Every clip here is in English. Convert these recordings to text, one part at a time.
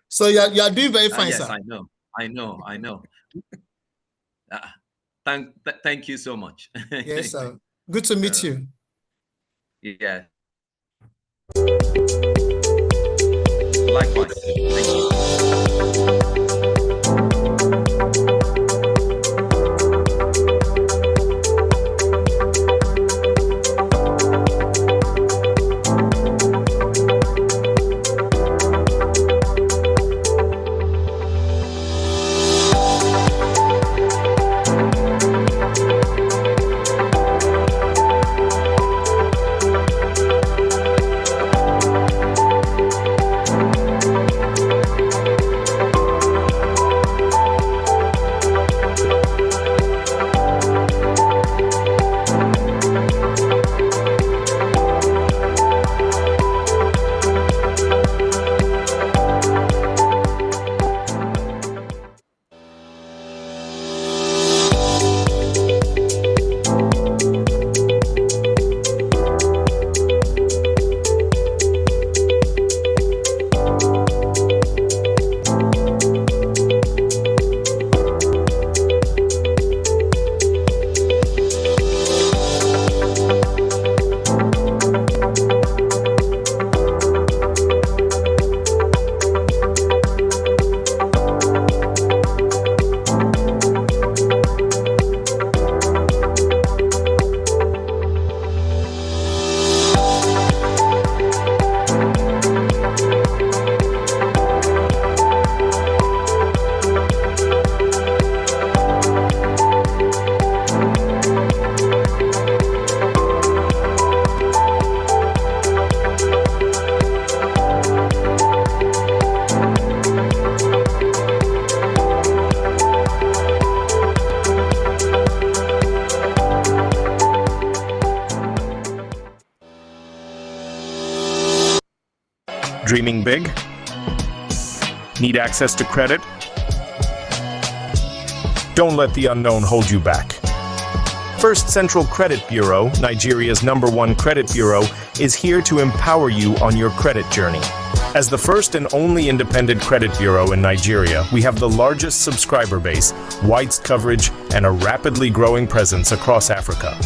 So you're doing very fine, yes, sir. I know. Uh, thank you so much. Yes, sir. Good to meet you. Yeah. Likewise. Thank you. Dreaming big? Need access to credit? Don't let the unknown hold you back. First Central Credit Bureau, Nigeria's #1 credit bureau, is here to empower you on your credit journey. As the first and only independent credit bureau in Nigeria, we have the largest subscriber base, wide coverage, and a rapidly growing presence across Africa.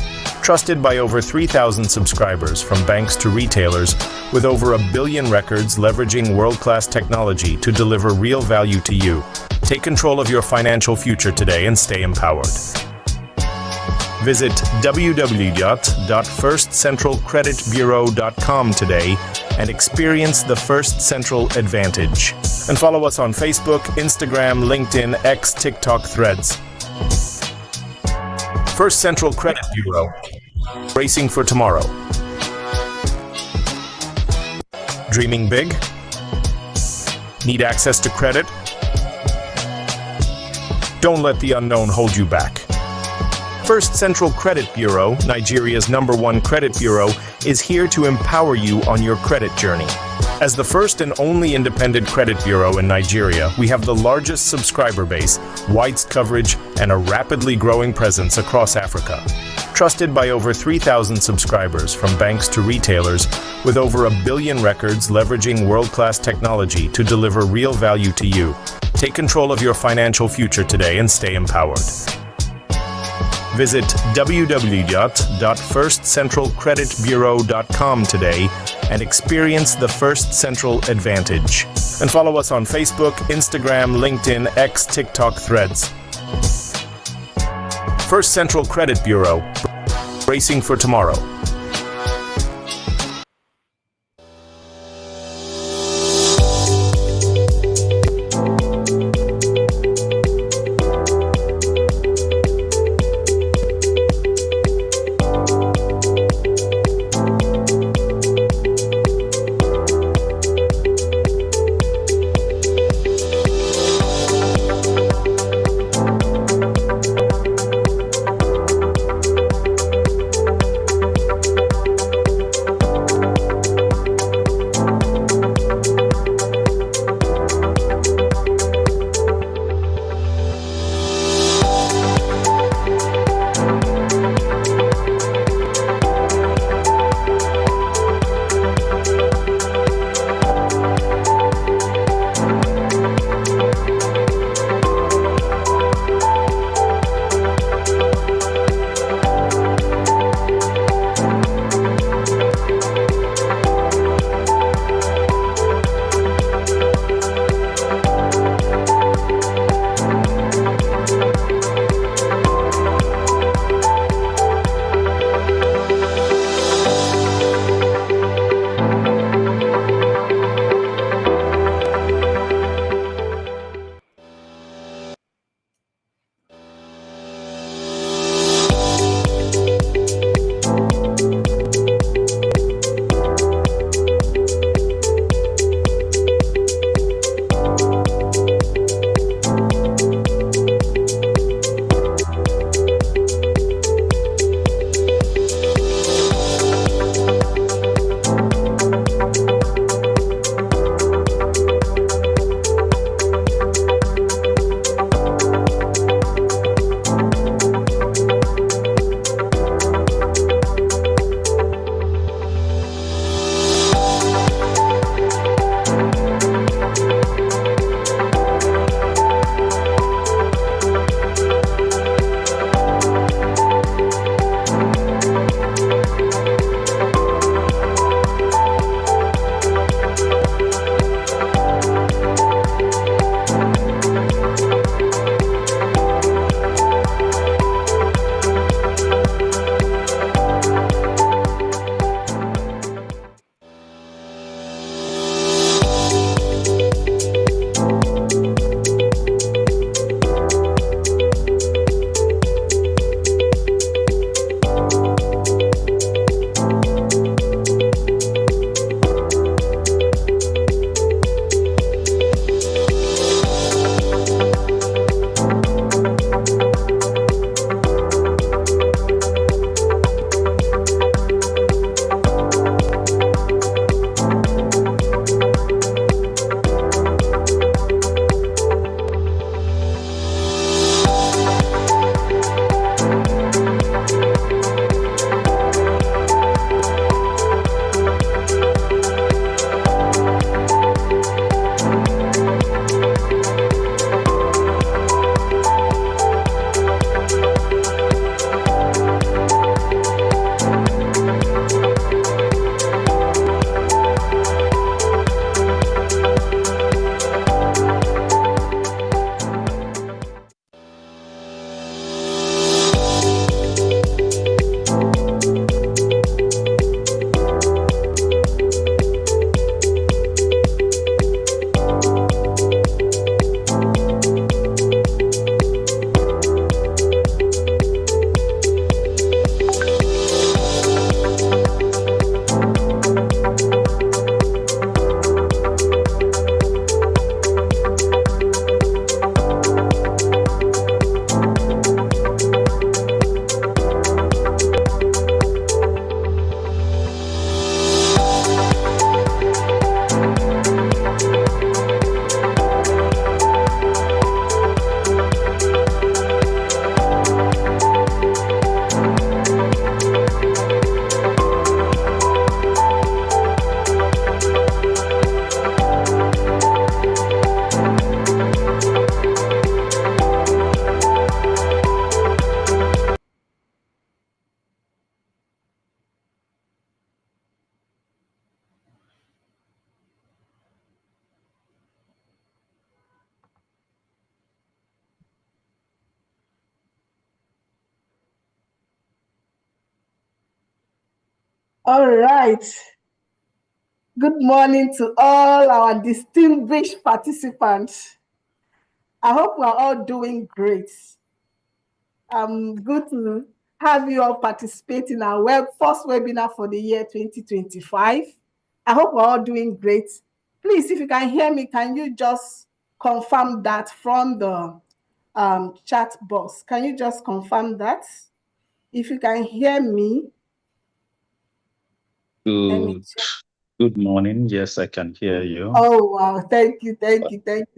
Trusted by over 3,000 subscribers from banks to retailers, with over 1 billion records leveraging world-class technology to deliver real value to you. Take control of your financial future today and stay empowered. Visit www.firstcentralcreditbureau.com today and experience the First Central advantage. And follow us on Facebook, Instagram, LinkedIn, X, TikTok, Threads. First Central Credit Bureau, racing for tomorrow. Dreaming big? Need access to credit? Don't let the unknown hold you back. First Central Credit Bureau, Nigeria's #1 credit bureau, is here to empower you on your credit journey. As the first and only independent credit bureau in Nigeria, we have the largest subscriber base, wide coverage, and a rapidly growing presence across Africa. Trusted by over 3,000 subscribers from banks to retailers, with over 1 billion records leveraging world-class technology to deliver real value to you. Take control of your financial future today and stay empowered. Visit www.firstcentralcreditbureau.com today and experience the First Central advantage. And follow us on Facebook, Instagram, LinkedIn, X, TikTok, Threads. First Central Credit Bureau, racing for tomorrow. All right. Good morning to all our distinguished participants. I hope we're all doing great. Good to have you all participate in our first webinar for the year 2025. I hope we're all doing great. Please, if you can hear me, can you just confirm that from the chat box? Can you just confirm that? If you can hear me. Good morning. Yes, I can hear you. Oh, wow. Thank you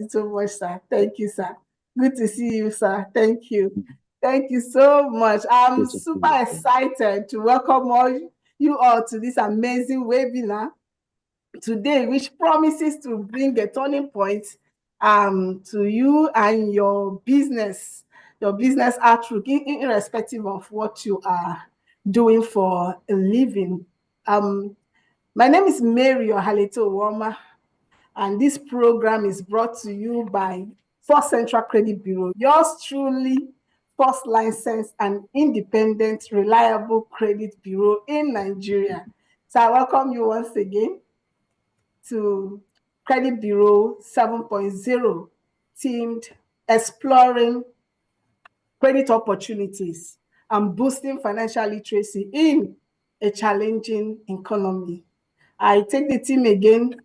so much, sir. Thank you, sir. Good to see you, sir. Thank you. Thank you so much. I'm super excited to welcome you all to this amazing webinar today, which promises to bring a turning point to you and your business outlook, irrespective of what you are doing for a living. My name is Mary Ohaleto Woma, and this program is brought to you by First Central Credit Bureau, yours truly, first licensed and independent, reliable credit bureau in Nigeria. So I welcome you once again to Credit Bureau 7.0, themed Exploring Credit Opportunities and Boosting Financial Literacy in a Challenging Economy. I take the theme again,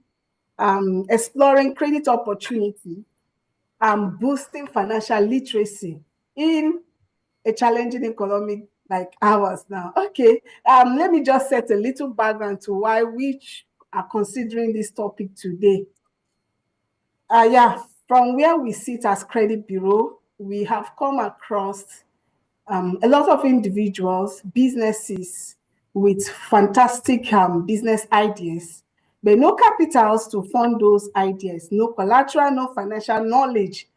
exploring credit opportunity and boosting financial literacy in a challenging economy like ours now. Okay, let me just set a little background to why we are considering this topic today. From where we sit as Credit Bureau, we have come across a lot of individuals, businesses with fantastic business ideas, but no capitals to fund those ideas, no collateral, no financial knowledge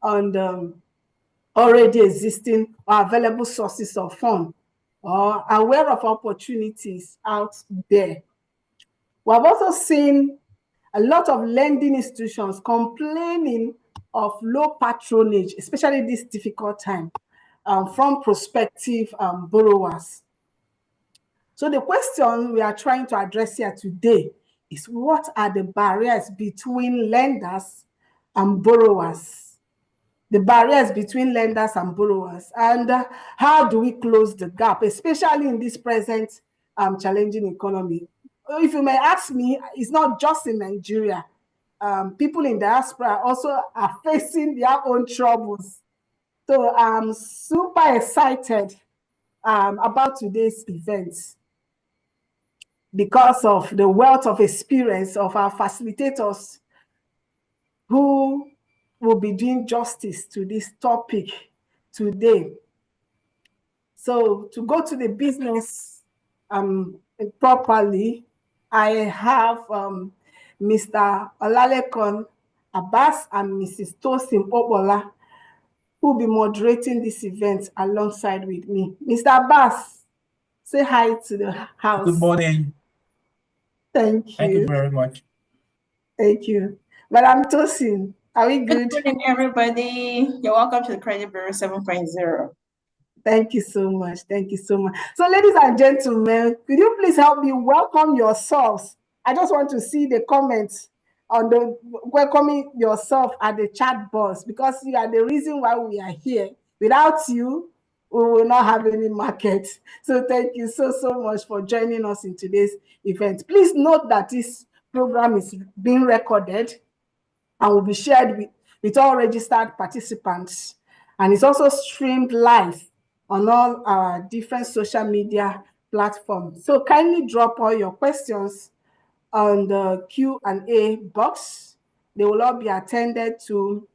on already existing or available sources of funds, or aware of opportunities out there. We have also seen a lot of lending institutions complaining of low patronage, especially this difficult time, from prospective borrowers. So the question we are trying to address here today is, what are the barriers between lenders and borrowers? The barriers between lenders and borrowers, and how do we close the gap, especially in this present challenging economy? If you may ask me, it's not just in Nigeria. People in diaspora also are facing their own troubles. So I'm super excited about today's event because of the wealth of experience of our facilitators who will be doing justice to this topic today. So to go to the business properly, I have Mr. Olalekon Abbas and Mrs. Tosin Obola, who will be moderating this event alongside with me. Mr. Abbas, say hi to the house. Good morning. Thank you. Thank you very much. Thank you. Madam Tosin, are we good? Good morning, everybody. You're welcome to the Credit Bureau 7.0. Thank you so much. Thank you so much. So, ladies and gentlemen, could you please help me welcome yourselves? I just want to see the comments on the welcoming yourself at the chat box, because you are the reason why we are here. Without you, we will not have any market. So thank you so much for joining us in today's event. Please note that this program is being recorded and will be shared with all registered participants. And it's also streamed live on all our different social media platforms. So kindly drop all your questions on the Q&A box. They will all be attended to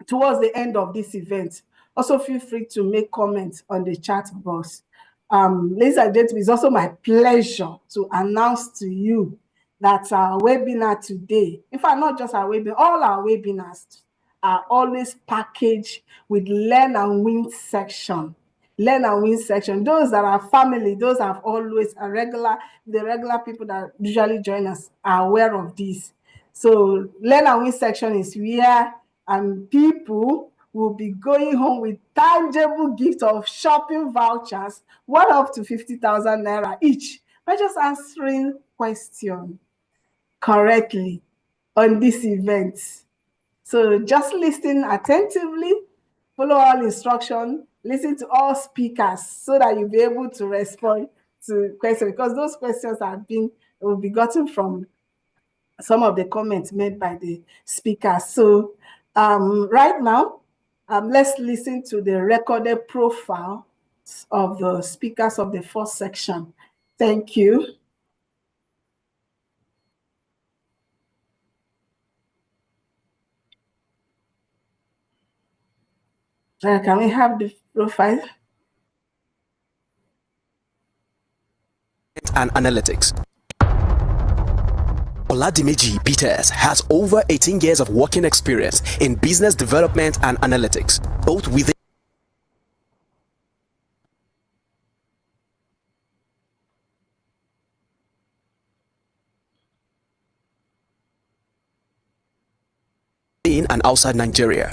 towards the end of this event. Also feel free to make comments on the chat box. Ladies and gentlemen, it's also my pleasure to announce to you that our webinar today, in fact, not just our webinar, all our webinars are always packaged with Learn and Win section. Learn and Win section. Those that are family, those have always the regular people that usually join us are aware of this. So Learn and Win section is where people will be going home with tangible gift of shopping vouchers worth up to 50,000 naira each by just answering questions correctly on this event. So just listen attentively, follow all instructions, listen to all speakers so that you'll be able to respond to questions, because those questions will be gotten from some of the comments made by the speakers. So right now, let's listen to the recorded profile of the speakers of the first section. Thank you. Can we have the profile? And analytics. Oladimeji Peters has over 18 years of working experience in business development and analytics, both within and outside Nigeria.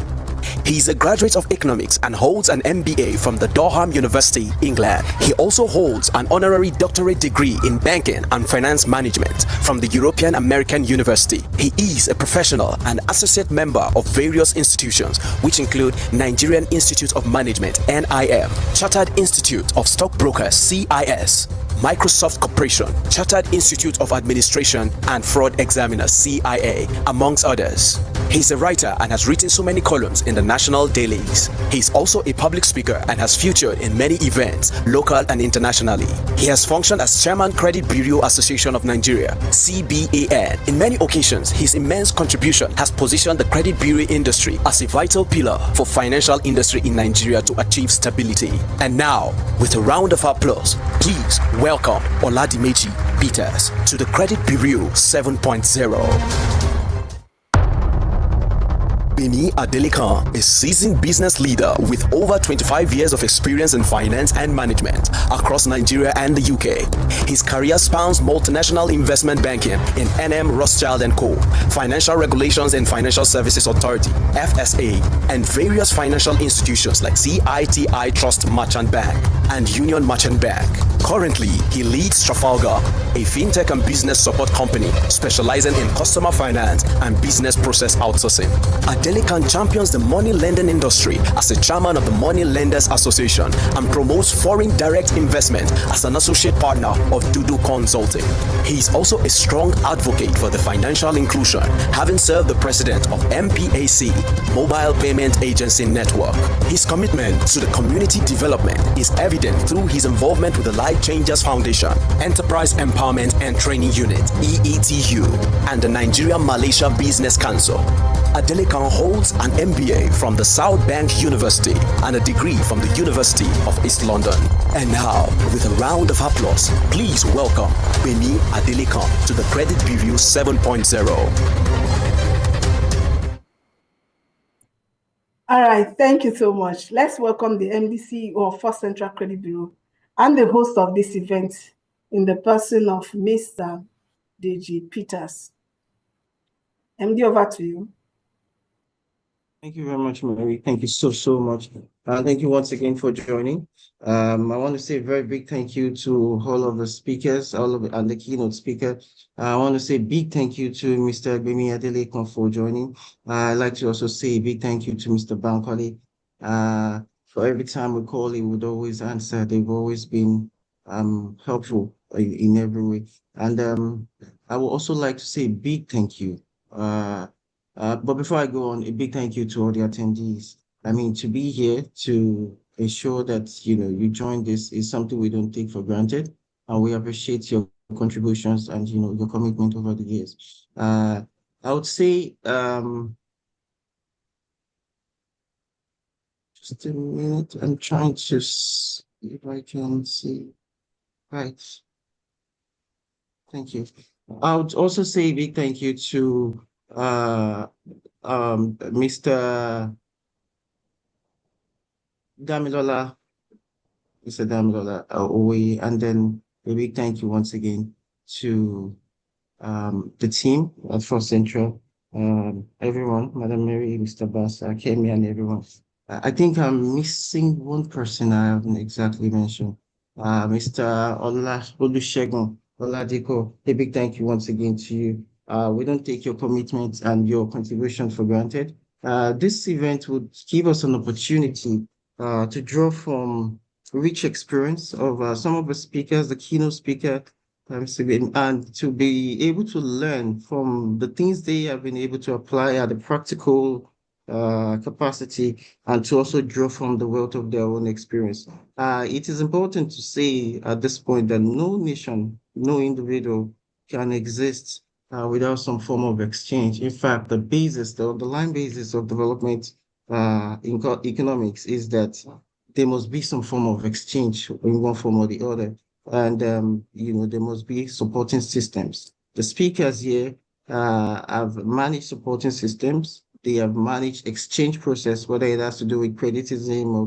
He is a graduate of economics and holds an MBA from the Durham University, England. He also holds an honorary doctorate degree in banking and finance management from the European American University. He is a professional and associate member of various institutions, which include Nigerian Institute of Management, NIM, Chartered Institute of Stockbrokers, CIS, Microsoft Corporation, Chartered Institute of Administration, and Fraud Examiner, CIA, amongst others. He's a writer and has written so many columns in the national dailies. He's also a public speaker and has featured in many events, local and internationally. He has functioned as Chairman Credit Bureau Association of Nigeria, CBAN. In many occasions, his immense contribution has positioned the credit bureau industry as a vital pillar for financial industry in Nigeria to achieve stability. And now, with a round of applause, please welcome Oladimeji Peters to the Credit Bureau 7.0. Beni Adelikan, a seasoned business leader with over 25 years of experience in finance and management across Nigeria and the UK. His career spans multinational investment banking in NM Rothschild & Co., Financial Regulations and Financial Services Authority, FSA, and various financial institutions like CITI Trust Merchant Bank and Union Merchant Bank. Currently, he leads Trafalgar, a fintech and business support company specializing in customer finance and business process outsourcing. Adelikan champions the money lending industry as a chairman of the Money Lenders Association and promotes foreign direct investment as an associate partner of Dudu Consulting. He is also a strong advocate for the financial inclusion, having served the president of MPAC, Mobile Payment Agency Network. His commitment to the community development is evident through his involvement with the Life Changers Foundation, Enterprise Empowerment and Training Unit, EETU, and the Nigeria-Malaysia Business Council. Adelikan holds an MBA from the South Bank University and a degree from the University of East London. And now, with a round of applause, please welcome Beni Adelikan to the Credit Bureau 7.0. All right, thank you so much. Let's welcome the MD of First Central Credit Bureau and the host of this event in the person of Mr. DG Peters. MD, over to you. Thank you very much, Mary. Thank you so much. Thank you once again for joining. I want to say a very big thank you to all of the speakers, and the keynote speaker. I want to say a big thank you to Mr. Beni Adelikan for joining. I'd like to also say a big thank you to Mr. Bankole. For every time we call, he would always answer. They've always been helpful in every way. And I would also like to say a big thank you. But before I go on, a big thank you to all the attendees. I mean, to be here to ensure that, you join this is something we don't take for granted. And we appreciate your contributions and, your commitment over the years. I would say, just a minute, I'm trying to see if I can see. Right. Thank you. I would also say a big thank you to Mr. Damilola, Owe, and then a big thank you once again to the team at First Central, everyone, Madam Mary, Mr. Bass, Kemi, and everyone. I think I'm missing one person I haven't exactly mentioned, Mr. Olusegun Oladiko, a big thank you once again to you. We don't take your commitment and your contribution for granted. This event would give us an opportunity to draw from rich experience of some of the speakers, the keynote speaker, and to be able to learn from the things they have been able to apply at the practical capacity, and to also draw from the wealth of their own experience. It is important to say at this point that no nation, no individual can exist without some form of exchange. In fact, the underlying basis of development in economics is that there must be some form of exchange in one form or the other. And, there must be supporting systems. The speakers here have managed supporting systems. They have managed exchange process, whether it has to do with creditism or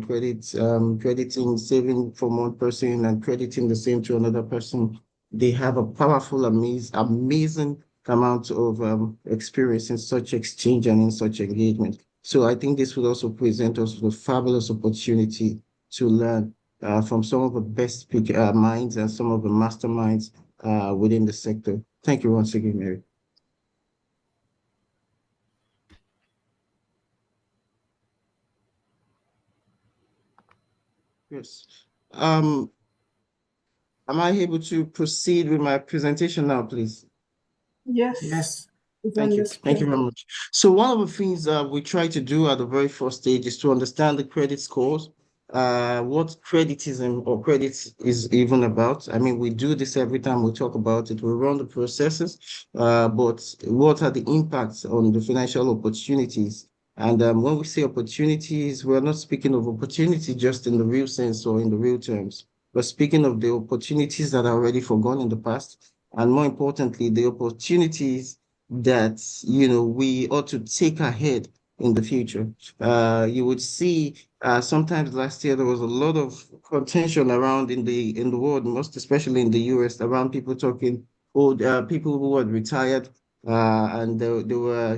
crediting, saving from one person and crediting the same to another person. They have a powerful, amazing amount of experience in such exchange and in such engagement. So I think this will also present us with a fabulous opportunity to learn from some of the best minds and some of the masterminds within the sector. Thank you once again, Mary. Yes. Am I able to proceed with my presentation now, please? Yes. Yes. Thank you. Thank you very much. So one of the things we try to do at the very first stage is to understand the credit scores, what creditism or credit is even about. I mean, we do this every time we talk about it. We run the processes, but what are the impacts on the financial opportunities? And when we say opportunities, we're not speaking of opportunity just in the real sense or in the real terms. We're speaking of the opportunities that are already forgone in the past, and more importantly, the opportunities that we ought to take ahead in the future. You would see sometimes last year there was a lot of contention around in the world, most especially in the US, around people talking old people who had retired and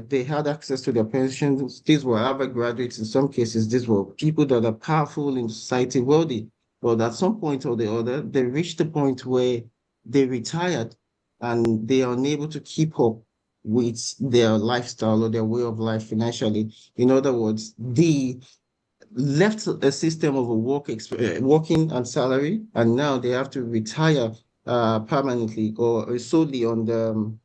they had access to their pensions. These were Harvard graduates in some cases. These were people that are powerful in society, wealthy. But at some point or the other, they reached the point where they retired and they are unable to keep up with their lifestyle or their way of life financially. In other words, they left a system of a working and salary, and now they have to retire permanently or solely on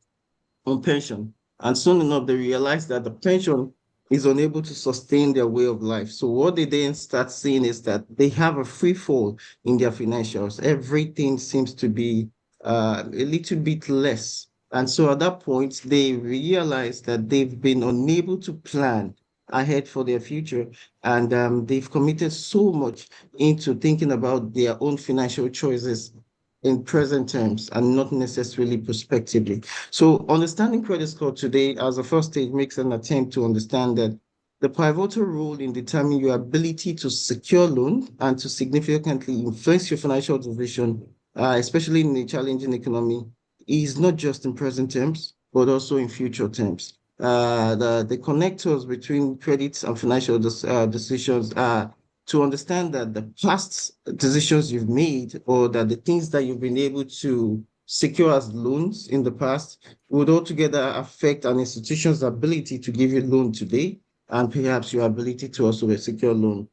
pension. And soon enough, they realize that the pension is unable to sustain their way of life. So what they then start seeing is that they have a free fall in their financials. Everything seems to be a little bit less. And so at that point, they realize that they've been unable to plan ahead for their future. And they've committed so much into thinking about their own financial choices in present terms and not necessarily prospectively. So understanding credit score today as a first stage makes an attempt to understand that the pivotal role in determining your ability to secure loan and to significantly influence your financial decision, especially in a challenging economy, is not just in present terms, but also in future terms. The connectors between credits and financial decisions are to understand that the past decisions you've made or that the things that you've been able to secure as loans in the past would altogether affect an institution's ability to give you loan today and perhaps your ability to also secure loan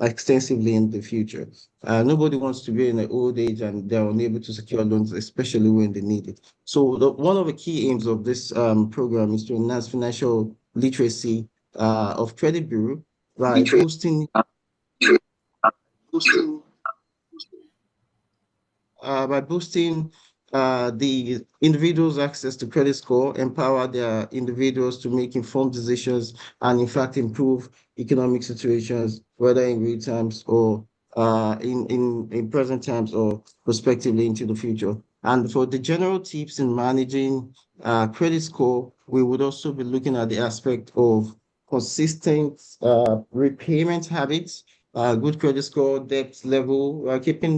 extensively in the future. Nobody wants to be in an old age and they're unable to secure loans, especially when they need it. So one of the key aims of this program is to enhance financial literacy of credit bureau by boosting the individual's access to credit score, empower their individuals to make informed decisions, and in fact improve economic situations, whether in real times or in present times or prospectively into the future. And for the general tips in managing credit score, we would also be looking at the aspect of consistent repayment habits, good credit score, debt level, keeping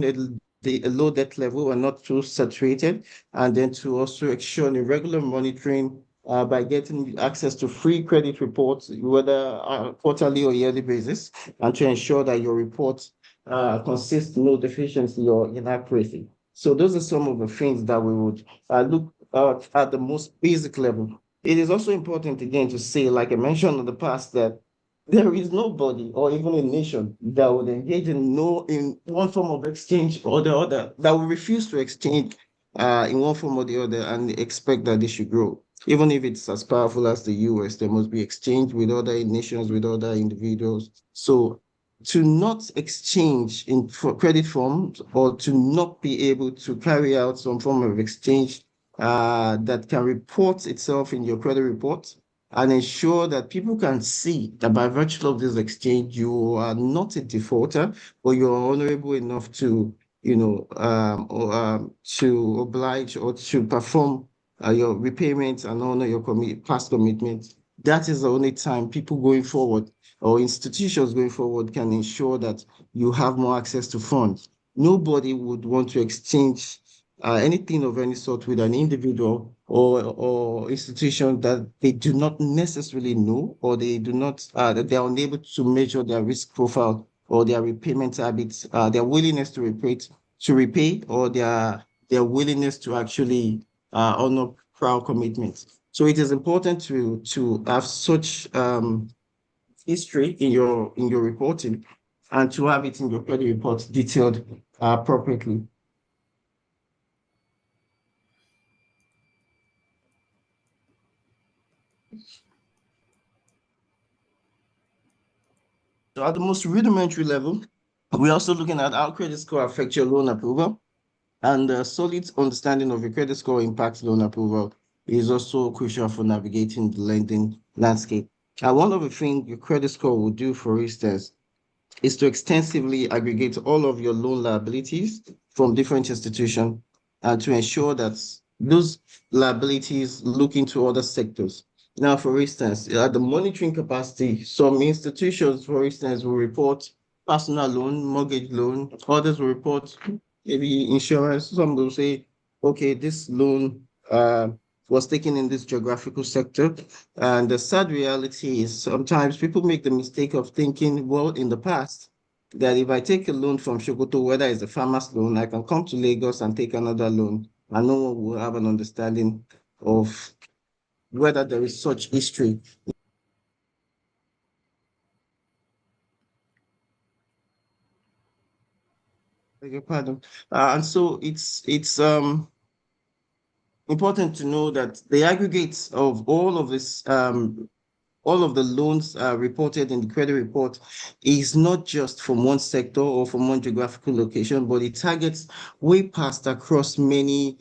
the low debt level and not too saturated, and then to also ensure regular monitoring by getting access to free credit reports, whether quarterly or yearly basis, and to ensure that your reports consist no deficiency or inaccuracy. So those are some of the things that we would look at the most basic level. It is also important again to say, like I mentioned in the past, that there is nobody or even a nation that would engage in one form of exchange or the other, that will refuse to exchange in one form or the other and expect that they should grow. Even if it's as powerful as the US, there must be exchange with other nations, with other individuals. So to not exchange in credit forms or to not be able to carry out some form of exchange that can report itself in your credit report and ensure that people can see that by virtue of this exchange, you are not a defaulter, but you are honorable enough to, to oblige or to perform your repayments and honor your past commitments. That is the only time people going forward or institutions going forward can ensure that you have more access to funds. Nobody would want to exchange anything of any sort with an individual or institution that they do not necessarily know, or they do not that they are unable to measure their risk profile or their repayment habits, their willingness to repay, or their willingness to actually honor prior commitments. So it is important to have such history in your reporting and to have it in your credit report detailed appropriately. So at the most rudimentary level, we're also looking at how credit score affects your loan approval, and a solid understanding of your credit score impacts loan approval is also crucial for navigating the lending landscape. And one of the things your credit score will do, for instance, is to extensively aggregate all of your loan liabilities from different institutions and to ensure that those liabilities look into other sectors. Now, for instance, at the monitoring capacity, some institutions, for instance, will report personal loan, mortgage loan, others will report maybe insurance. Some will say, okay, this loan was taken in this geographical sector. And the sad reality is sometimes people make the mistake of thinking, well, in the past, that if I take a loan from Sokoto, whether it's a farmer's loan, I can come to Lagos and take another loan, and no one will have an understanding of whether there is such history. Beg your pardon. And so it's important to know that the aggregates of all of this all of the loans reported in the credit report is not just from one sector or from one geographical location, but it targets way past across many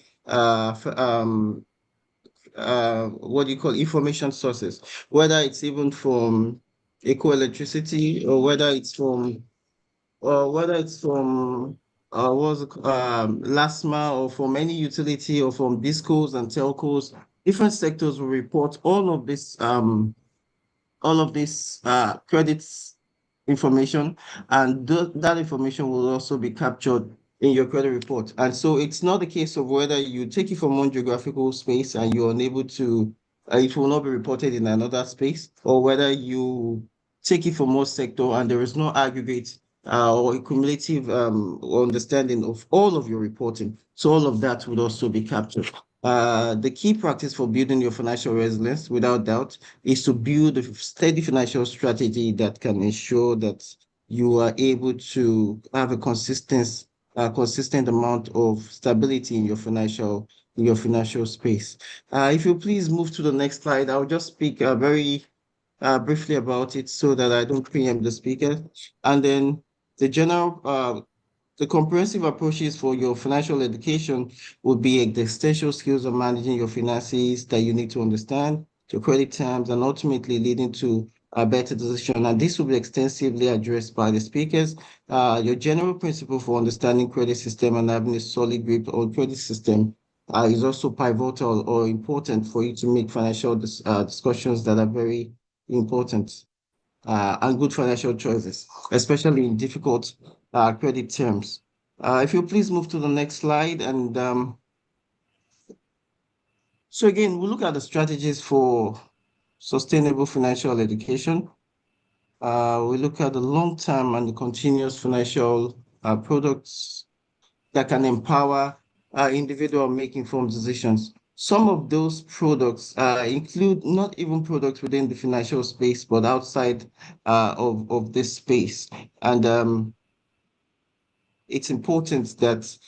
what do you call information sources, whether it's even from eco-electricity or whether it's from LASMA or from any utility or from discos and telcos. Different sectors will report all of this credits information, and that information will also be captured in your credit report. And so it's not a case of whether you take it from one geographical space and you're unable to, it will not be reported in another space, or whether you take it from one sector and there is no aggregate or a cumulative understanding of all of your reporting. So all of that would also be captured. The key practice for building your financial resilience, without doubt, is to build a steady financial strategy that can ensure that you are able to have a consistent amount of stability in your financial space. If you please move to the next slide, I'll just speak very briefly about it so that I don't preempt the speaker, and then the comprehensive approaches for your financial education would be the essential skills of managing your finances that you need to understand, your credit terms, and ultimately leading to a better decision. And this will be extensively addressed by the speakers. Your general principle for understanding credit system and having a solid grip on credit system is also pivotal or important for you to make financial discussions that are very important and good financial choices, especially in difficult credit terms. If you please move to the next slide. And so again, we'll look at the strategies for sustainable financial education. We look at the long-term and the continuous financial products that can empower individual make informed decisions. Some of those products include not even products within the financial space, but outside of this space. And it's important that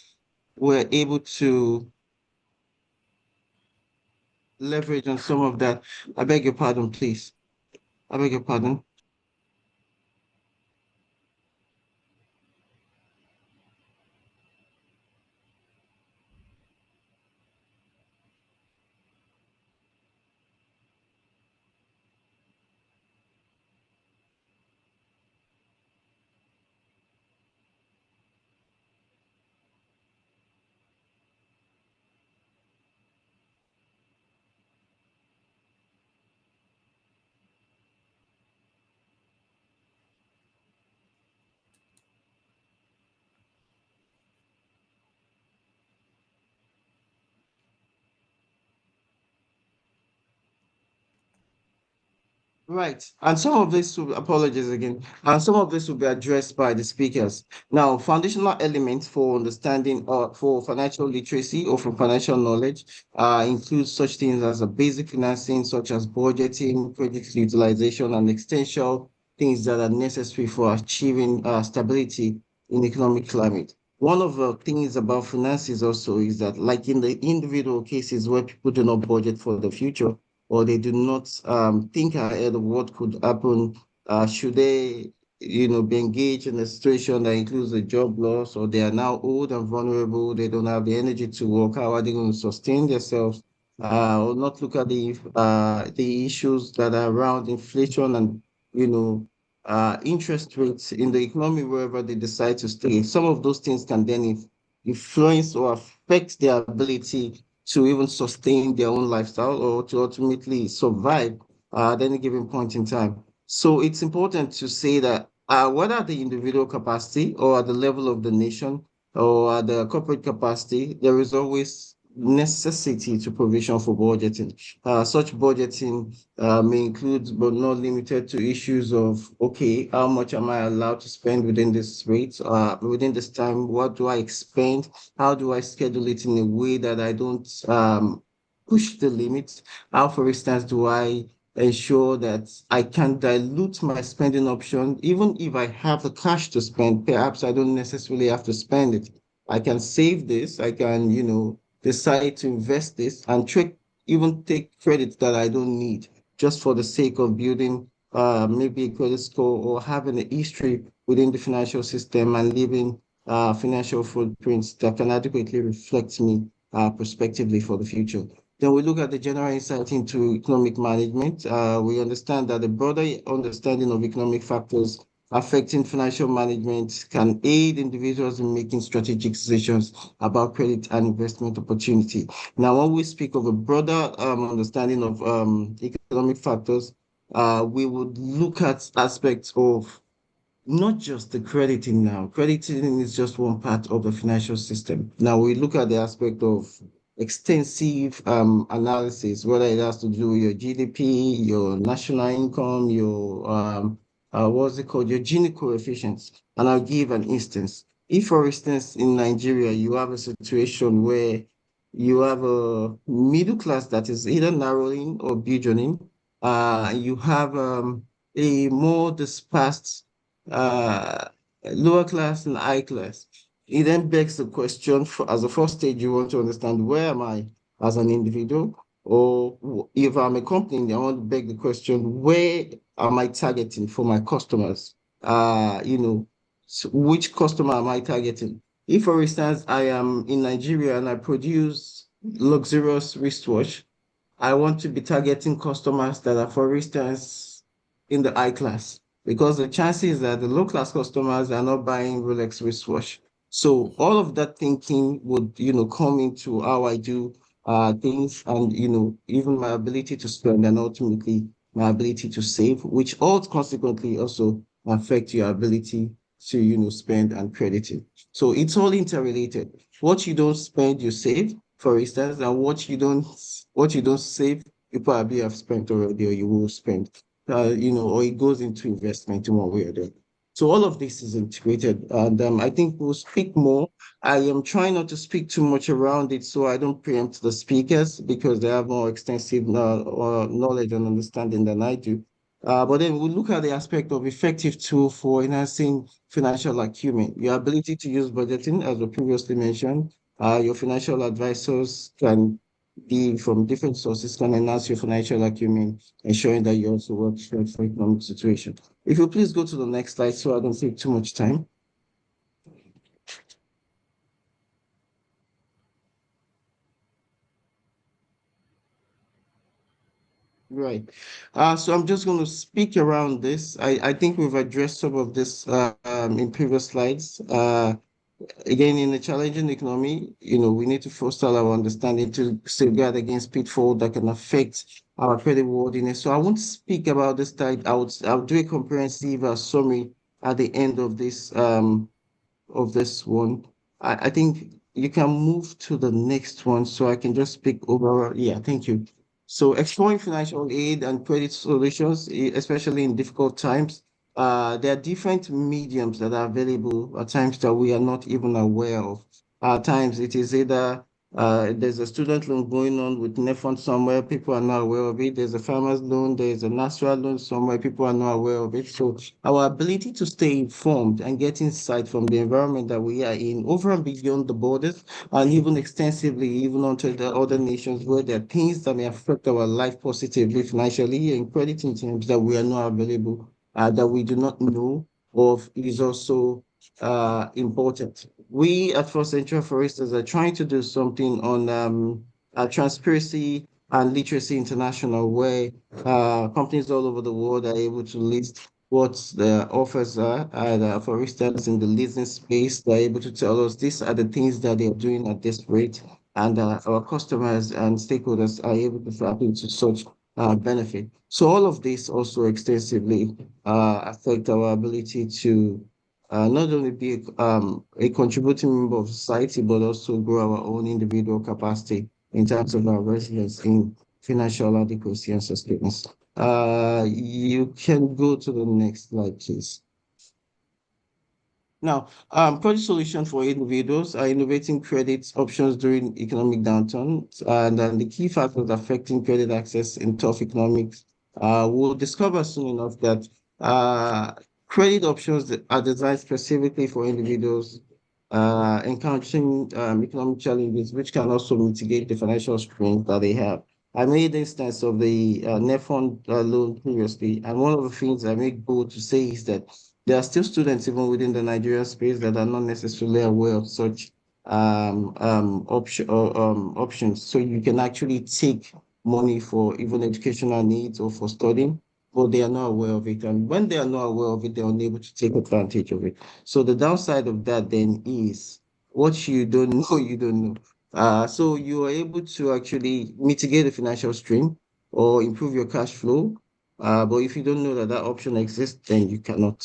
we're able to leverage on some of that. I beg your pardon, please. I beg your pardon. Right. And some of this will, apologies again, and some of this will be addressed by the speakers. Now, foundational elements for understanding or for financial literacy or for financial knowledge include such things as a basic financing, such as budgeting, credit utilization, and essential things that are necessary for achieving stability in economic climate. One of the things about finances also is that, like in the individual cases where people do not budget for the future, or they do not think ahead of what could happen should they, be engaged in a situation that includes a job loss, or they are now old and vulnerable, they don't have the energy to work. How are they going to sustain themselves? Or not look at the issues that are around inflation and interest rates in the economy wherever they decide to stay. Some of those things can then influence or affect their ability to even sustain their own lifestyle or to ultimately survive at any given point in time. So it's important to say that whether at the individual capacity or at the level of the nation or at the corporate capacity, there is always necessity to provision for budgeting. Such budgeting may include, but not limited to, issues of, okay, how much am I allowed to spend within this rate, within this time? What do I expend? How do I schedule it in a way that I don't push the limits? How, for instance, do I ensure that I can dilute my spending option? Even if I have the cash to spend, perhaps I don't necessarily have to spend it. I can save this. I can, decide to invest this and even take credit that I don't need just for the sake of building maybe a credit score or having a history within the financial system and leaving financial footprints that can adequately reflect me prospectively for the future. Then we look at the general insight into economic management. We understand that the broader understanding of economic factors affecting financial management can aid individuals in making strategic decisions about credit and investment opportunity. Now, when we speak of a broader understanding of economic factors, we would look at aspects of not just the crediting now. Crediting is just one part of the financial system. Now we look at the aspect of extensive analysis, whether it has to do with your GDP, your national income, your what's it called, your Gini coefficients. And I'll give an instance. If, for instance, in Nigeria, you have a situation where you have a middle class that is either narrowing or burgeoning, you have a more dispersed uh, lower class and high class. It then begs the question, as a first stage, you want to understand, where am I as an individual? Or if I'm a company, I want to beg the question, where am I targeting for my customers? So which customer am I targeting? If, for instance, I am in Nigeria and I produce luxurious wristwatch, I want to be targeting customers that are, for instance, in the high class, because the chances that the low class customers are not buying Rolex wristwatch. So all of that thinking would, come into how I do things, and, even my ability to spend and ultimately my ability to save, which all consequently also affect your ability to, spend and credit it. So it's all interrelated. What you don't spend, you save, for instance, and what you don't save, you probably have spent already, or you will spend, or it goes into investment in one way or the other. So all of this is integrated, and I think we'll speak more. I am trying not to speak too much around it so I don't preempt the speakers because they have more extensive knowledge and understanding than I do. But then we'll look at the aspect of effective tool for enhancing financial acumen. Your ability to use budgeting, as we previously mentioned, your financial advisors can be from different sources, can enhance your financial acumen, ensuring that you also work for economic situation. If you please go to the next slide so I don't take too much time. Right. So I'm just going to speak around this. I think we've addressed some of this in previous slides. Again, in a challenging economy, we need to foster our understanding to safeguard against pitfalls that can affect our credit worthiness. So I won't speak about this slide. I'll do a comprehensive summary at the end of this one. I think you can move to the next one so I can just speak overall. Yeah, thank you. So exploring financial aid and credit solutions, especially in difficult times, there are different mediums that are available at times that we are not even aware of. At times it is either there's a student loan going on with NEFON somewhere, people are not aware of it. There's a farmer's loan, there's a natural loan somewhere, people are not aware of it. So our ability to stay informed and get insight from the environment that we are in over and beyond the borders, and even extensively, even onto the other nations where there are things that may affect our life positively, financially, and credit in terms that we are not available, that we do not know of, is also important. We at First Central, for instance, are trying to do something on Transparency and Literacy International, where companies all over the world are able to list what the offers are. And for instance, in the leasing space, they're able to tell us these are the things that they're doing at this rate, and our customers and stakeholders are able to tap into such benefit. So all of this also extensively affect our ability to not only be a contributing member of society, but also grow our own individual capacity in terms of our resilience in financial adequacy and sustenance. You can go to the next slide, please. Now, credit solution for individuals are innovating credit options during economic downturns, and the key factors affecting credit access in tough economics. We'll discover soon enough that credit options that are designed specifically for individuals encountering economic challenges, which can also mitigate the financial strain that they have. I made instance of the NEFON loan previously, and one of the things I make bold to say is that there are still students even within the Nigerian space that are not necessarily aware of such options. So you can actually take money for even educational needs or for studying, but they are not aware of it. And when they are not aware of it, they're unable to take advantage of it. So the downside of that then is what you don't know, you don't know. So you are able to actually mitigate the financial strain or improve your cash flow, but if you don't know that that option exists, then you cannot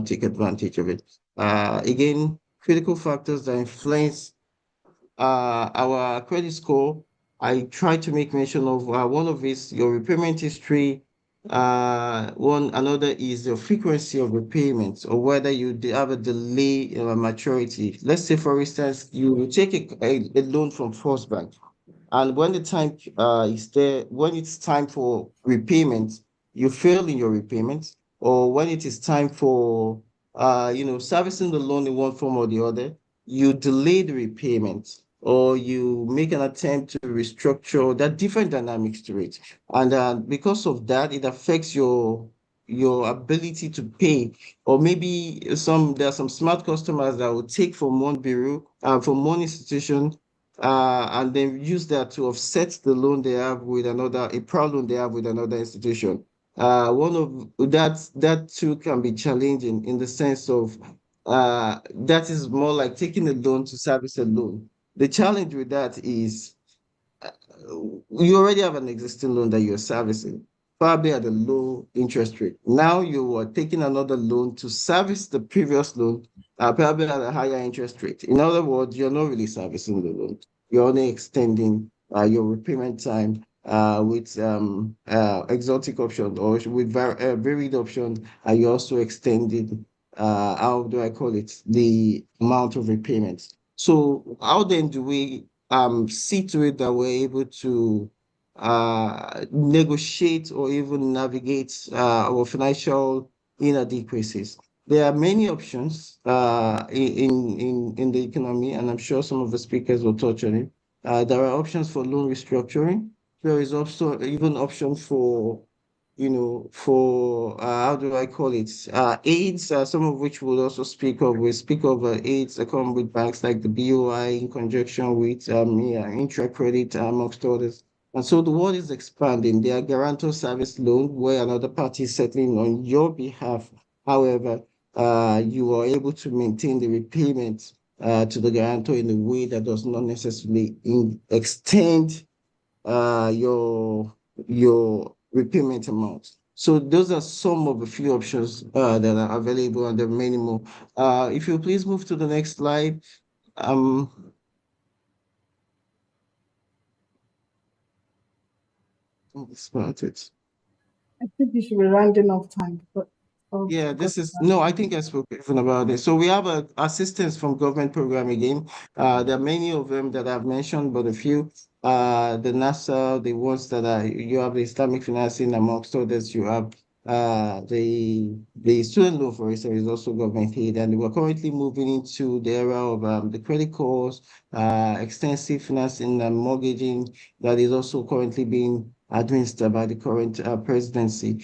take advantage of it. Again, critical factors that influence our credit score. I try to make mention of one of is your repayment history. Another is the frequency of repayments or whether you have a delay in maturity. Let's say, for instance, you take a loan from First Bank. And when the time is there, when it's time for repayment, you fail in your repayment, or when it is time for servicing the loan in one form or the other, you delay the repayment, or you make an attempt to restructure. There are different dynamics to it, and because of that, it affects your ability to pay. Or maybe there are some smart customers that will take from one bureau, from one institution, and then use that to offset the loan they have with a proud loan they have with another institution. One of that too can be challenging in the sense of that is more like taking a loan to service a loan. The challenge with that is you already have an existing loan that you're servicing, probably at a low interest rate. Now you are taking another loan to service the previous loan, probably at a higher interest rate. In other words, you're not really servicing the loan. You're only extending your repayment time with exotic options or with varied options, and you're also extending how do I call it, the amount of repayments. So how then do we see to it that we're able to negotiate or even navigate our financial inadequacies? There are many options in the economy, and I'm sure some of the speakers will touch on it. There are options for loan restructuring. There is also even option for, for how do I call it? Aids, some of which we'll also speak of. We speak of aids that come with banks like the BOI in conjunction with intra-credit, amongst others. And so the world is expanding. There are guarantor service loan where another party is settling on your behalf. However, you are able to maintain the repayment to the guarantor in a way that does not necessarily extend your repayment amount. So those are some of the few options that are available, and there are many more. If you please move to the next slide. Started. I think you should be rounding off time. But Yeah, no, I think I spoke even about it. So we have assistance from government program again. There are many of them that I've mentioned, but a few, the NASA, the ones that are, you have the Islamic financing amongst others, you have the student loan, for instance, is also government aid, and we're currently moving into the era of the credit cards, extensive financing and mortgaging that is also currently being administered by the current presidency.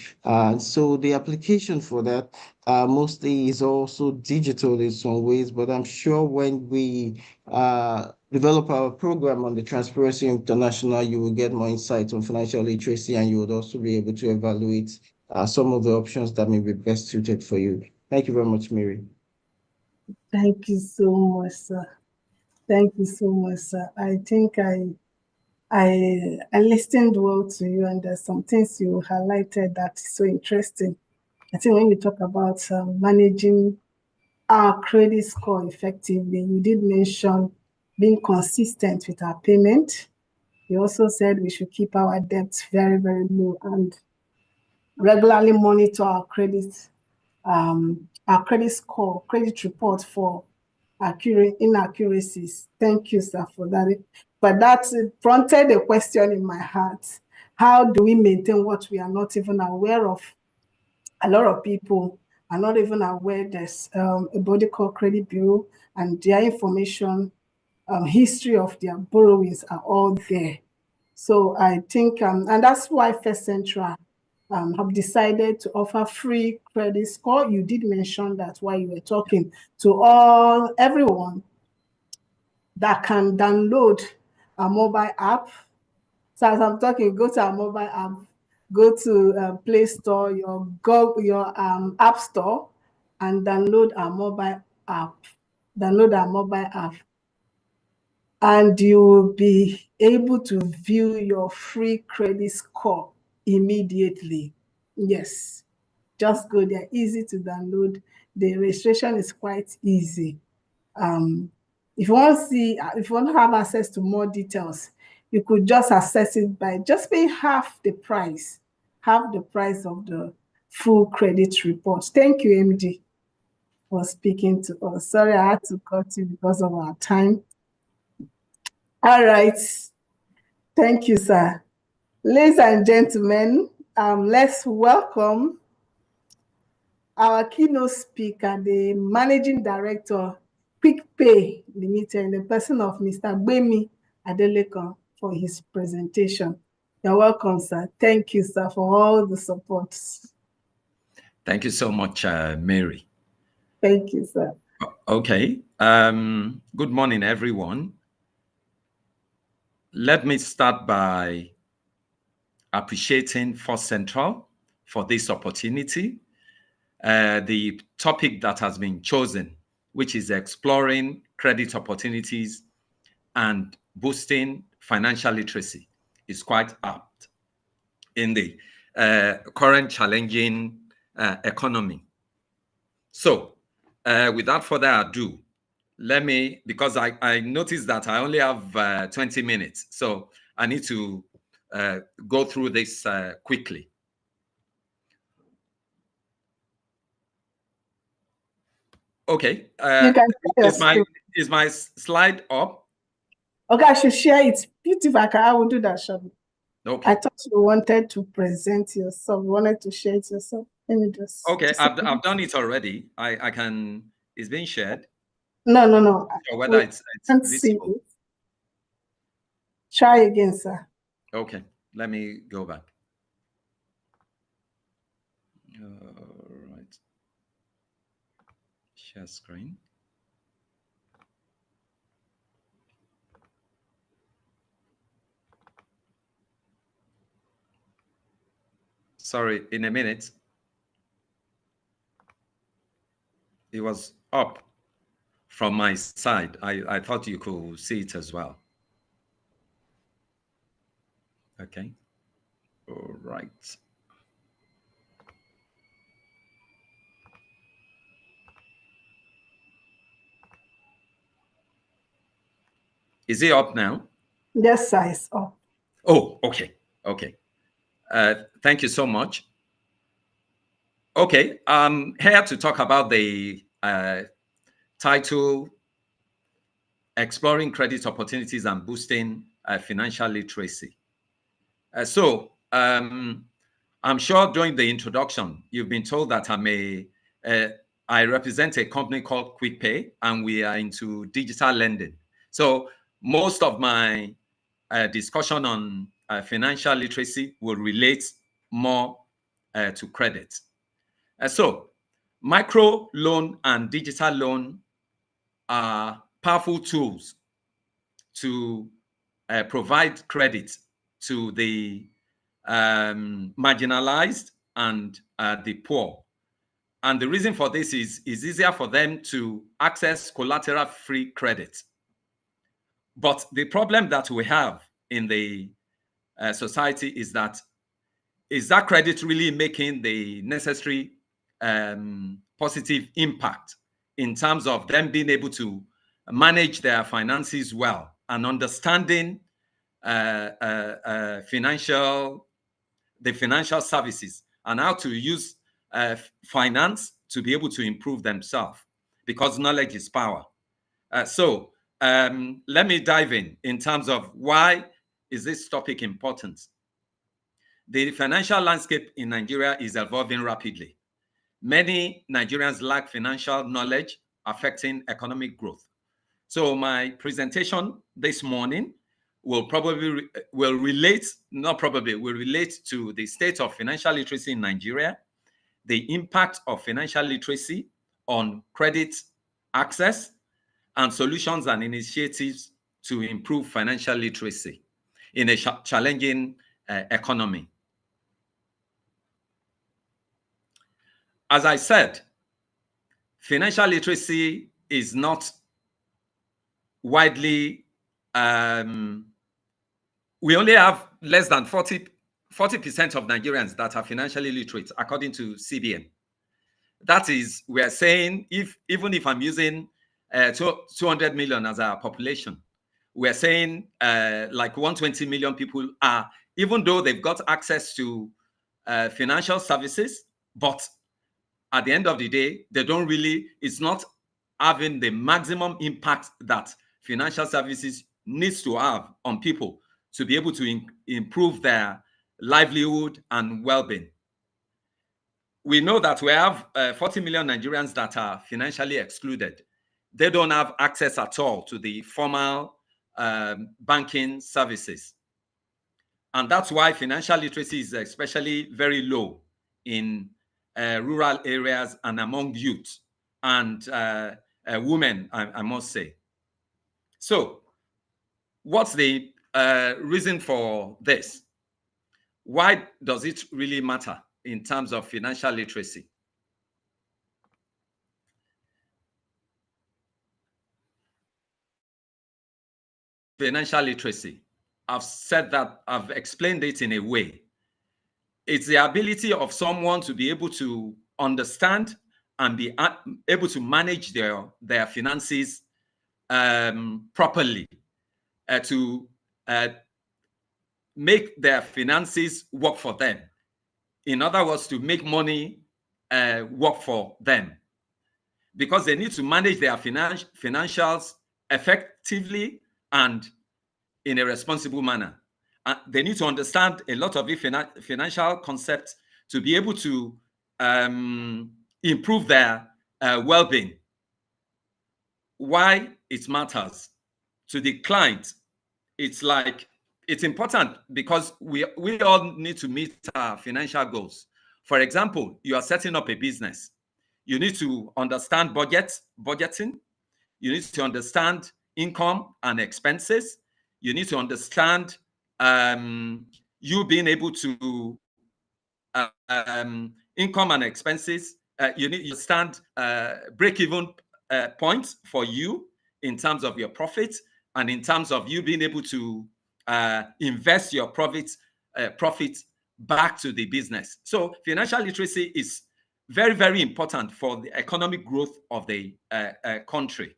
So the application for that mostly is also digital in some ways, but I'm sure when we develop our program on the Transparency International, you will get more insight on financial literacy, and you would also be able to evaluate some of the options that may be best suited for you. Thank you very much, Mary. Thank you so much, sir. Thank you so much, sir. I think I listened well to you, and there's some things you highlighted that is so interesting. I think when you talk about managing our credit score effectively, you did mention being consistent with our payment. You also said we should keep our debts very, very low and regularly monitor our credit score, credit report for inaccuracies. Thank you, sir, for that. But that prompted a question in my heart. How do we maintain what we are not even aware of? A lot of people are not even aware there's a body called Credit Bureau, and their information, history of their borrowings are all there. So I think, and that's why First Central have decided to offer free credit score. You did mention that while you were talking to everyone that can download a mobile app. So as I'm talking, go to our mobile app, go to Play Store, your App Store, and download our mobile app. Download our mobile app. And you will be able to view your free credit score immediately. Yes, just go there, easy to download. The registration is quite easy. If you want to have access to more details, you could just access it by just paying half the price of the full credit report. Thank you, MD, for speaking to us. Sorry, I had to cut you because of our time. All right. Thank you, sir. Ladies and gentlemen, let's welcome our keynote speaker, the Managing Director, Quick Pay Limited, in the person of Mr. Gbemi Adelekun, for his presentation. You're welcome, sir. Thank you, sir, for all the support. Thank you so much, Mary. Thank you, sir. Okay. Good morning, everyone. Let me start by appreciating First Central for this opportunity. The topic that has been chosen, which is exploring credit opportunities and boosting financial literacy, is quite apt in the current challenging economy. So without further ado, because I noticed that I only have 20 minutes, so I need to go through this quickly. Okay. You can share your is my slide up? Okay, I should share it. If I will do that, Shabi. Okay. I thought you wanted to present yourself. You wanted to share it yourself. Let me just. Okay, I've done it already. I can. It's being shared. No. Or whether it's can't see visible. it. Try again, sir. Okay, let me go back. All right. Share screen. Sorry, in a minute. It was up from my side. I thought you could see it as well. Okay. All right. Is it up now? Yes, sir, it's up. Oh, okay. Okay. Thank you so much. Okay, I'm here to talk about the title, Exploring Credit Opportunities and Boosting Financial Literacy. I'm sure during the introduction, you've been told that I represent a company called QuickPay, and we are into digital lending. So most of my discussion on financial literacy will relate more to credit. So micro loan and digital loan are powerful tools to provide credit to the marginalized and the poor. And the reason for this is easier for them to access collateral-free credit. But the problem that we have in the society is that credit really making the necessary positive impact in terms of them being able to manage their finances well and understanding the financial services and how to use finance to be able to improve themselves, because knowledge is power. Let me dive in terms of why is this topic important. The financial landscape in Nigeria is evolving rapidly. Many Nigerians lack financial knowledge affecting economic growth. So my presentation this morning will relate to the state of financial literacy in Nigeria, the impact of financial literacy on credit access, and solutions and initiatives to improve financial literacy in a challenging economy. As I said, financial literacy is not widely, we only have less than 40% of Nigerians that are financially literate, according to CBN. That is, we are saying, even if I'm using 200 million as our population, we're saying like 120 million people are, even though they've got access to financial services, but at the end of the day, they don't really, it's not having the maximum impact that financial services needs to have on people to be able to improve their livelihood and well-being. We know that we have 40 million Nigerians that are financially excluded. They don't have access at all to the formal banking services. And that's why financial literacy is especially very low in rural areas and among youth and women, I must say. So what's the reason for this? Why does it really matter in terms of financial literacy? Financial literacy, I've said that, I've explained it in a way. It's the ability of someone to be able to understand and be able to manage their finances properly, to make their finances work for them. In other words, to make money work for them. because they need to manage their financials effectively and in a responsible manner. They need to understand a lot of the financial concepts to be able to improve their well-being. Why it matters to the client, it's important because we all need to meet our financial goals. For example, you are setting up a business. You need to understand budgeting. You need to understand income and expenses. You need to understand you being able to income and expenses. You need to understand break-even points for you in terms of your profit and in terms of you being able to invest your profit back to the business. So financial literacy is very, very important for the economic growth of the country.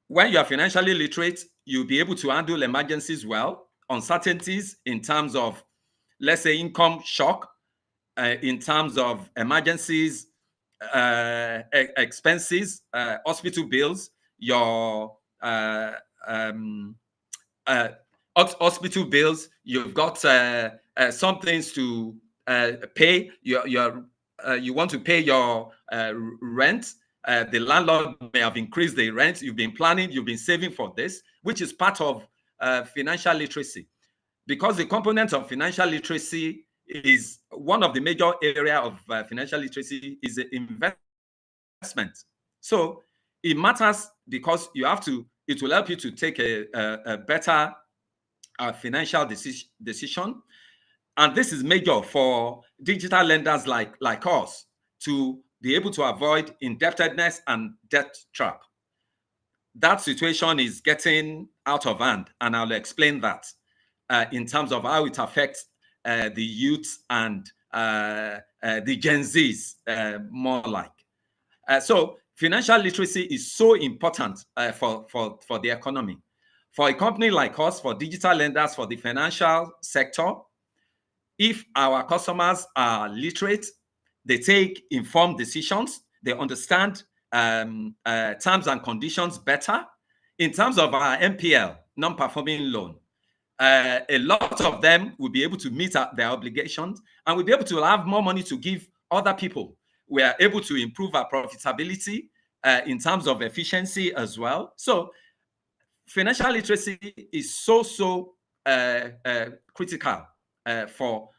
When you are financially literate, you'll be able to handle emergencies well, uncertainties in terms of, let's say, income shock, in terms of emergencies, expenses, hospital bills, your hospital bills. You've got some things to pay. You want to pay your rent. The landlord may have increased the rent. You've been planning, you've been saving for this, which is part of financial literacy. Because the component of financial literacy is one of the major area of financial literacy is investment. So it matters because it will help you to take a better financial decision. And this is major for digital lenders like us to be able to avoid indebtedness and debt trap. That situation is getting out of hand, and I'll explain that in terms of how it affects the youth and the Gen Zs more like. So financial literacy is so important for the economy. For a company like us, for digital lenders, for the financial sector, if our customers are literate, they take informed decisions, they understand terms and conditions better. In terms of our NPL, non-performing loan, a lot of them will be able to meet their obligations and will be able to have more money to give other people. We are able to improve our profitability in terms of efficiency as well. So financial literacy is so critical for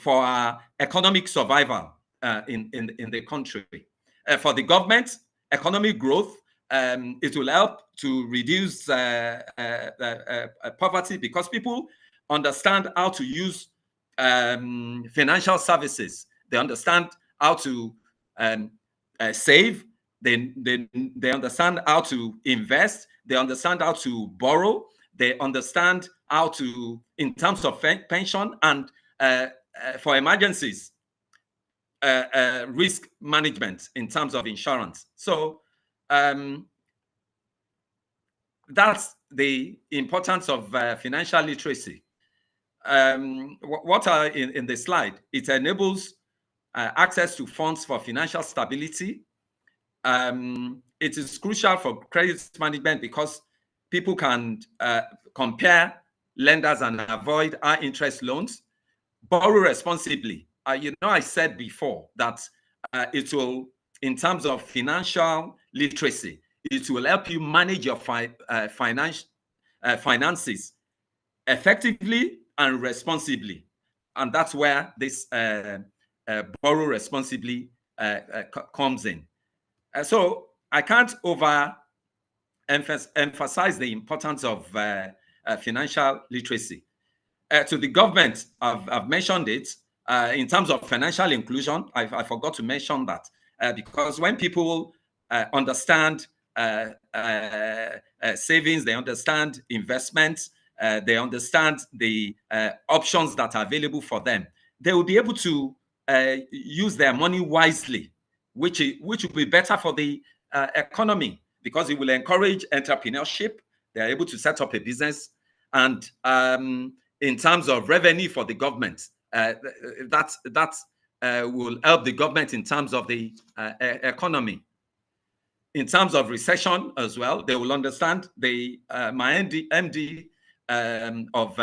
our economic survival in the country. For the government, economic growth, it will help to reduce poverty because people understand how to use financial services. They understand how to save. They understand how to invest. They understand how to borrow. They understand how to, in terms of pension and for emergencies, risk management in terms of insurance. So that's the importance of financial literacy. What are in the slide? It enables access to funds for financial stability. It is crucial for credit management because people can compare lenders and avoid high interest loans. Borrow responsibly. I said before that it will, in terms of financial literacy, it will help you manage your finances effectively and responsibly. And that's where this borrow responsibly comes in. So I can't emphasize the importance of financial literacy. To the government, I've mentioned it. In terms of financial inclusion, I forgot to mention that because when people understand savings, they understand investments, they understand the options that are available for them, they will be able to use their money wisely, which will be better for the economy because it will encourage entrepreneurship. They are able to set up a business, and in terms of revenue for the government, that's will help the government in terms of the economy. In terms of recession as well, they will understand. My MD of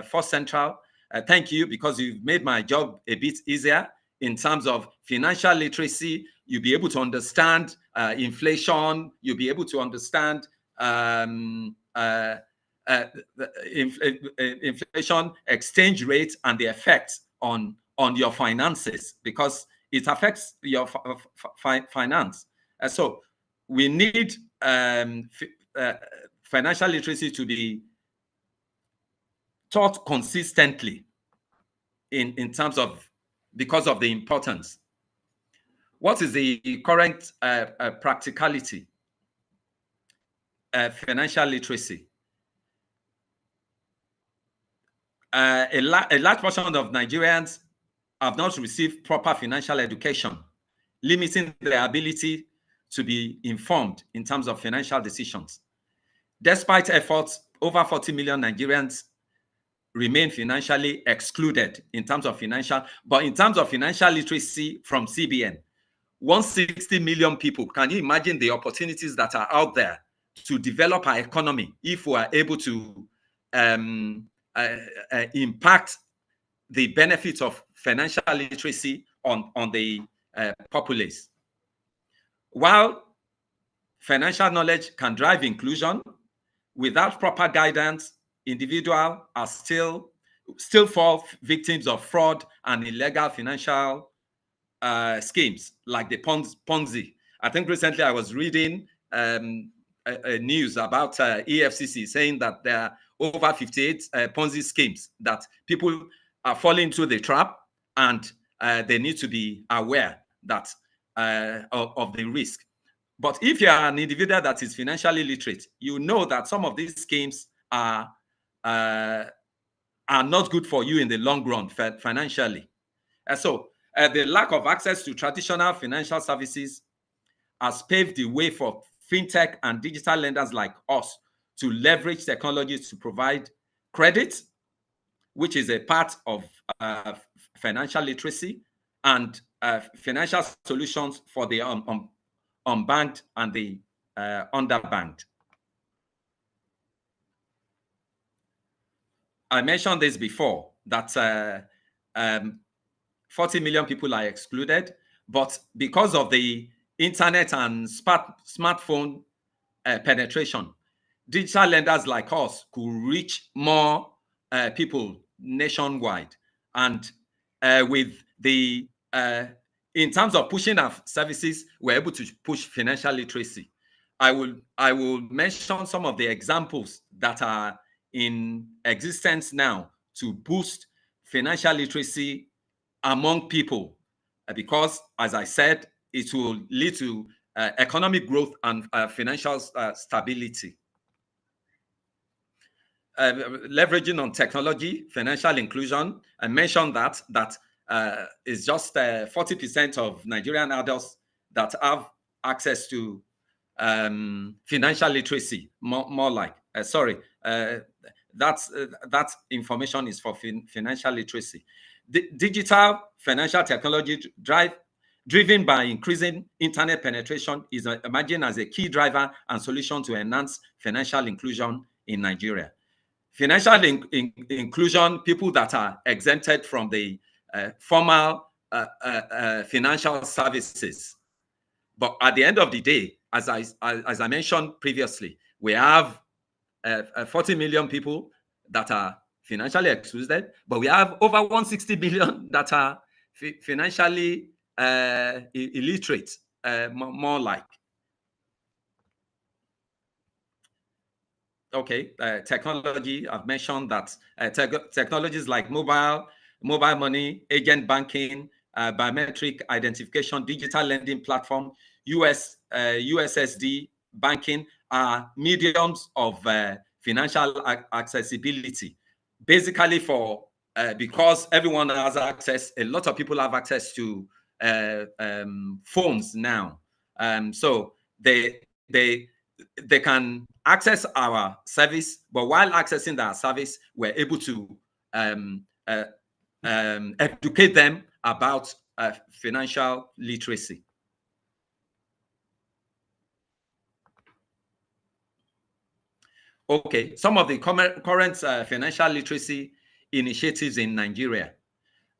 First Central, thank you, because you've made my job a bit easier in terms of financial literacy. You'll be able to understand inflation. You'll be able to understand inflation, exchange rate, and the effects on your finances, because it affects your finance. So we need financial literacy to be taught consistently in terms of, because of the importance. What is the current practicality? Financial literacy. A large portion of Nigerians have not received proper financial education, limiting their ability to be informed in terms of financial decisions. Despite efforts, over 40 million Nigerians remain financially excluded in terms of financial literacy from CBN. 160 million people. Can you imagine the opportunities that are out there to develop our economy if we are able to impact the benefits of financial literacy on the populace? While financial knowledge can drive inclusion, without proper guidance, individuals are still fall victims of fraud and illegal financial schemes like the Ponzi. I think recently I was reading news about EFCC saying that there are over 58 Ponzi schemes that people are falling into the trap, and they need to be aware that of the risk. But if you are an individual that is financially literate, you know that some of these schemes are not good for you in the long run financially. So the lack of access to traditional financial services has paved the way for fintech and digital lenders like us to leverage technology to provide credit, which is a part of financial literacy, and financial solutions for the unbanked and the underbanked. I mentioned this before, that 40 million people are excluded, but because of the internet and smartphone penetration, digital lenders like us could reach more people nationwide. And with the in terms of pushing our services, we're able to push financial literacy. I will mention some of the examples that are in existence now to boost financial literacy among people, because, as I said, it will lead to economic growth and financial stability. Leveraging on technology, financial inclusion, I mentioned that is just 40% of Nigerian adults that have access to financial literacy. More like, that information is for financial literacy. The digital financial technology driven by increasing internet penetration is emerging as a key driver and solution to enhance financial inclusion in Nigeria. Financial inclusion, people that are exempted from the formal financial services. But at the end of the day, as I mentioned previously, we have 40 million people that are financially excluded, but we have over 160 billion that are financially illiterate, more like. Okay, technology, I've mentioned that technologies like mobile money, agent banking, biometric identification, digital lending platform, USSD banking are mediums of financial accessibility. Basically because everyone has access, a lot of people have access to phones now. So they can access our service, but while accessing that service, we're able to educate them about financial literacy. Okay, some of the current financial literacy initiatives in Nigeria.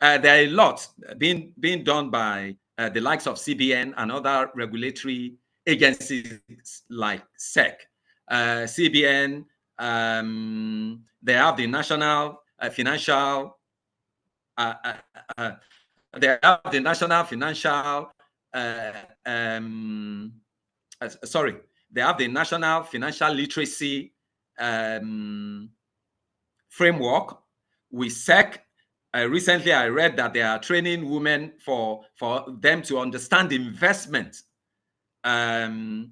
There are a lot being done by the likes of CBN and other regulatory agencies like SEC. CBN, they have the National Financial, they have the National Financial, sorry, they have the National Financial Literacy framework. We SEC. Recently, I read that they are training women for them to understand investment and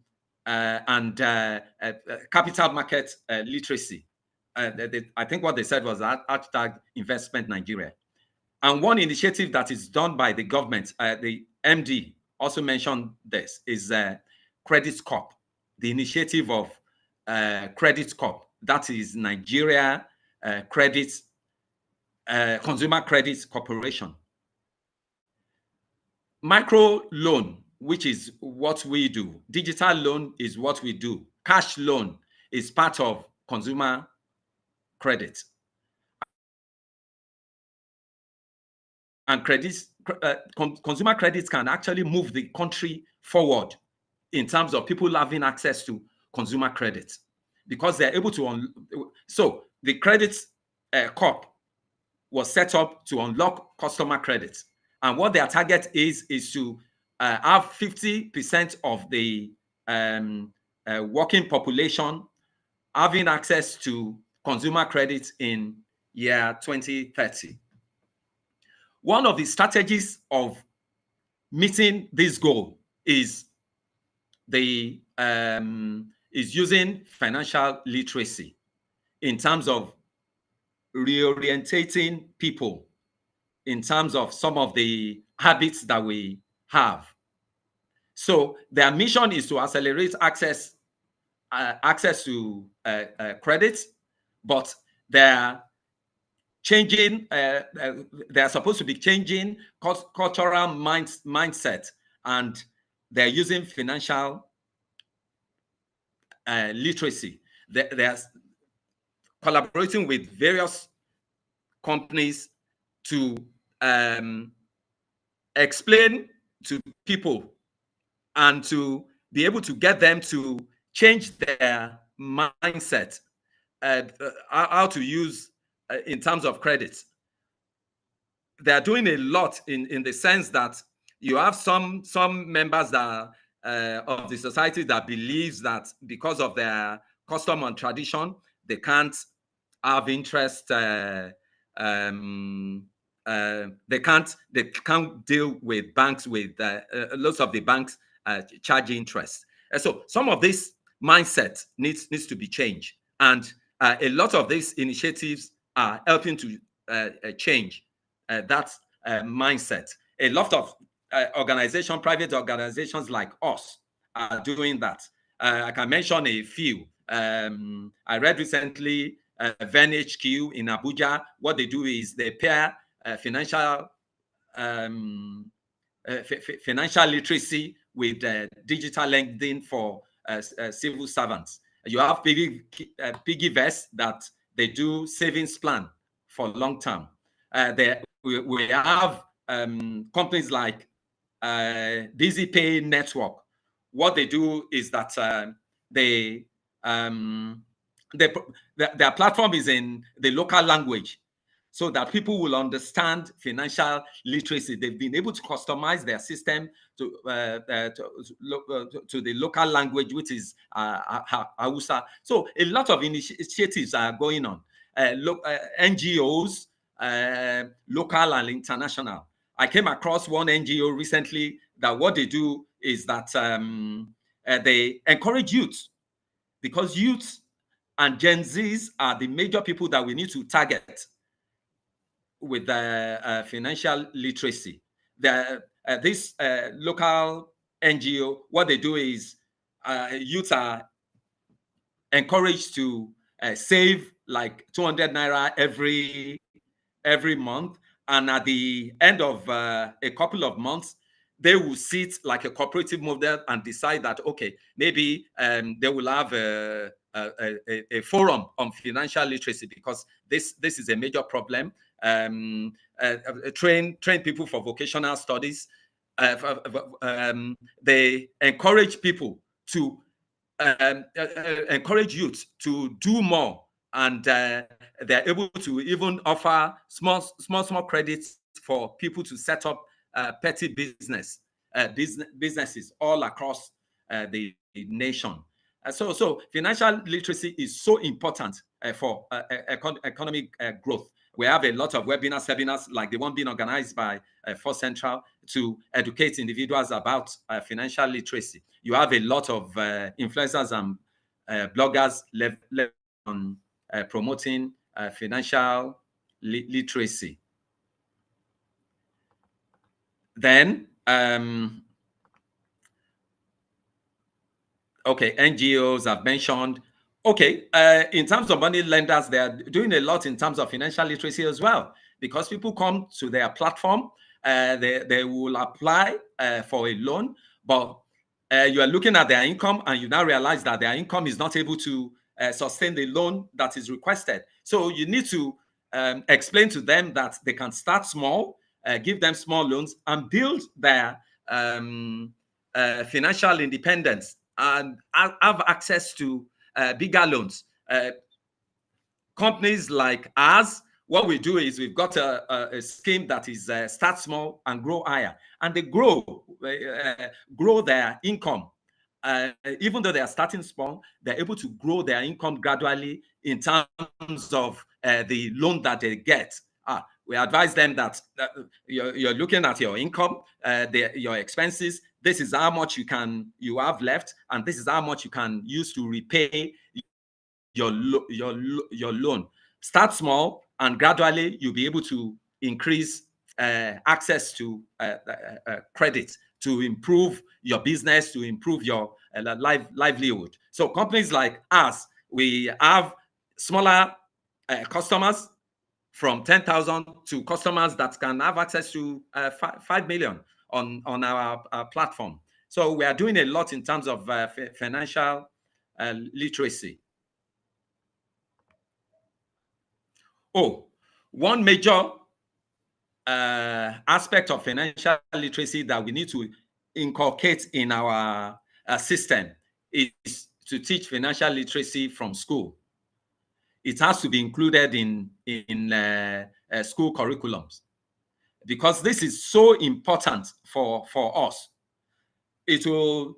capital market literacy. I think what they said was that hashtag investment Nigeria. And one initiative that is done by the government, the MD also mentioned this, is Credit Corp, the initiative of Credit Corp, that is Nigeria Consumer Credit Corporation. Micro loan, which is what we do. Digital loan is what we do. Cash loan is part of consumer credit. And consumer credits can actually move the country forward in terms of people having access to consumer credit, because they're able to. So the Credit Corp was set up to unlock customer credit, and what their target is to have 50% of the working population having access to consumer credit in year 2030. One of the strategies of meeting this goal is using financial literacy in terms of reorientating people in terms of some of the habits that we have. So their mission is to accelerate access to credit, but they're changing. They're supposed to be changing cultural mindset, and they're using financial literacy. They're collaborating with various companies to explain to people and to be able to get them to change their mindset, how to use in terms of credit. They're doing a lot in the sense that you have some members that of the society that believes that because of their custom and tradition, they can't have interest. They can't deal with banks with lots of the banks charge interest. So some of this mindset needs to be changed, and a lot of these initiatives are helping to change that mindset. A lot of private organizations like us are doing that. I can mention a few. I read recently VenHQ in Abuja. What they do is they pair financial literacy with digital lending for civil servants. You have PiggyVest that they do savings plan for long term. We have companies like DisyPay Network. What they do is that their platform is in the local language, so that people will understand financial literacy. They've been able to customize their system to the local language, which is Hausa. So a lot of initiatives are going on. NGOs, local and international. I came across one NGO recently that what they do is that they encourage youth, because youth and Gen Zs are the major people that we need to target with financial literacy. This local NGO, what they do is youth are encouraged to save like 200 naira every month, and at the end of a couple of months, they will sit like a cooperative model and decide that, okay, maybe they will have a forum on financial literacy, because this is a major problem. Train people for vocational studies. They encourage people to encourage youth to do more, and they're able to even offer small credits for people to set up petty businesses all across the nation. So financial literacy is so important for economic growth. We have a lot of seminars like the one being organized by First Central to educate individuals about financial literacy. You have a lot of influencers and bloggers on promoting financial literacy. Then, okay, NGOs I've mentioned. Okay, in terms of money lenders, they are doing a lot in terms of financial literacy as well, because people come to their platform, they will apply for a loan, but you are looking at their income and you now realize that their income is not able to sustain the loan that is requested. So you need to explain to them that they can start small, give them small loans, and build their financial independence and have access to bigger loans. Companies like ours, what we do is we've got a scheme that is start small and grow higher, and they grow their income. Even though they are starting small, they're able to grow their income gradually in terms of the loan that they get. We advise them that you're looking at your income, your expenses. This is how much you have left, and this is how much you can use to repay your loan. Start small, and gradually you'll be able to increase access to credit to improve your business, to improve your livelihood. So companies like us, we have smaller customers from 10,000 to customers that can have access to 5 million on our platform. So we are doing a lot in terms of financial literacy. Oh, one major aspect of financial literacy that we need to inculcate in our system is to teach financial literacy from school. It has to be included in school curriculums, because this is so important for us. It will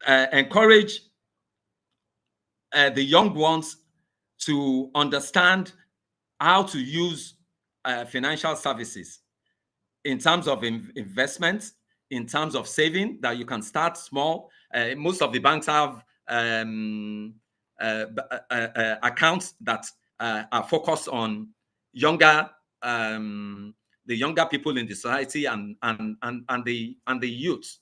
encourage the young ones to understand how to use financial services in terms of investments, in terms of saving, that you can start small. Most of the banks have accounts that are focused on the younger people in the society and the youth.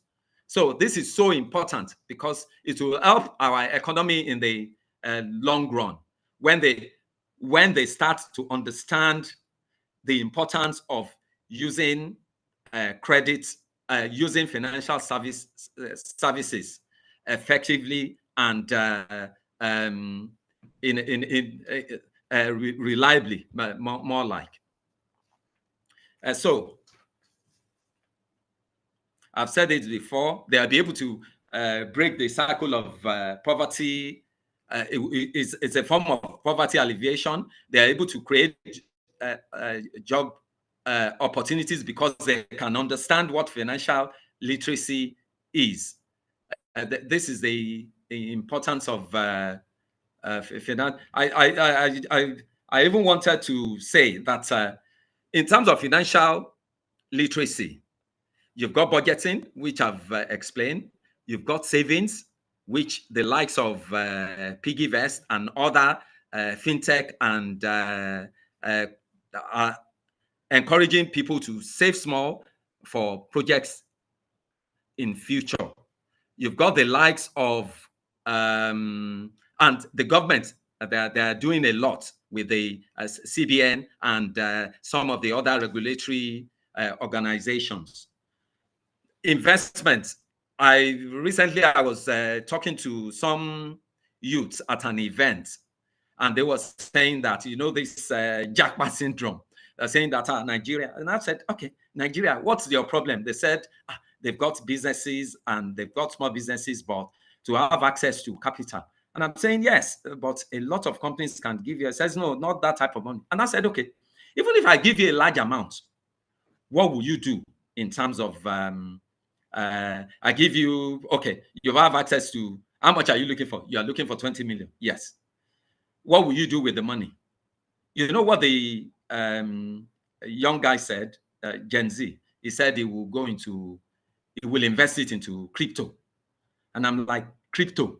So this is so important, because it will help our economy in the long run when they start to understand the importance of using credit, using financial services effectively and reliably, more like. So I've said it before, they'll be able to break the cycle of poverty. It's a form of poverty alleviation. They're able to create job opportunities because they can understand what financial literacy is. This is the importance of finance. I even wanted to say that in terms of financial literacy, you've got budgeting, which I've explained. You've got savings, which the likes of PiggyVest and other fintech and are encouraging people to save small for projects in future. You've got the likes of and the government. They are doing a lot with the CBN and some of the other regulatory organizations. Investments. Recently I was talking to some youths at an event, and they were saying that, you know, this jackpot syndrome, saying that Nigeria, and I said, okay, Nigeria, what's your problem? They said they've got businesses and they've got small businesses, but to have access to capital. And I'm saying, yes, but a lot of companies can give you. It says, no, not that type of money. And I said, okay, even if I give you a large amount, what will you do in terms of, I give you, okay, you have access to, how much are you looking for? You are looking for 20 million. Yes. What will you do with the money? You know what the young guy said, Gen Z? He said he will invest it into crypto. And I'm like, crypto?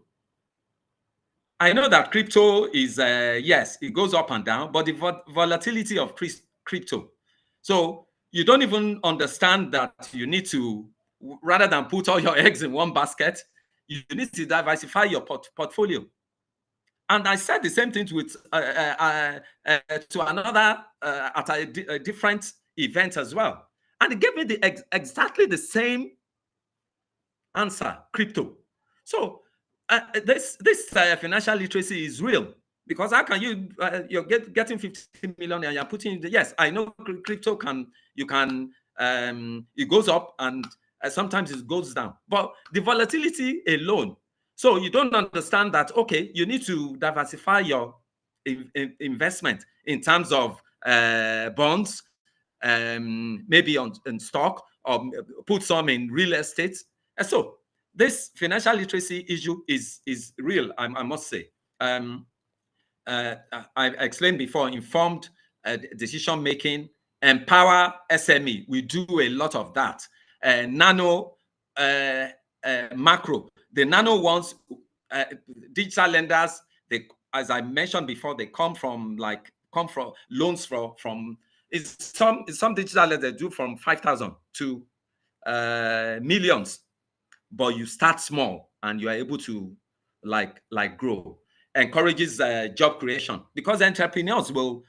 I know that crypto is, yes, it goes up and down, but the volatility of crypto. So you don't even understand that you need to, rather than put all your eggs in one basket, you need to diversify your portfolio. And I said the same thing to another at a different event as well. And he gave me exactly the same answer, crypto. So this financial literacy is real, because how can you you're getting 50 million and you're putting yes, I know crypto it goes up and sometimes it goes down, but the volatility alone. So you don't understand that, okay, you need to diversify your investment in terms of bonds, maybe in stock, or put some in real estate. And so this financial literacy issue is real, I must say. I explained before, informed decision making, empower SME. We do a lot of that. Nano, macro. The nano ones, digital lenders, they, as I mentioned before, they come from loans from some digital lenders, they do from 5,000 to millions. But you start small and you are able to grow. Encourages job creation, because entrepreneurs will,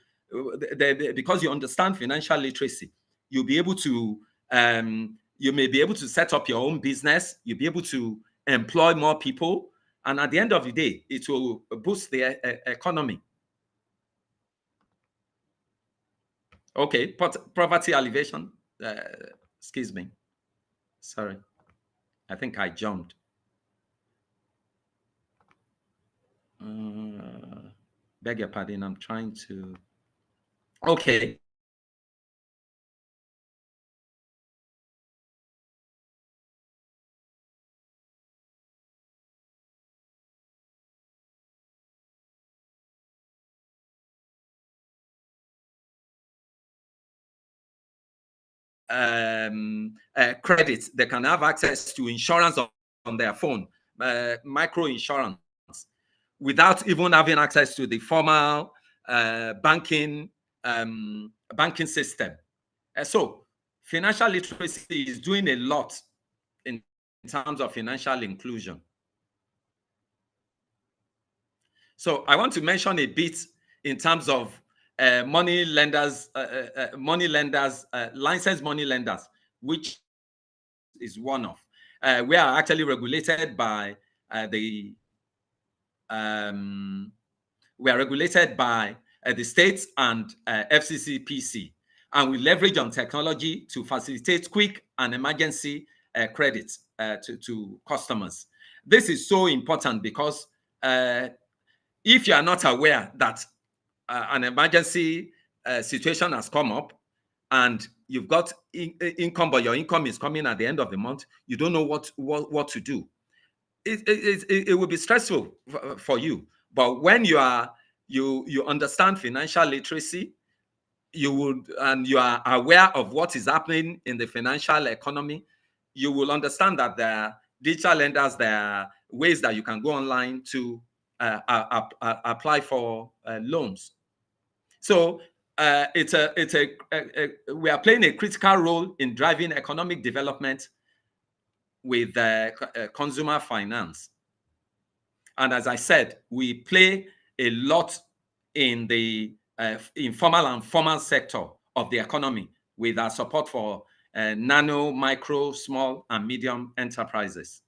because you understand financial literacy, you'll be able to, you may be able to set up your own business, you'll be able to employ more people, and at the end of the day, it will boost the economy. Okay, poverty alleviation, excuse me, sorry, I think I jumped. Beg your pardon, I'm trying to, okay. Credit, they can have access to insurance on their phone, micro insurance, without even having access to the formal banking system. So financial literacy is doing a lot in terms of financial inclusion. So I want to mention a bit in terms of money lenders, licensed money lenders, which is one of. We are actually regulated by the states and FCCPC, and we leverage on technology to facilitate quick and emergency credit to customers. This is so important because if you are not aware that an emergency situation has come up and you've got income, but your income is coming at the end of the month, you don't know what to do. It will be stressful for you. But when you understand financial literacy, you are aware of what is happening in the financial economy, you will understand that there are digital lenders, there are ways that you can go online to apply for loans. So we are playing a critical role in driving economic development with consumer finance. And as I said, we play a lot in the informal and formal sector of the economy with our support for nano, micro, small, and medium enterprises.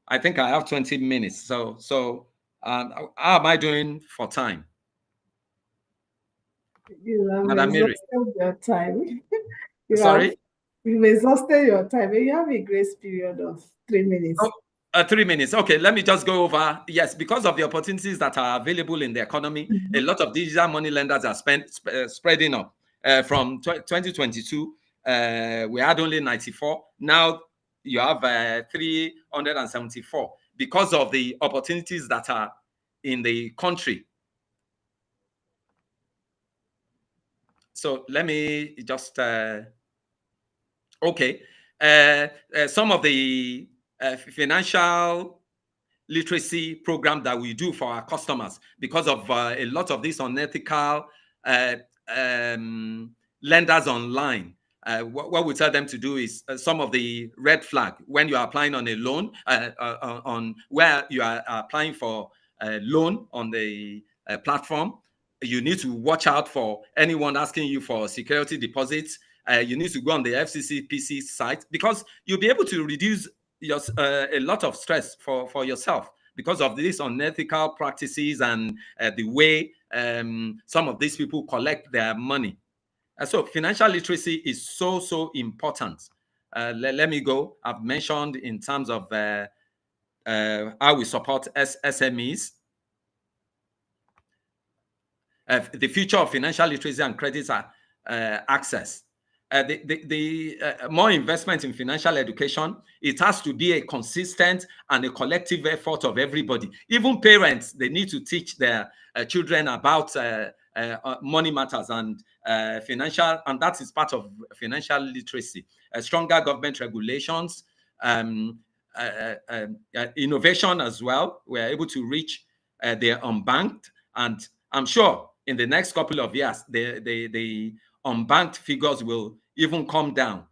I think I have 20 minutes. So how am I doing for time? You have Madam Mary. exhausted your time. Sorry? You've exhausted your time. You have a grace period of 3 minutes. Oh, 3 minutes. Okay, let me just go over. Yes, because of the opportunities that are available in the economy, a lot of digital money lenders are spreading up. From 2022, we had only 94. Now you have 374 because of the opportunities that are in the country. So let me just, okay. Some of the financial literacy program that we do for our customers, because of a lot of these unethical lenders online. What we tell them to do is some of the red flag when you are applying on a loan, on where you are applying for a loan on the platform. You need to watch out for anyone asking you for security deposits. You need to go on the FCCPC site because you'll be able to reduce a lot of stress for yourself because of these unethical practices and the way some of these people collect their money. So financial literacy is so important. Let me go. I've mentioned in terms of how we support SMEs. The future of financial literacy and credit access. The more investment in financial education, it has to be a consistent and a collective effort of everybody. Even parents, they need to teach their children about money matters and financial, and that is part of financial literacy. Stronger government regulations, innovation as well. We're able to reach the unbanked, and I'm sure in the next couple of years, the unbanked figures will even come down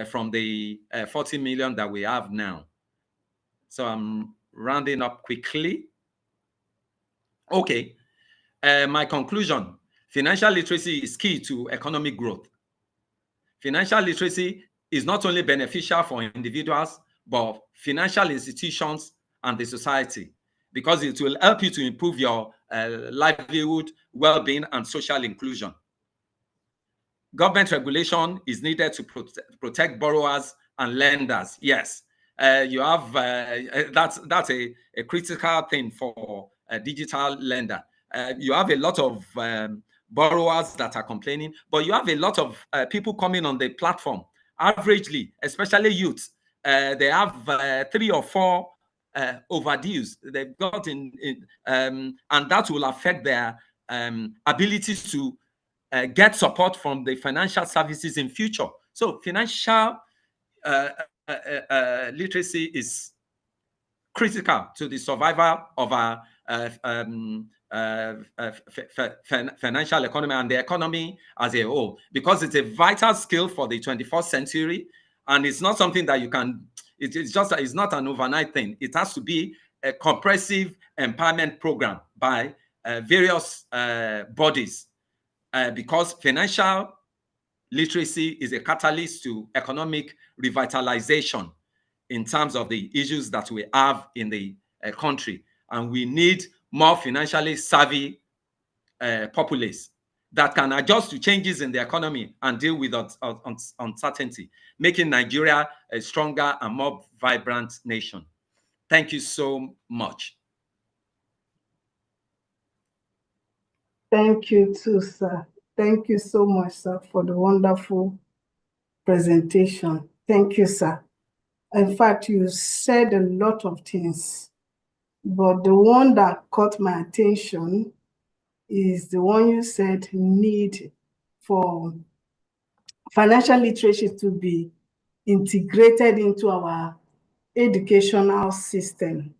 from the 40 million that we have now. So I'm rounding up quickly. Okay, my conclusion, financial literacy is key to economic growth. Financial literacy is not only beneficial for individuals, but financial institutions and the society, because it will help you to improve your livelihood, well-being, and social inclusion. Government regulation is needed to protect borrowers and lenders. Yes, you have that's a critical thing for a digital lender. You have a lot of borrowers that are complaining, but you have a lot of people coming on the platform. Averagely, especially youth, they have 3 or 4 overdues they've got and that will affect their abilities to get support from the financial services in future. So financial literacy is critical to the survival of our financial economy and the economy as a whole, because it's a vital skill for the 21st century, and it's not something that you can, it's not an overnight thing. It has to be a comprehensive empowerment program by various bodies, because financial literacy is a catalyst to economic revitalization in terms of the issues that we have in the country. And we need more financially savvy populace that can adjust to changes in the economy and deal with uncertainty, making Nigeria a stronger and more vibrant nation. Thank you so much. Thank you too, sir. Thank you so much, sir, for the wonderful presentation. Thank you, sir. In fact, you said a lot of things, but the one that caught my attention is the one you said, need for financial literacy to be integrated into our educational system,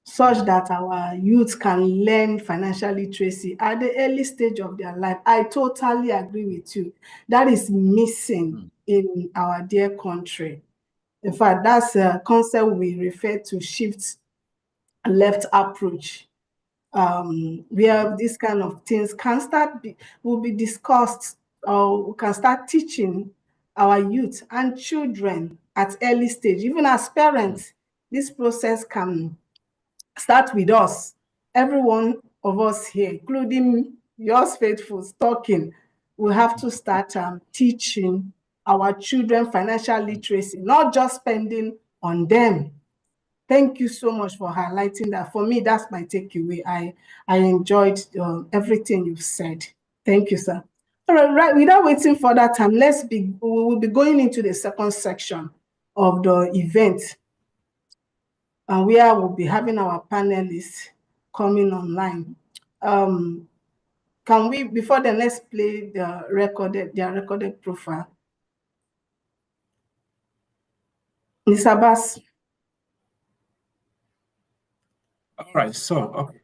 such that our youth can learn financial literacy at the early stage of their life. I totally agree with you. That is missing in our dear country. In fact, that's a concept we refer to shift left approach. where these kind of things will be discussed, or we can start teaching our youth and children at early stage. Even as parents, this process can start with us. Every one of us here, including yours faithful, talking, we have to start teaching our children financial literacy, not just spending on them. Thank you so much for highlighting that. For me, that's my takeaway. I enjoyed everything you've said. Thank you, sir. All right, without waiting for that time, we will be going into the second section of the event, and where we'll be having our panelists coming online. Can we, before then, let's play their recorded profile. Ms. Abbas. All right, so, okay.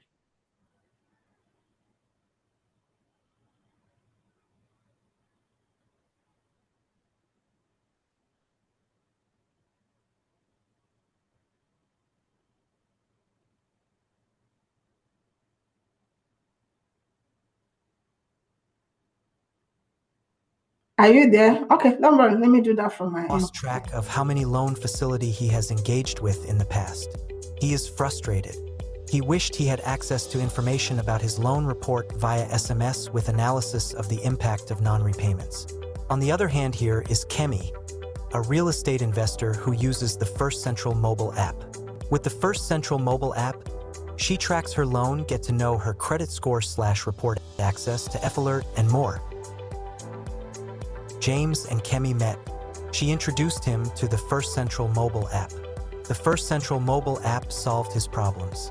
Are you there? Okay, don't worry. Let me do that from my end. Lost track of how many loan facility he has engaged with in the past. He is frustrated. He wished he had access to information about his loan report via SMS with analysis of the impact of non-repayments. On the other hand, here is Kemi, a real estate investor who uses the First Central mobile app. With the First Central mobile app, she tracks her loan, get to know her credit score / report access to F-Alert and more. James and Kemi met. She introduced him to the First Central mobile app. The First Central mobile app solved his problems.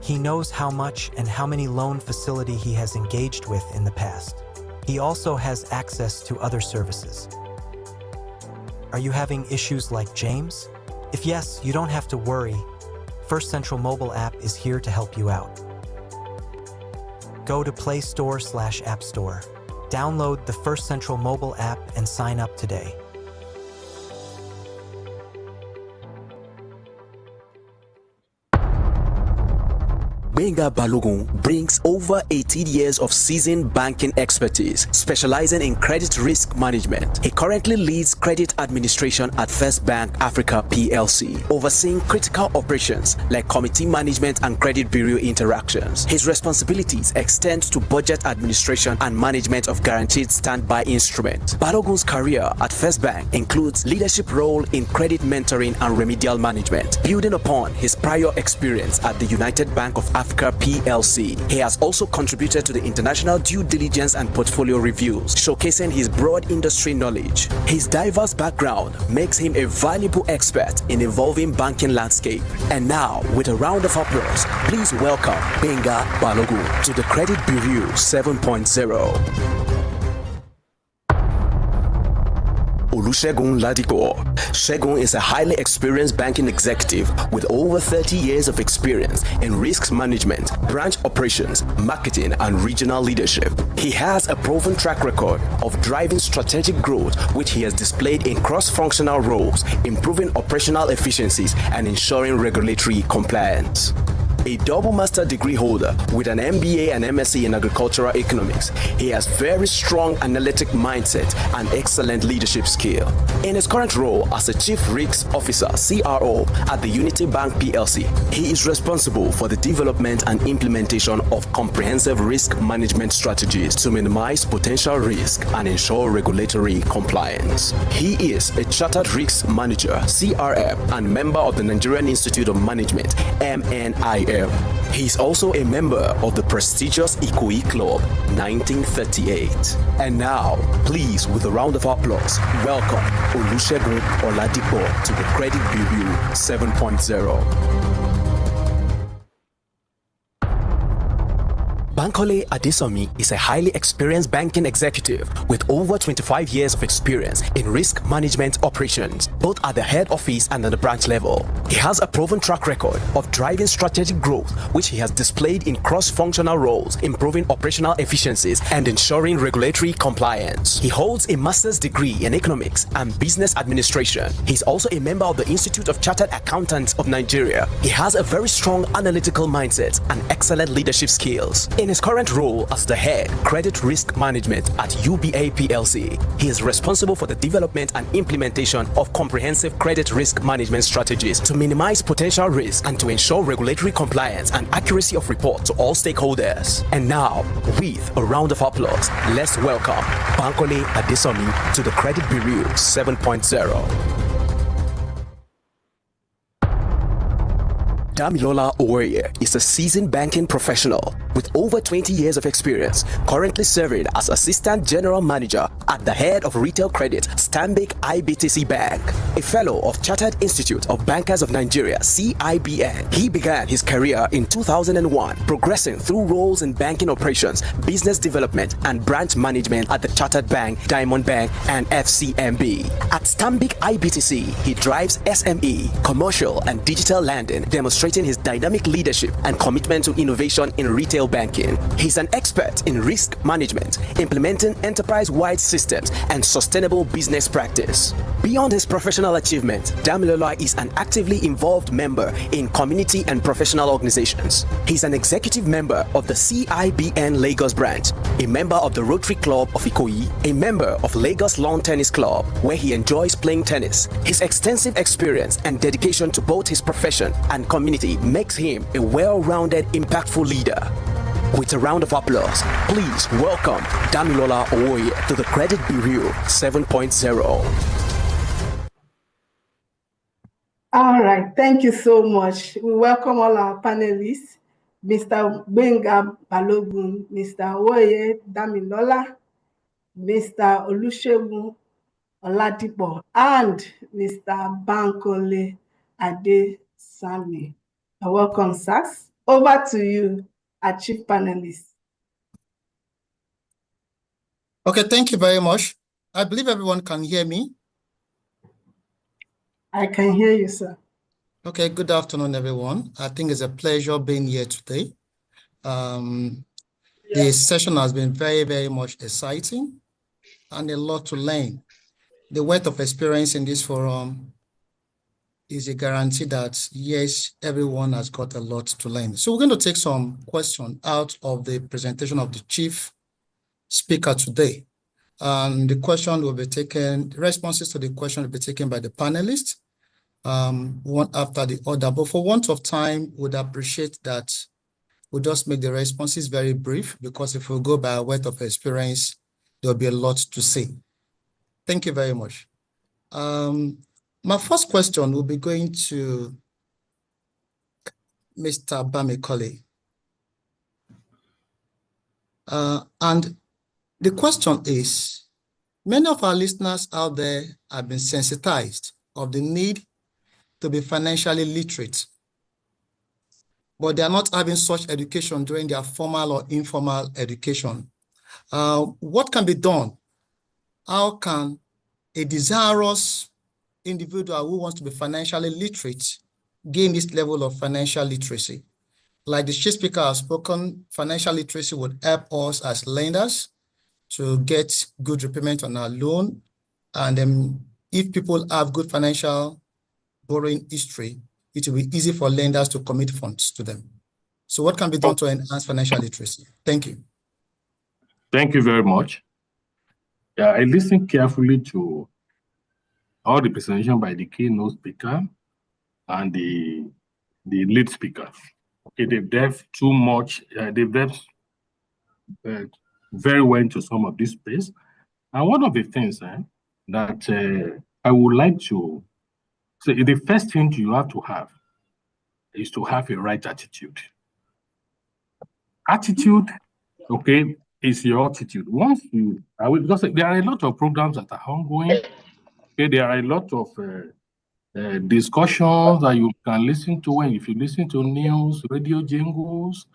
He knows how much and how many loan facility he has engaged with in the past. He also has access to other services. Are you having issues like James? If yes, you don't have to worry. First Central mobile app is here to help you out. Go to Play Store / App Store. Download the First Central mobile app and sign up today. Benga Balogun brings over 18 years of seasoned banking expertise, specializing in credit risk management. He currently leads credit administration at First Bank Africa PLC, overseeing critical operations like committee management and credit bureau interactions. His responsibilities extend to budget administration and management of guaranteed standby instruments. Balogun's career at First Bank includes leadership role in credit mentoring and remedial management, building upon his prior experience at the United Bank of Africa PLC. He has also contributed to the international due diligence and portfolio reviews, showcasing his broad industry knowledge. His diverse background makes him a valuable expert in evolving banking landscape. And now, with a round of applause, please welcome Benga Balogun to the Credit Bureau 7.0. Olusegun Ladipo. Segun is a highly experienced banking executive with over 30 years of experience in risk management, branch operations, marketing, and regional leadership. He has a proven track record of driving strategic growth, which he has displayed in cross-functional roles, improving operational efficiencies, and ensuring regulatory compliance. A double master degree holder with an MBA and MSc in agricultural economics, he has very strong analytic mindset and excellent leadership skill. In his current role as a Chief Risk Officer (CRO) at the Unity Bank PLC, he is responsible for the development and implementation of comprehensive risk management strategies to minimize potential risk and ensure regulatory compliance. He is a Chartered Risk Manager (CRM) and member of the Nigerian Institute of Management (MNIM). He is also a member of the prestigious Ikoyi Club 1938. And now, please, with a round of applause, welcome Olusegun Oladipo to the Credit Bureau 7.0. Bankole Adesomi is a highly experienced banking executive with over 25 years of experience in risk management operations, both at the head office and at the branch level. He has a proven track record of driving strategic growth, which he has displayed in cross-functional roles, improving operational efficiencies and ensuring regulatory compliance. He holds a master's degree in economics and business administration. He's also a member of the Institute of Chartered Accountants of Nigeria. He has a very strong analytical mindset and excellent leadership skills. In his current role as the head credit risk management at UBA PLC, he is responsible for the development and implementation of comprehensive credit risk management strategies to minimize potential risk and to ensure regulatory compliance and accuracy of report to all stakeholders. And now, with a round of applause, let's welcome Bankole Adesomi to the Credit Bureau 7.0. Damilola Owoye is a seasoned banking professional with over 20 years of experience, currently serving as Assistant General Manager at the head of Retail Credit, Stanbic IBTC Bank. A fellow of Chartered Institute of Bankers of Nigeria, CIBN, he began his career in 2001, progressing through roles in banking operations, business development, and branch management at the Chartered Bank, Diamond Bank, and FCMB. At Stanbic IBTC, he drives SME, commercial, and digital lending, demonstrating his dynamic leadership and commitment to innovation in retail banking. He's an expert in risk management, implementing enterprise-wide systems and sustainable business practice. Beyond his professional achievement, Damilola is an actively involved member in community and professional organizations. He's an executive member of the CIBN Lagos branch, a member of the Rotary Club of Ikoyi, a member of Lagos Lawn Tennis Club, where he enjoys playing tennis. His extensive experience and dedication to both his profession and community makes him a well-rounded, impactful leader. With a round of applause, please welcome Damilola Owoye to the Credit Bureau 7.0. All right, thank you so much. We welcome all our panelists, Mr. Benga Balogun, Mr. Owoye Damilola, Mr. Olusegun Oladipo, and Mr. Bankole Adesomi. Welcome, sirs. Over to you, our chief panelist. Okay, thank you very much. I believe everyone can hear me. I can hear you, sir. Okay, good afternoon, everyone. I think it's a pleasure being here today. The session has been very, very much exciting and a lot to learn. The wealth of experience in this forum is a guarantee that, yes, everyone has got a lot to learn. So we're going to take some questions out of the presentation of the chief speaker today. The question will be taken, responses to the question will be taken by the panelists, one after the other. But for want of time, would appreciate that we'll just make the responses very brief, because if we go by a wealth of experience, there'll be a lot to say. Thank you very much. My first question will be going to Mr. Bankole. And the question is, many of our listeners out there have been sensitized of the need to be financially literate, but they are not having such education during their formal or informal education. What can be done? How can a desirous individual who wants to be financially literate gain this level of financial literacy? Like the chief speaker has spoken, financial literacy would help us as lenders to get good repayment on our loan. And if people have good financial borrowing history, it will be easy for lenders to commit funds to them. So what can be done to enhance financial literacy? Thank you. Thank you very much. Yeah, I listened carefully to all the presentation by the keynote speaker and the lead speaker. Okay, they've delved too much. They've delved very well into some of this space. And one of the things that I would like to say, the first thing you have to have is to have a right attitude. Attitude, okay, is your attitude. Once you, because there are a lot of programs that are ongoing. Okay, there are a lot of discussions that you can listen to, and if you listen to news, radio jingles,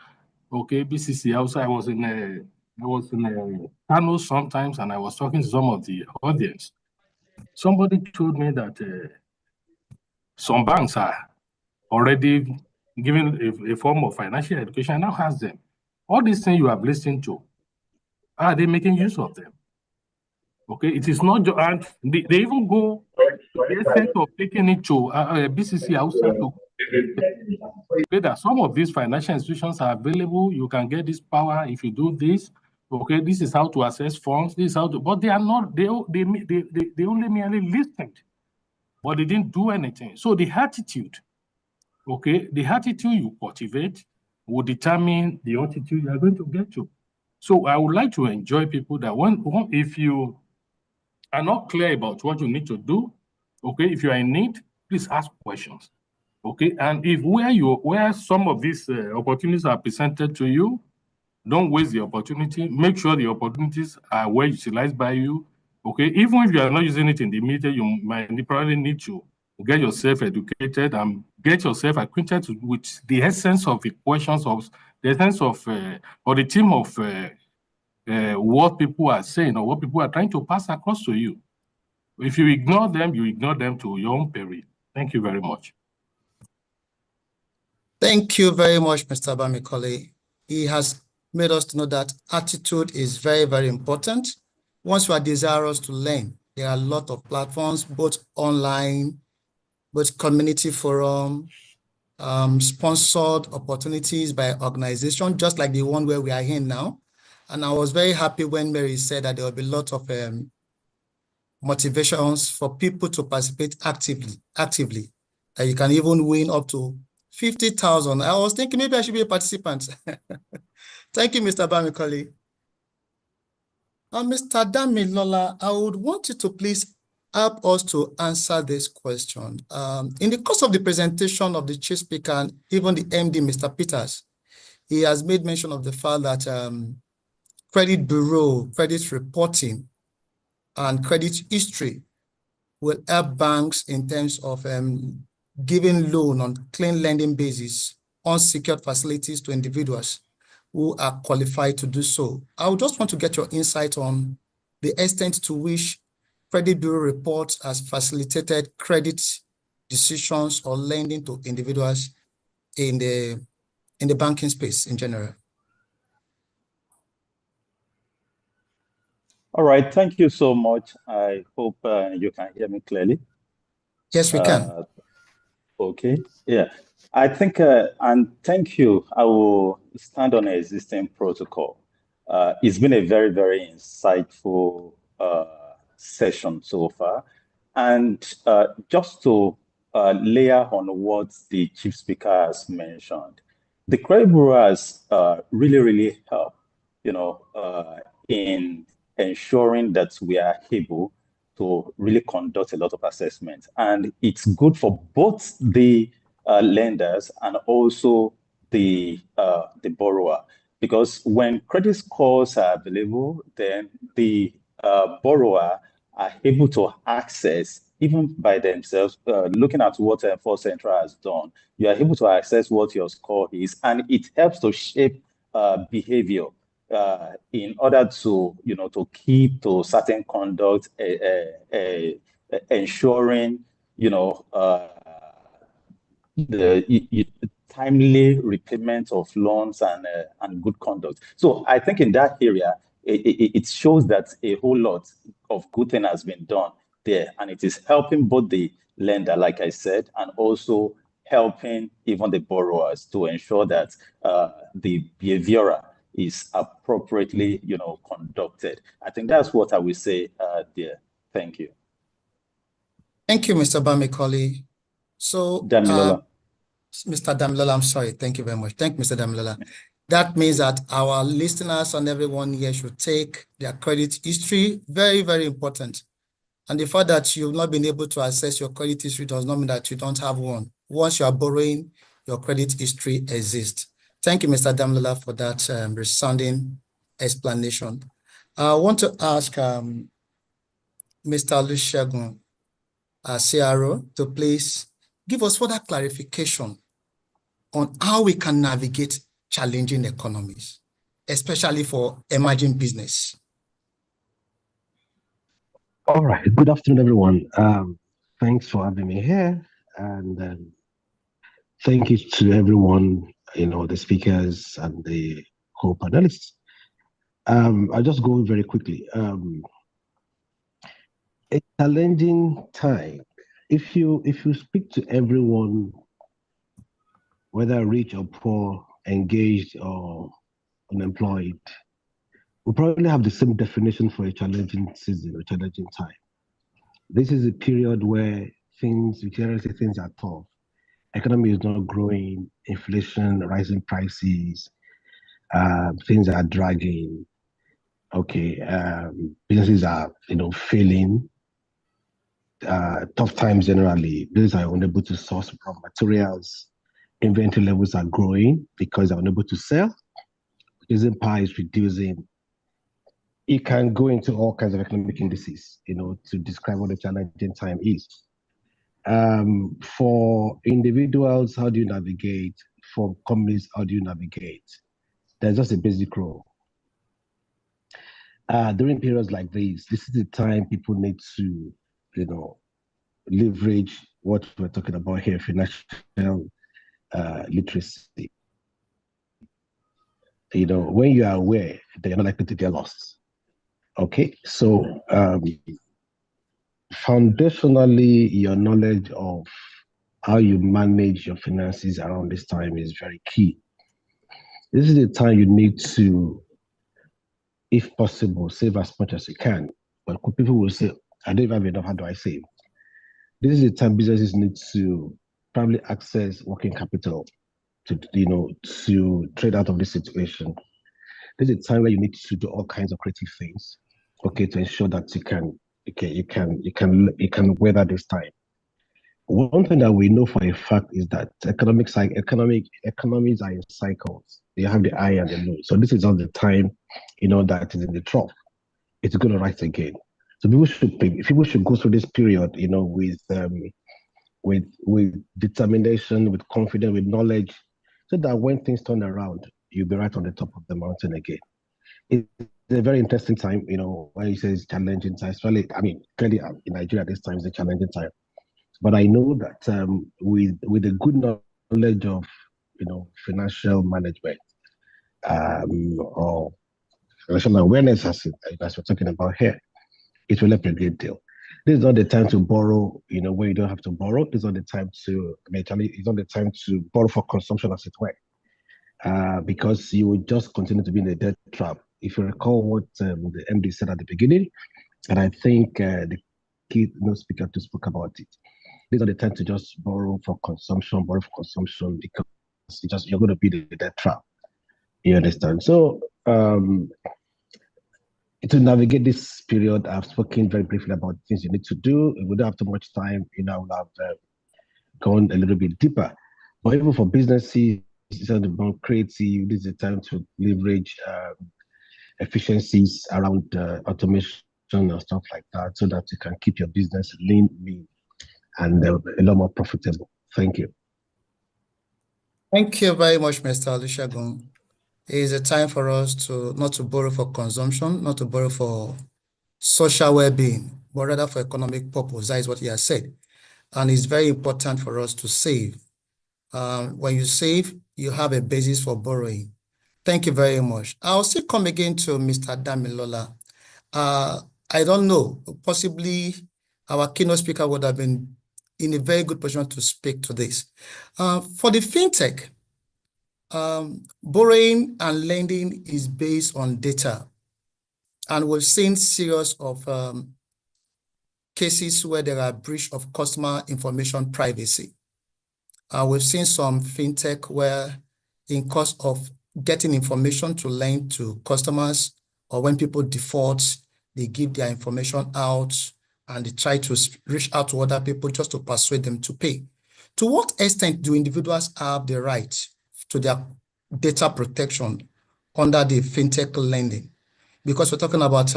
Okay, BCC. Also, I was in a panel sometimes, and I was talking to some of the audience. Somebody told me that some banks are already giving a form of financial education and now has them. All these things you have listened to, are they making use of them? Okay, it is not just, and they even go to the extent of taking it to BCC outside to okay, that some of these financial institutions are available. You can get this power if you do this. Okay, this is how to access funds. This is how to, but they are not. They only merely listened, but they didn't do anything. So the attitude, okay, the attitude you cultivate will determine the attitude you are going to get to. So I would like to enjoy people that if you are not clear about what you need to do, okay, if you are in need, please ask questions. Okay, and if where some of these opportunities are presented to you, don't waste the opportunity. Make sure the opportunities are well utilized by you. Okay, even if you are not using it in the media, you might probably need to get yourself educated and get yourself acquainted with the essence of the questions of the essence of or the theme of what people are saying or what people are trying to pass across to you. If you ignore them to your own peril. Thank you very much. Thank you very much, Mr. Bamikole. He has made us to know that attitude is very, very important. Once you are desirous to learn, there are a lot of platforms, both online, both community forum, sponsored opportunities by organization, just like the one where we are in now. And I was very happy when Mary said that there will be a lot of motivations for people to participate actively. You can even win up to 50,000. I was thinking maybe I should be a participant. Thank you, Mr. Bamikole. Mr. Damilola, I would want you to please help us to answer this question. In the course of the presentation of the chief speaker and even the MD, Mr. Peters, he has made mention of the fact that credit bureau, credit reporting, and credit history will help banks in terms of giving loan on clean lending basis, unsecured facilities to individuals who are qualified to do so. I would just want to get your insight on the extent to which credit bureau reports has facilitated credit decisions or lending to individuals in the banking space in general. All right, thank you so much. I hope you can hear me clearly. Yes, we can. Okay, yeah. I think, and thank you, I will stand on an existing protocol. It's been a very, very insightful session so far. And just to layer on what the chief speaker has mentioned, the credit bureau has really, really helped, in ensuring that we are able to really conduct a lot of assessments. And it's good for both the lenders and also the borrower. Because when credit scores are available, then the borrower are able to access, even by themselves, looking at what Force Central has done, you are able to access what your score is, and it helps to shape behavior in order to, to keep to certain conduct, ensuring, the timely repayment of loans and good conduct. So I think in that area, it shows that a whole lot of good thing has been done there, and it is helping both the lender, like I said, and also helping even the borrowers to ensure that the behavioral is appropriately, conducted. I think that's what I will say there. Thank you. Thank you, Mr. Bamikole. So, Damilola. Mr. Damilola, I'm sorry. Thank you very much. Thank you, Mr. Damilola. That means that our listeners and everyone here should take their credit history. Very, very important. And the fact that you've not been able to access your credit history does not mean that you don't have one. Once you are borrowing, your credit history exists. Thank you, Mr. Damilola, for that resounding explanation. I want to ask Mr. Olusegun, CRO, to please give us further clarification on how we can navigate challenging economies, especially for emerging business? All right. Good afternoon, everyone. Thanks for having me here, and thank you to everyone, the speakers and the co-panelists. I'll just go very quickly. A challenging time. If you speak to everyone, whether rich or poor, engaged or unemployed, we probably have the same definition for a challenging season, a challenging time. This is a period where things are tough. Economy is not growing, inflation, rising prices, things are dragging. Okay, businesses are failing. Tough times generally. Businesses are unable to source raw materials. Inventory levels are growing because they're unable to sell. Purchasing power is reducing. It can go into all kinds of economic indices, to describe what a challenging time is. For individuals, how do you navigate? For companies, how do you navigate? There's just a basic rule. During periods like this is the time people need to, leverage what we're talking about here, financial literacy. When you are aware that you're not likely to get lost. Okay, so foundationally, your knowledge of how you manage your finances around this time is very key. This is the time you need to, if possible, save as much as you can. But people will say, I don't have enough, how do I save? This is the time businesses need to probably access working capital to trade out of this situation. This is a time where you need to do all kinds of creative things, okay, to ensure that you can weather this time. One thing that we know for a fact is that economies are in cycles. They have the high and the low. So this is not the time, that is in the trough. It's going to rise again. So people should go through this period, with determination, with confidence, with knowledge, so that when things turn around, you'll be right on the top of the mountain again. It's a very interesting time, when you say it's challenging time, especially, clearly in Nigeria, this time is a challenging time. But I know that with a good knowledge of, financial management, or financial awareness, as we're talking about here, it will help a great deal. This is not the time to borrow, where you don't have to borrow. It's not the time to, it's not the time to borrow for consumption, as it were, because you will just continue to be in a debt trap. If you recall what the MD said at the beginning, and I think the key speaker to spoke about it. These are the time to just borrow for consumption, because you're going to be in the debt trap. You understand? So to navigate this period, I've spoken very briefly about things you need to do. We don't have too much time. We'll have gone a little bit deeper. But even for businesses, it's about creative. This is the time to leverage efficiencies around automation and stuff like that, so that you can keep your business lean, and a lot more profitable. Thank you. Thank you very much, Mr. Olusegun. It is a time for us not to borrow for consumption, not to borrow for social well-being, but rather for economic purpose. That is what he has said. And it's very important for us to save. When you save, you have a basis for borrowing. Thank you very much. I'll still come again to Mr. Damilola. I don't know, possibly our keynote speaker would have been in a very good position to speak to this. For the fintech, borrowing and lending is based on data. And we've seen series of cases where there are breach of customer information privacy. We've seen some fintech where in cost of getting information to lend to customers, or when people default, they give their information out and they try to reach out to other people just to persuade them to pay. To what extent do individuals have the right to their data protection under the fintech lending? Because we're talking about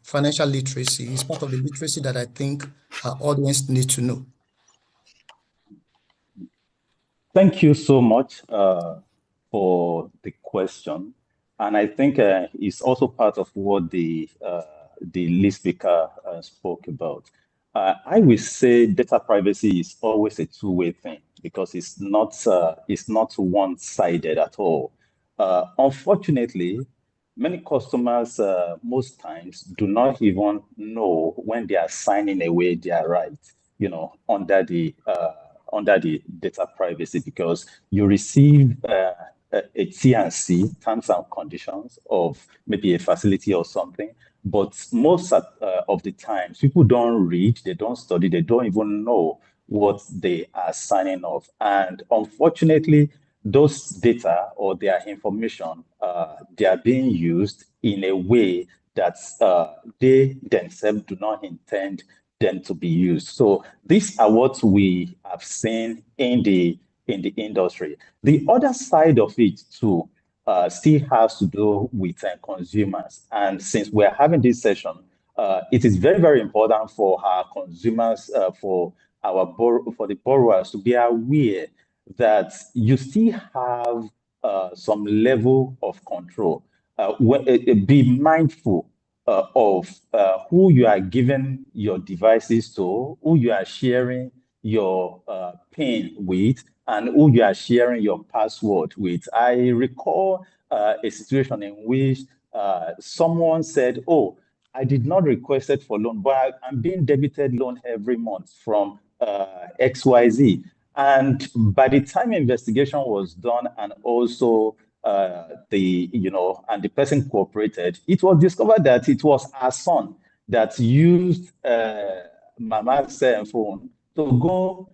financial literacy. It's part of the literacy that I think our audience needs to know. Thank you so much. for the question. And I think it's also part of what the lead speaker spoke about. I will say data privacy is always a two-way thing because it's not one-sided at all. Unfortunately, many customers most times do not even know when they are signing away their rights, under the data privacy, because you receive a T&C, terms and conditions of maybe a facility or something. But most of the times, people don't read, they don't study, they don't even know what they are signing off. And unfortunately, those data or their information, they are being used in a way that they themselves do not intend them to be used. So these are what we have seen in the industry. The other side of it too still has to do with consumers. And since we're having this session, it is very, very important for our consumers, for the borrowers to be aware that you still have some level of control. Be mindful of who you are giving your devices to, who you are sharing your PIN with, and who you are sharing your password with. I recall a situation in which someone said, "Oh, I did not request it for loan, but I'm being debited loan every month from XYZ." And by the time investigation was done, and also the person cooperated, it was discovered that it was our son that used Mama's phone to go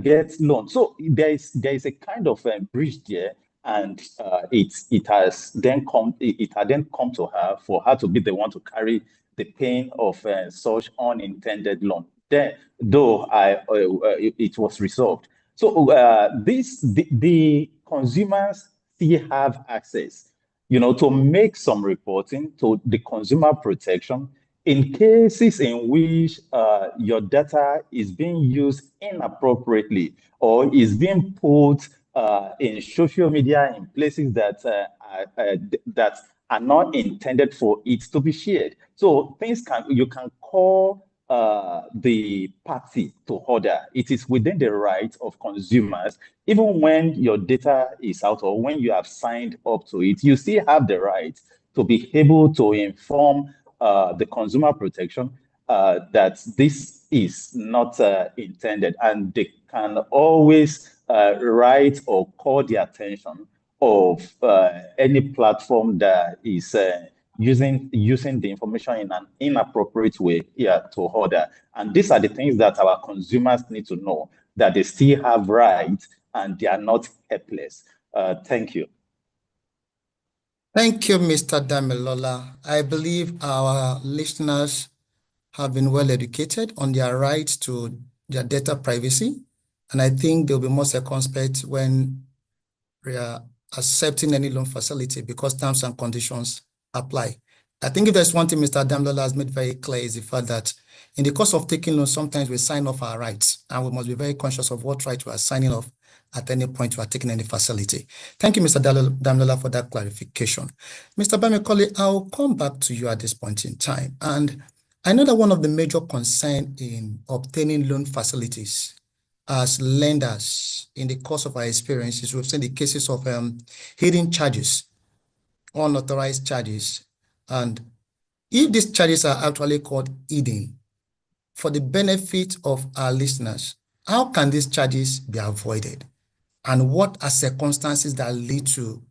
get loan. So there is a kind of bridge there, and it had then come to her for her to be the one to carry the pain of such unintended loan. Then, though it was resolved. So the consumers still have access, to make some reporting to the consumer protection in cases in which your data is being used inappropriately or is being put in social media in places that are not intended for it to be shared. So you can call the party to order. It is within the right of consumers, even when your data is out or when you have signed up to it, you still have the right to be able to inform the consumer protection that this is not intended, and they can always write or call the attention of any platform that is using the information in an inappropriate way to order. And these are the things that our consumers need to know, that they still have rights and they are not helpless. Thank you. Thank you, Mr. Damilola. I believe our listeners have been well educated on their rights to their data privacy, and I think they'll be more circumspect when we are accepting any loan facility because terms and conditions apply. I think if there's one thing Mr. Damilola has made very clear is the fact that in the course of taking loans, sometimes we sign off our rights, and we must be very conscious of what right we are signing off at any point we are taking any facility. Thank you, Mr. Damilola, for that clarification. Mr. Bamekole, I'll come back to you at this point in time. And I know that one of the major concerns in obtaining loan facilities as lenders in the course of our experiences, we've seen the cases of hidden charges, unauthorized charges. And if these charges are actually called hidden, for the benefit of our listeners, how can these charges be avoided? And what are circumstances that lead to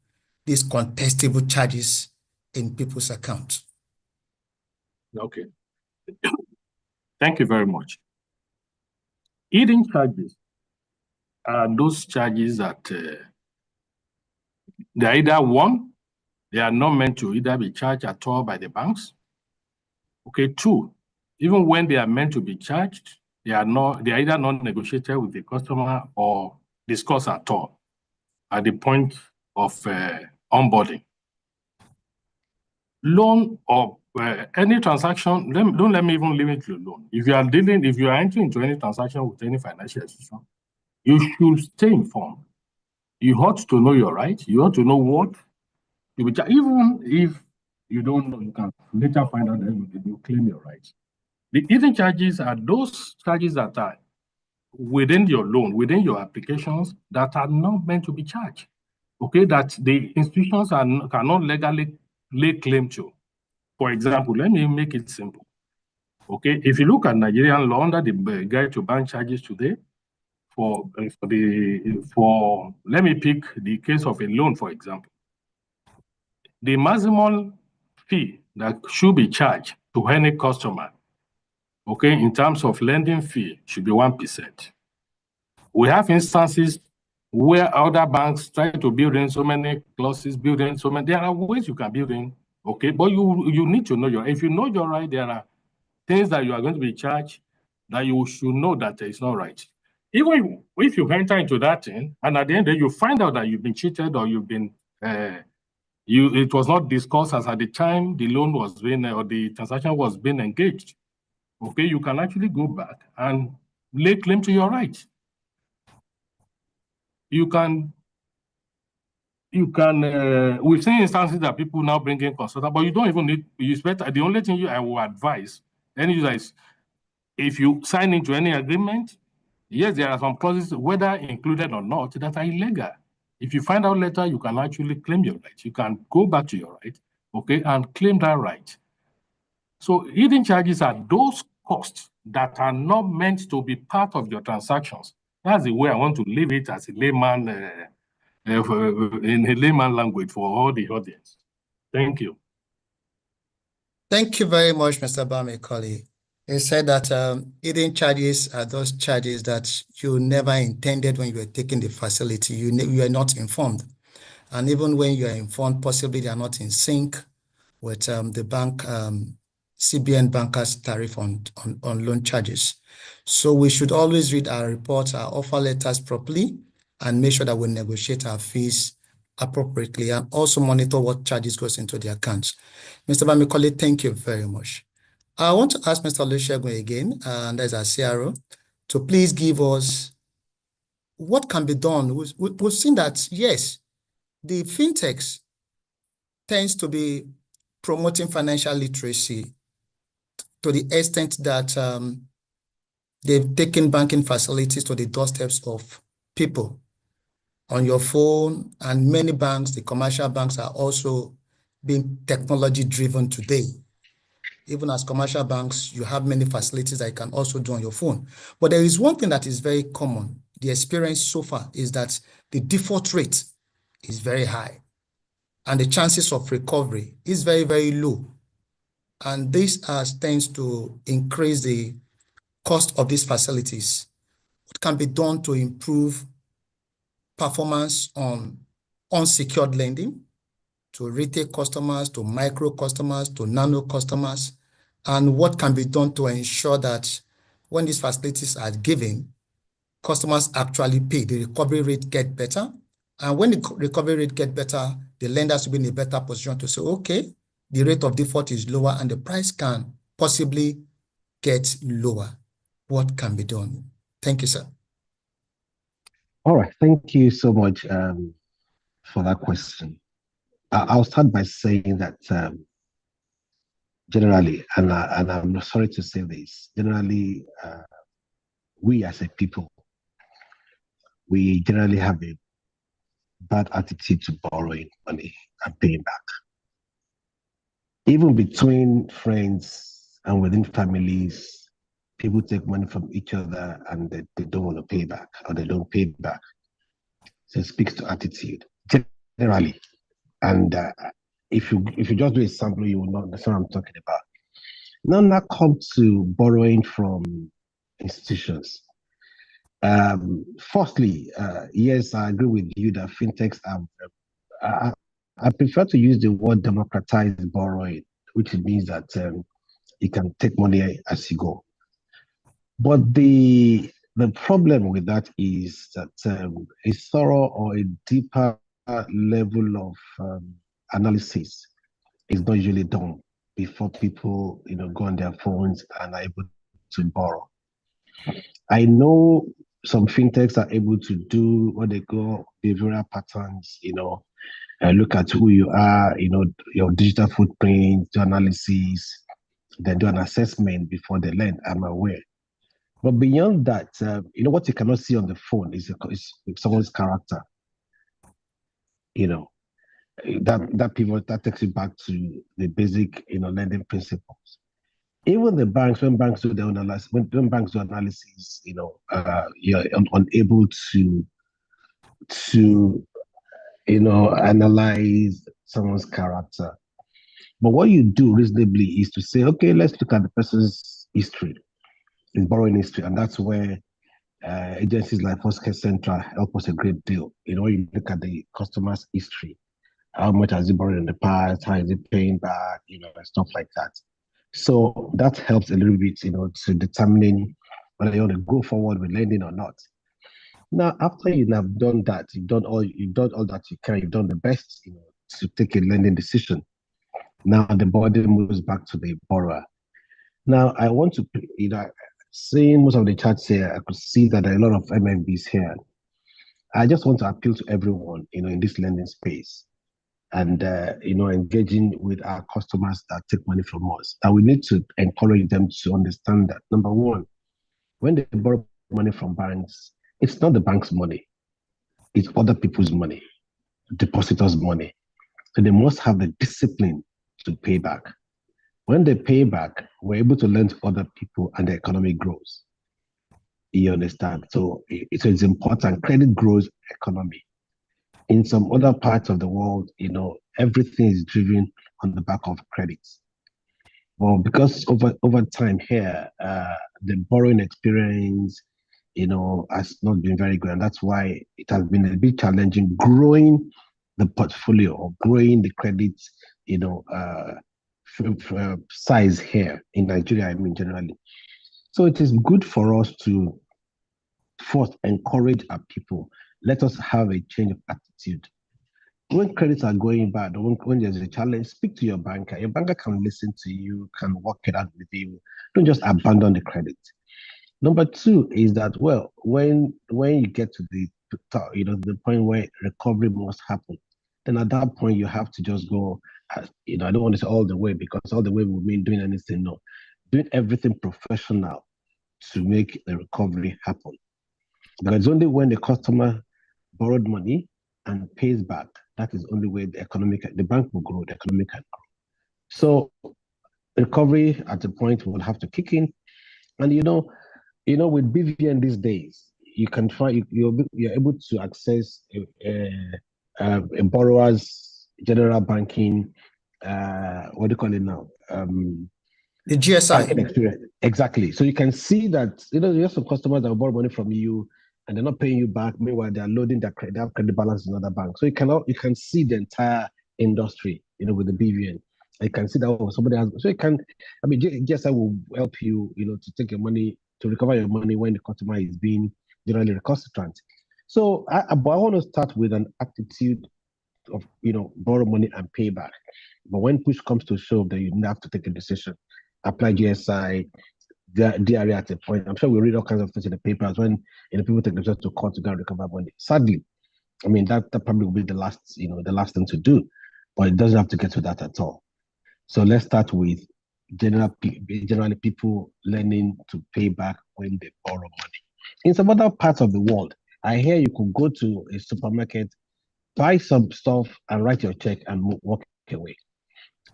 these contestable charges in people's accounts? Okay. Thank you very much. Hidden charges are those charges that they're either one, they are not meant to either be charged at all by the banks. Okay, two, even when they are meant to be charged, they are either not negotiated with the customer or discussed at all at the point of onboarding. Loan or any transaction, don't let me even limit to loan. If you are entering into any transaction with any financial institution, you should stay informed. You ought to know your right. You ought to know what you will charge. Even if you don't know, you can later find out that you claim your rights. The hidden charges are those charges that are within your loan, within your applications that are not meant to be charged. Okay, that the institutions cannot legally lay claim to. For example, let me make it simple. Okay, if you look at Nigerian law under the Guide to Bank Charges today, let me pick the case of a loan, for example. The maximum fee that should be charged to any customer, okay, in terms of lending fee, should be 1%. We have instances where other banks try to build in so many clauses, there are ways you can build in, okay, but you need to know if you know your right, there are things that you are going to be charged that you should know that it's not right. Even if you enter into that thing, and at the end you find out that you've been cheated or you've been, it was not discussed as at the time the loan was being, or the transaction was being engaged, okay, you can actually go back and lay claim to your rights. We've seen instances that people now bring in consultant, but you don't even need, the only thing I will advise any user is, if you sign into any agreement, yes, there are some clauses, whether included or not, that are illegal. If you find out later, you can actually claim your right. You can go back to your right, okay, and claim that right. So hidden charges are those costs that are not meant to be part of your transactions. That's the way I want to leave it as a layman, in a layman language for all the audience. Thank you. Thank you very much, Mr. Bamekoli. You said that hidden charges are those charges that you never intended when you were taking the facility. You are not informed. And even when you are informed, possibly they are not in sync with the bank, CBN bankers tariff on loan charges. So we should always read our reports, our offer letters properly, and make sure that we negotiate our fees appropriately, and also monitor what charges goes into the accounts. Mr. Bamekoli, thank you very much. I want to ask Mr. Olusegun again, and as our CRO, to please give us what can be done. We've seen that, yes, the fintechs tends to be promoting financial literacy to the extent that they've taken banking facilities to the doorsteps of people on your phone, and many banks, the commercial banks, are also being technology driven today. Even as commercial banks, you have many facilities that you can also do on your phone. But there is one thing that is very common. The experience so far is that the default rate is very high, and the chances of recovery is very, very low. And this tends to increase the cost of these facilities. What can be done to improve performance on unsecured lending to retail customers, to micro customers, to nano customers, and what can be done to ensure that when these facilities are given, customers actually pay, the recovery rate get better. And when the recovery rate get better, the lenders will be in a better position to say, okay, the rate of default is lower and the price can possibly get lower. What can be done? Thank you, sir. All right, thank you so much for that question. I'll start by saying that generally, and I'm sorry to say this, generally, we as a people, we generally have a bad attitude to borrowing money and paying back. Even between friends and within families, people take money from each other and they don't want to pay back, or they don't pay back. So it speaks to attitude, generally. And if you just do a sample, you will not understand what I'm talking about. Now that comes to borrowing from institutions. Firstly, yes, I agree with you that fintechs are, I prefer to use the word democratized borrowing, which means that you can take money as you go. But the problem with that is that a thorough or a deeper level of analysis is not usually done before people, go on their phones and are able to borrow. I know some fintechs are able to do what they call behavioral patterns, look at who you are, your digital footprint, do analysis, then do an assessment before they lend. I'm aware. But beyond that, what you cannot see on the phone is someone's character. That pivot that takes you back to the basic, lending principles. Even the banks, when banks do their analysis, when banks do analysis, you're unable to analyze someone's character. But what you do reasonably is to say, okay, let's look at the person's history, his borrowing history, and that's where agencies like First Care Central help us a great deal. You look at the customer's history, how much has he borrowed in the past, how is he paying back, and stuff like that. So that helps a little bit, to determining whether you want to go forward with lending or not. Now, after you have done that, you've done all that you can, you've done the best, to take a lending decision. Now the body moves back to the borrower. Now I want to, seeing most of the charts here, I could see that there are a lot of MFBs here. I just want to appeal to everyone, in this lending space, and engaging with our customers that take money from us, that we need to encourage them to understand that, number one, when they borrow money from banks, it's not the bank's money, it's other people's money, depositors' money. So they must have the discipline to pay back. When they pay back, we're able to lend to other people and the economy grows. You understand? So it's important. Credit grows economy. In some other parts of the world, everything is driven on the back of credits. Well, because over time here, the borrowing experience, has not been very good. And that's why it has been a bit challenging growing the portfolio or growing the credit, size here in Nigeria, generally. So it is good for us to first encourage our people. Let us have a change of attitude. When credits are going bad, or when there's a challenge, speak to your banker. Your banker can listen to you, can work it out with you. Don't just abandon the credit. Number two is that, well, when you get to the point where recovery must happen, then at that point you have to just go, I don't want to say all the way, because all the way would mean doing anything. No, doing everything professional to make the recovery happen. But it's only when the customer borrowed money and pays back, that is only way the bank will grow, the economy can grow. So recovery at the point will have to kick in. And with BVN these days, you can you're able to access a borrower's general banking, what do you call it now? The GSI. Experience. Exactly. So you can see that, you have some customers that will borrow money from you and they're not paying you back. Meanwhile, they're loading their credit balance in another bank. So you can see the entire industry, with the BVN. You can see that somebody has, so you can, GSI will help you, to take your money, to recover your money when the customer is being generally recalcitrant. So I want to start with an attitude of, borrow money and pay back. But when push comes to shove, then you have to take a decision. Apply GSI, DRA at a point. I'm sure we read all kinds of things in the papers when people take themselves to court to go and recover money. Sadly, that probably will be the last thing to do, but it doesn't have to get to that at all. So let's start with generally people learning to pay back when they borrow money. In some other parts of the world, I hear you could go to a supermarket, buy some stuff, and write your check and walk away.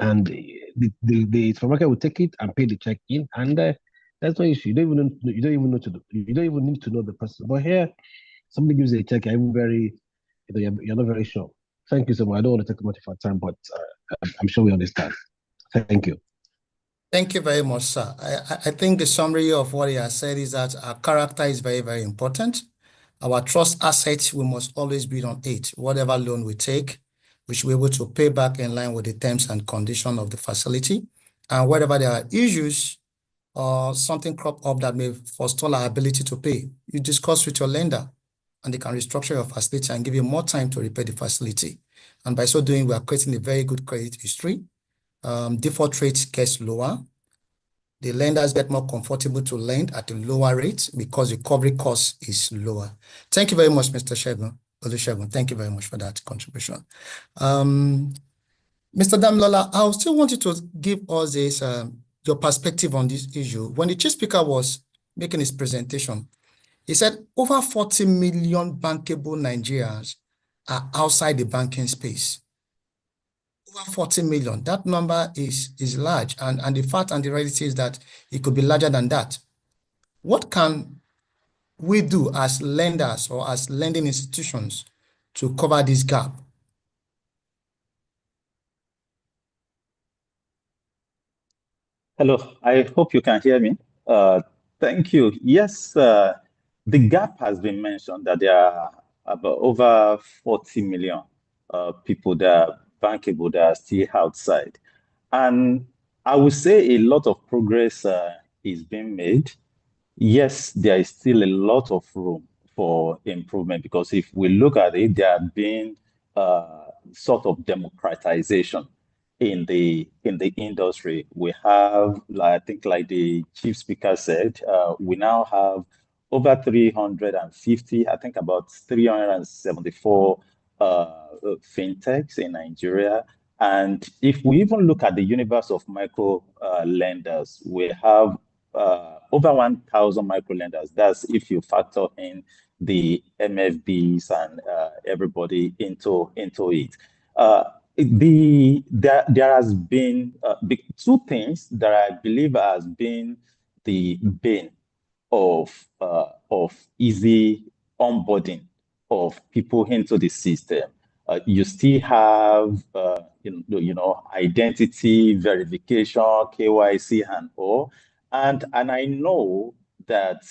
And the supermarket will take it and pay the check in, and that's no issue. You don't even need to know the person. But here, somebody gives you a check, you're not very sure. Thank you so much. I don't want to take much of our time, but I'm sure we understand. Thank you. Thank you very much, sir. I think the summary of what he has said is that our character is very, very important. Our trust assets, we must always build on it. Whatever loan we take, we should be able to pay back in line with the terms and conditions of the facility. And wherever there are issues or something crop up that may forestall our ability to pay, you discuss with your lender and they can restructure your facility and give you more time to repay the facility. And by so doing, we are creating a very good credit history. Default rate gets lower. the lenders get more comfortable to lend at a lower rate because the recovery cost is lower. Thank you very much, Mr. Olusegun. Thank you very much for that contribution. Mr. Damilola, I still want you to give us this, your perspective on this issue. When the chief speaker was making his presentation, he said over 40 million bankable Nigerians are outside the banking space. Over 40 million. That number is large, and the fact and the reality is that it could be larger than that. What can we do as lenders or as lending institutions to cover this gap? Hello, I hope you can hear me. Thank you. Yes, the gap has been mentioned that there are about over 40 million people that are bankable that are still outside. And I would say a lot of progress is being made. Yes, there is still a lot of room for improvement because if we look at it, there have been sort of democratization in the industry. We have, I think, like the chief speaker said, we now have over 350, I think about 374 fintechs in Nigeria. And if we even look at the universe of micro lenders, we have over 1,000 micro lenders. That's if you factor in the MFBs and everybody into it. There has been two things that I believe has been the bane of easy onboarding of people into the system. You still have identity verification, KYC, and all. And I know that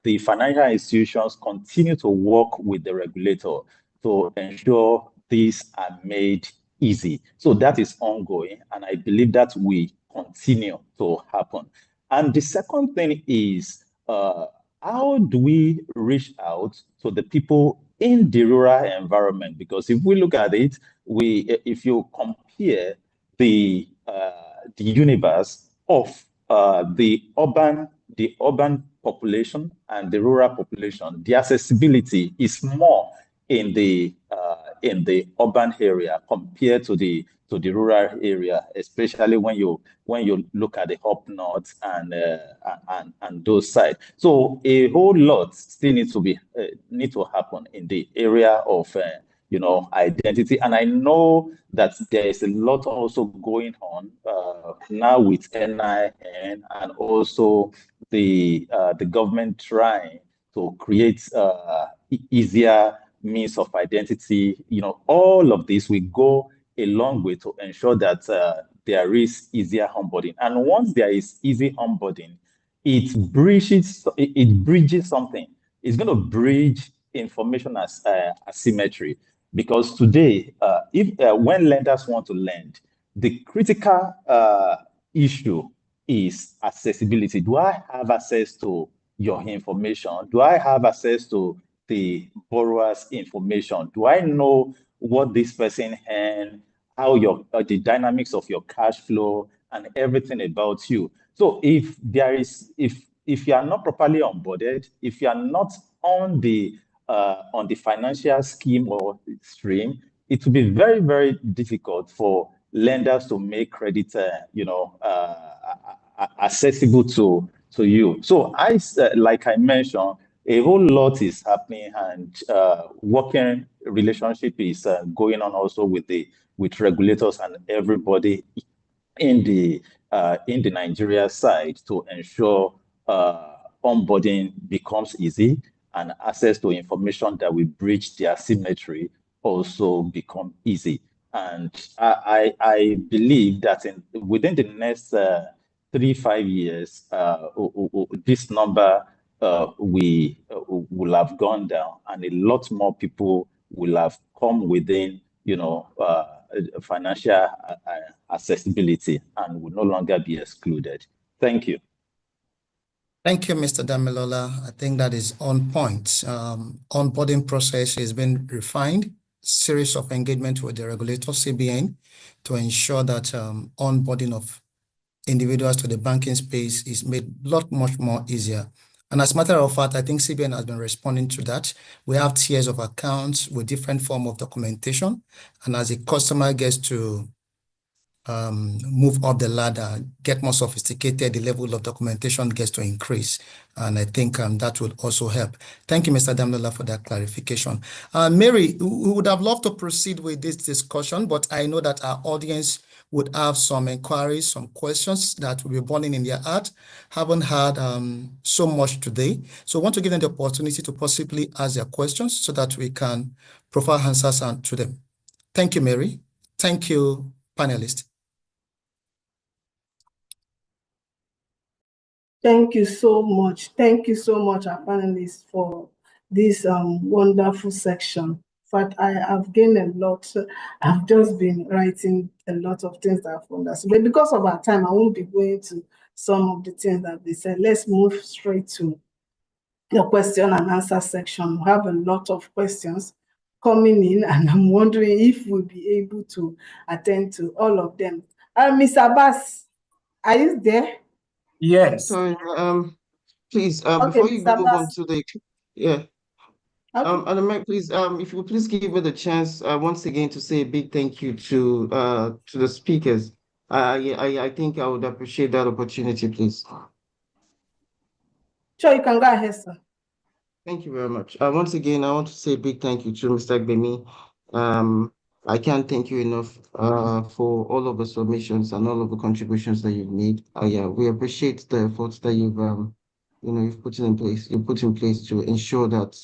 the financial institutions continue to work with the regulator to ensure these are made easy. So that is ongoing, and I believe that will continue to happen. And the second thing is, how do we reach out to the people in the rural environment? Because if we look at it, if you compare the universe of the urban population and the rural population, the accessibility is more in the urban area compared to the rural area, especially when you look at the up north and those sides. So a whole lot still needs to happen in the area of identity. And I know that there is a lot also going on now with NIN and also the government trying to create easier means of identity. All of this will go a long way to ensure that there is easier onboarding. And once there is easy onboarding, it bridges something. It's going to bridge information asymmetry. Because today, when lenders want to lend, the critical issue is accessibility. Do I have access to your information? Do I have access to the borrower's information? Do I know what this person earned, how the dynamics of your cash flow and everything about you? So if you are not properly onboarded, if you are not on the financial scheme or stream, it will be very, very difficult for lenders to make credit, accessible to you. So like I mentioned, a whole lot is happening, and working relationship is going on also with regulators and everybody in the Nigeria side to ensure onboarding becomes easy and access to information that will bridge the asymmetry also become easy. And I believe that within the next 3-5 years, this number will have gone down, and a lot more people will have come within, financial accessibility and will no longer be excluded. Thank you. Thank you, Mr. Damilola. I think that is on point. Onboarding process has been refined, series of engagement with the regulator, CBN, to ensure that onboarding of individuals to the banking space is made a lot much more easier. And as a matter of fact, I think CBN has been responding to that. We have tiers of accounts with different form of documentation. And as a customer gets to move up the ladder, get more sophisticated, the level of documentation gets to increase. And I think that will also help. Thank you, Mr. Damlola, for that clarification. Mary, we would have loved to proceed with this discussion, but I know that our audience would have some inquiries, some questions that will be burning in their heart. Haven't had so much today. So I want to give them the opportunity to possibly ask their questions so that we can provide answers to them. Thank you, Mary. Thank you, panelists. Thank you so much. Thank you so much, our panelists, for this wonderful section. In fact, I have gained a lot. I've just been writing a lot of things that I've understood. But because of our time, I won't be going to some of the things that they said. Let's move straight to the question and answer section. We have a lot of questions coming in, and I'm wondering if we'll be able to attend to all of them. Mr. Abbas, are you there? Yes. Sorry, please, Okay, before you Mr. move on Abbas. to the, yeah. Okay. Anna, please, if you please give me the chance once again to say a big thank you to the speakers. I think I would appreciate that opportunity, please. Sure, you can go ahead, sir. Thank you very much. Once again, I want to say a big thank you to Mr. Gbemi. I can't thank you enough for all of the submissions and all of the contributions that you've made. Yeah, we appreciate the efforts that you've you've put in place. You put in place to ensure that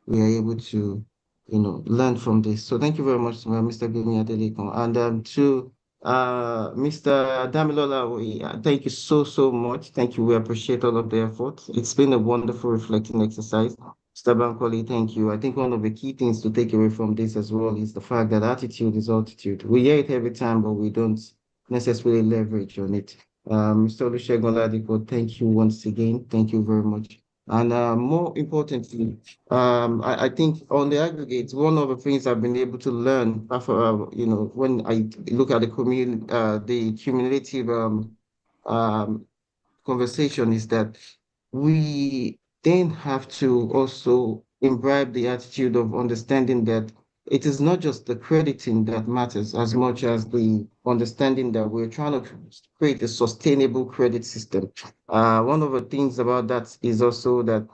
we are able to learn from this. So thank you very much, Mr. Gbemi Adelekun, and to Mr. Damilola, thank you so much. Thank you. We appreciate all of the efforts. It's been a wonderful reflecting exercise. Mr. Bankole, thank you. I think one of the key things to take away from this as well is the fact that attitude is altitude. We hear it every time, but we don't necessarily leverage on it. Mr. Olusegun Oladipo, thank you once again. Thank you very much. And more importantly, I think on the aggregate, one of the things I've been able to learn after, when I look at the cumulative conversation is that we then have to also imbibe the attitude of understanding that it is not just the crediting that matters as much as the understanding that we're trying to create a sustainable credit system. One of the things about that is also that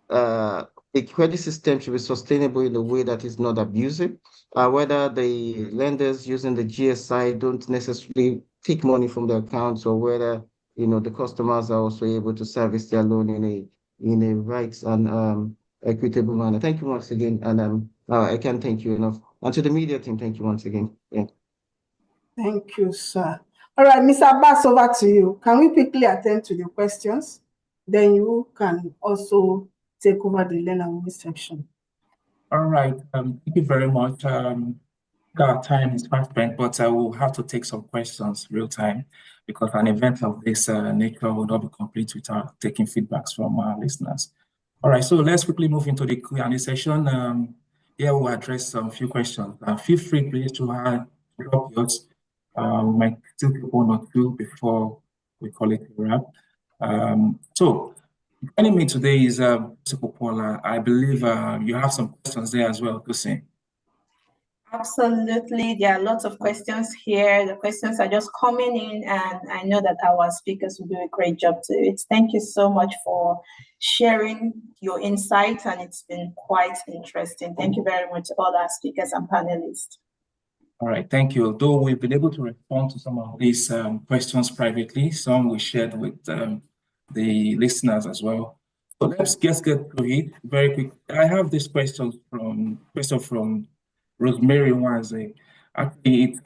the credit system should be sustainable in a way that is not abusive, whether the lenders using the GSI don't necessarily take money from their accounts, or whether the customers are also able to service their loan in a right and equitable manner. Thank you once again, and I can't thank you enough. And to the media team, thank you once again. Yeah. Thank you, sir. All right, Mr. Abbas, over to you. Can we quickly attend to the questions? Then you can also take over the learn and win section. All right. Thank you very much. Our time is fast spent, but I will have to take some questions real time because an event of this nature will not be complete without taking feedbacks from our listeners. All right, so let's quickly move into the Q&A session. Here we'll address some few questions. Feel free, please, to drop yours. We might still take one or two before we call it a wrap. So joining me today is Paula. I believe you have some questions there as well, Kusin. Absolutely. There are lots of questions here. The questions are just coming in, and I know that our speakers will do a great job to it. Thank you so much for sharing your insights, and it's been quite interesting. Thank you very much to all our speakers and panelists. All right, thank you. Though we've been able to respond to some of these questions privately, some we shared with the listeners as well. So let's just get to it very quick. I have this question from Rosemary Wanze. Actually, it's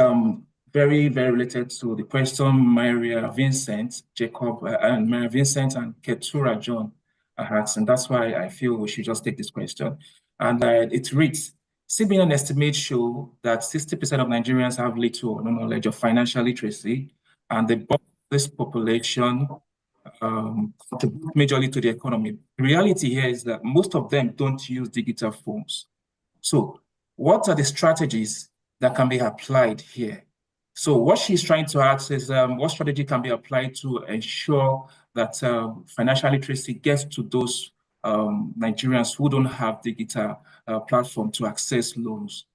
very, very related to the question Maria Vincent, Jacob, and Maria Vincent and Ketura John asked, and that's why I feel we should just take this question. And it reads, CBN estimates show that 60% of Nigerians have little or no knowledge of financial literacy, and the bulk of this population contribute majorly to the economy. The reality here is that most of them don't use digital phones. So what are the strategies that can be applied here So what she's trying to ask is what strategy can be applied to ensure that financial literacy gets to those Nigerians who don't have digital platform to access loans.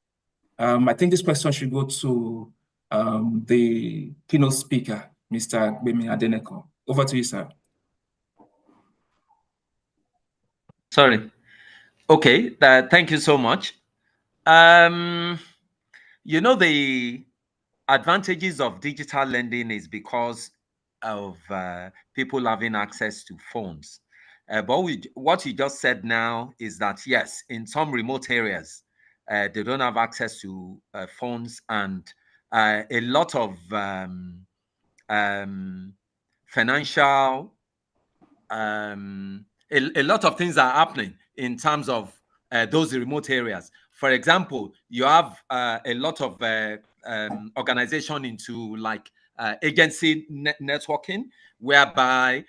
I think this question should go to the keynote speaker, Mr. Gbemi Adeneko. Over to you, sir. Sorry. Okay, thank you so much. You know, the advantages of digital lending is because of people having access to phones. But what you just said now is that, yes, in some remote areas, they don't have access to phones, and a lot of financial, a lot of things are happening in terms of those remote areas. For example, you have a lot of organization into like agency networking, whereby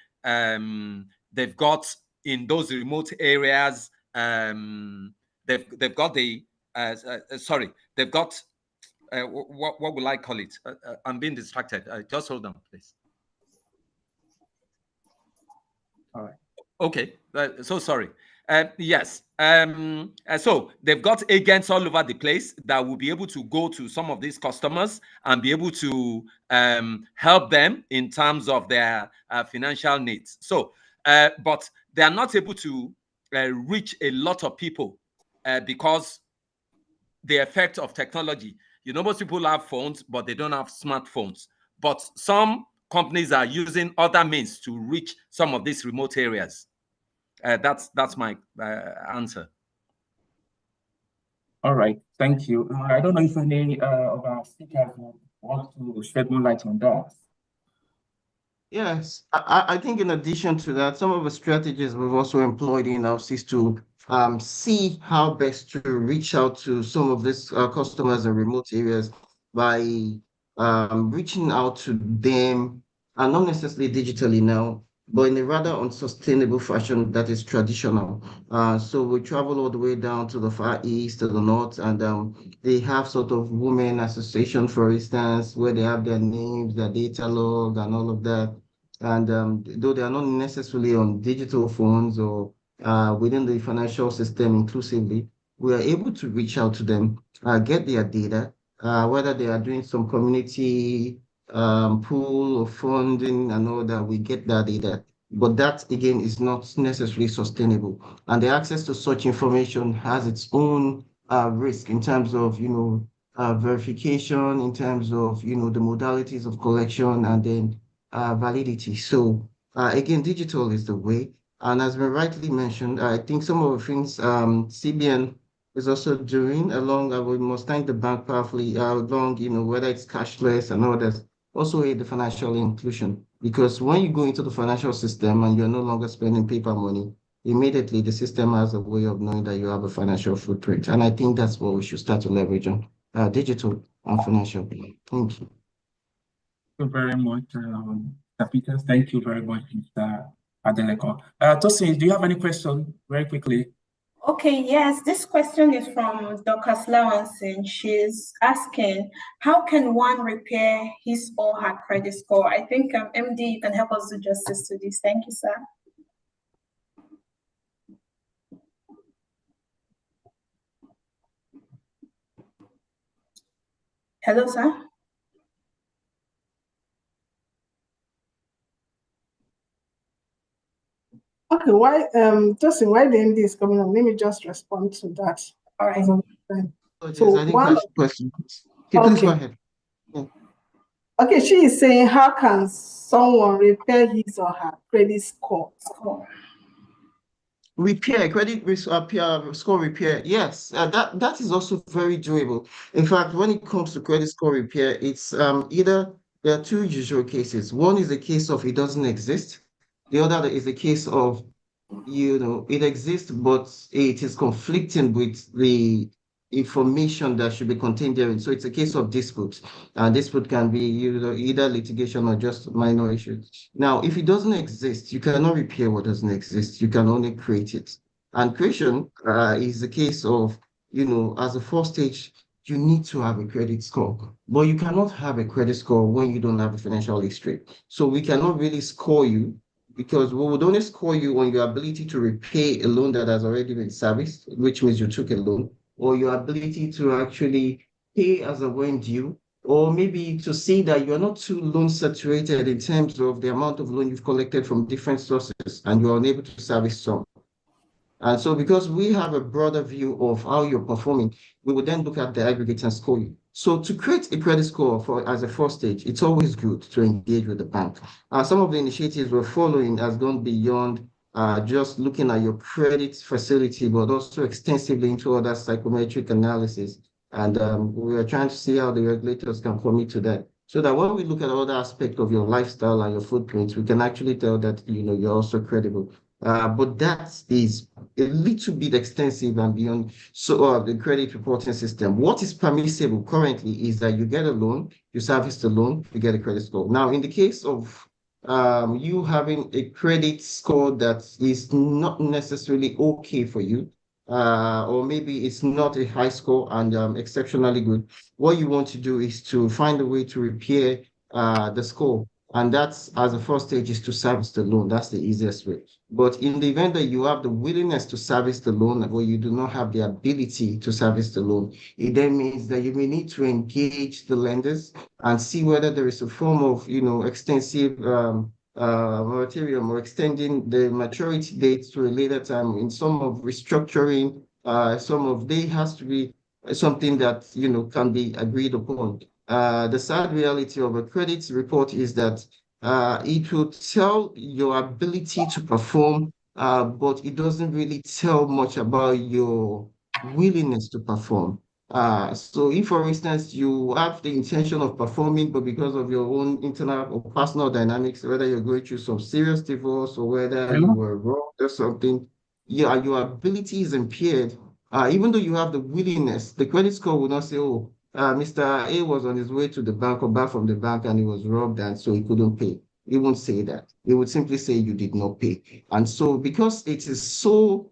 they've got in those remote areas, they've got the sorry, they've got what will I call it? I'm being distracted. Just hold on, please. All right. Okay, so sorry. Yes. So they've got agents all over the place that will be able to go to some of these customers and be able to help them in terms of their financial needs. So, but they are not able to reach a lot of people because the effect of technology. You know, most people have phones, but they don't have smartphones. But some companies are using other means to reach some of these remote areas. That's my answer. All right, thank you. I don't know if any of our speakers want to shed more light on that. Yes, I think in addition to that, some of the strategies we've also employed in our is to see how best to reach out to some of these customers in remote areas by reaching out to them, and not necessarily digitally now, but in a rather unsustainable fashion that is traditional. So we travel all the way down to the Far East, to the North, and they have sort of women association, for instance, where they have their names, their data log, and all of that. And though they are not necessarily on digital phones or within the financial system inclusively, we are able to reach out to them, get their data, whether they are doing some community pool of funding and all that, we get that data. But that, again, is not necessarily sustainable. And the access to such information has its own risk in terms of, verification, in terms of, the modalities of collection, and then validity. So again, digital is the way. And as been rightly mentioned, I think some of the things CBN is also doing along, we must thank the bank powerfully along, whether it's cashless and others, also aid the financial inclusion. Because when you go into the financial system and you're no longer spending paper money, immediately the system has a way of knowing that you have a financial footprint. And I think that's what we should start to leverage on, digital and financial. Thank you. Thank you very much, Mr. Peters. Thank you very much, Mr. Adeneko. Tosin, do you have any question very quickly? Okay, yes, this question is from Dr. Slawanson. She's asking, how can one repair his or her credit score? I think MD, you can help us do justice to this. Thank you, sir. Hello, sir. Okay, why Justin, why the MD is coming on? Let me just respond to that. All right. So I think one question. Okay, please go ahead. Yeah. Okay, she is saying, how can someone repair his or her credit score? Repair, credit risk score repair. Yes, that is also very doable. In fact, when it comes to credit score repair, it's either there are two usual cases. One is the case of it doesn't exist. The other is the case of, it exists, but it is conflicting with the information that should be contained therein. So it's a case of dispute. Dispute can be either litigation or just minor issues. Now, if it doesn't exist, you cannot repair what doesn't exist. You can only create it. And creation is the case of, as a first stage, you need to have a credit score. But you cannot have a credit score when you don't have a financial history. So we cannot really score you, because we would only score you on your ability to repay a loan that has already been serviced, which means you took a loan, or your ability to actually pay as a when due, or maybe to see that you're not too loan saturated in terms of the amount of loan you've collected from different sources and you're unable to service some. And so because we have a broader view of how you're performing, we will then look at the aggregate and score you. So to create a credit score for as a first stage, it's always good to engage with the bank. Some of the initiatives we're following has gone beyond just looking at your credit facility, but also extensively into other psychometric analysis. And we are trying to see how the regulators can commit to that, so that when we look at other aspects of your lifestyle and your footprint, we can actually tell that you're also credible. But that is a little bit extensive and beyond the credit reporting system. What is permissible currently is that you get a loan, you service the loan, you get a credit score. Now, in the case of you having a credit score that is not necessarily okay for you, or maybe it's not a high score and exceptionally good, what you want to do is to find a way to repair the score. And that's, as a first stage, is to service the loan. That's the easiest way. But in the event that you have the willingness to service the loan, or you do not have the ability to service the loan, it then means that you may need to engage the lenders and see whether there is a form of, extensive moratorium or extending the maturity date to a later time in some of restructuring. There has to be something that, can be agreed upon. The sad reality of a credit report is that it will tell your ability to perform, but it doesn't really tell much about your willingness to perform. So if, for instance, you have the intention of performing, but because of your own internal or personal dynamics, whether you're going through some serious divorce or whether you were wrong or something, your ability is impaired. Even though you have the willingness, the credit score will not say, oh, Mr. A was on his way to the bank or back from the bank and he was robbed and so he couldn't pay. It won't say that. It would simply say you did not pay. And so because it is so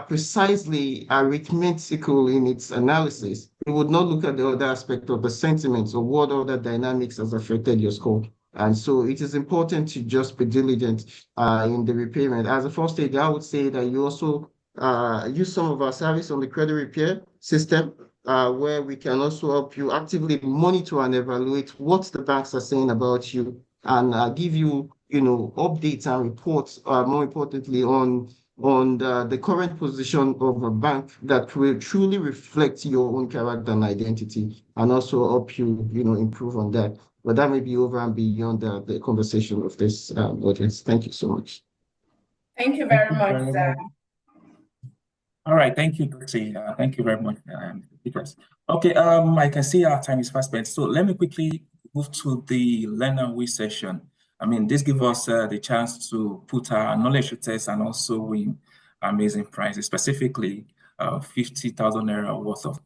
precisely arithmetical in its analysis, it would not look at the other aspect of the sentiments or what other dynamics has affected your score. And so it is important to just be diligent in the repayment. As a first stage, I would say that you also use some of our service on the credit repair system, where we can also help you actively monitor and evaluate what the banks are saying about you and give you, updates and reports, more importantly, on the current position of a bank that will truly reflect your own character and identity and also help you, improve on that. But that may be over and beyond the conversation of this audience. Thank you so much. Thank you very much, sir. All right, thank you, Chrissy. Thank you very much, speakers. Okay, I can see our time is fast spent. So let me quickly move to the learn and win session. I mean, this gives us the chance to put our knowledge to test and also win amazing prizes, specifically 50,000 naira worth of,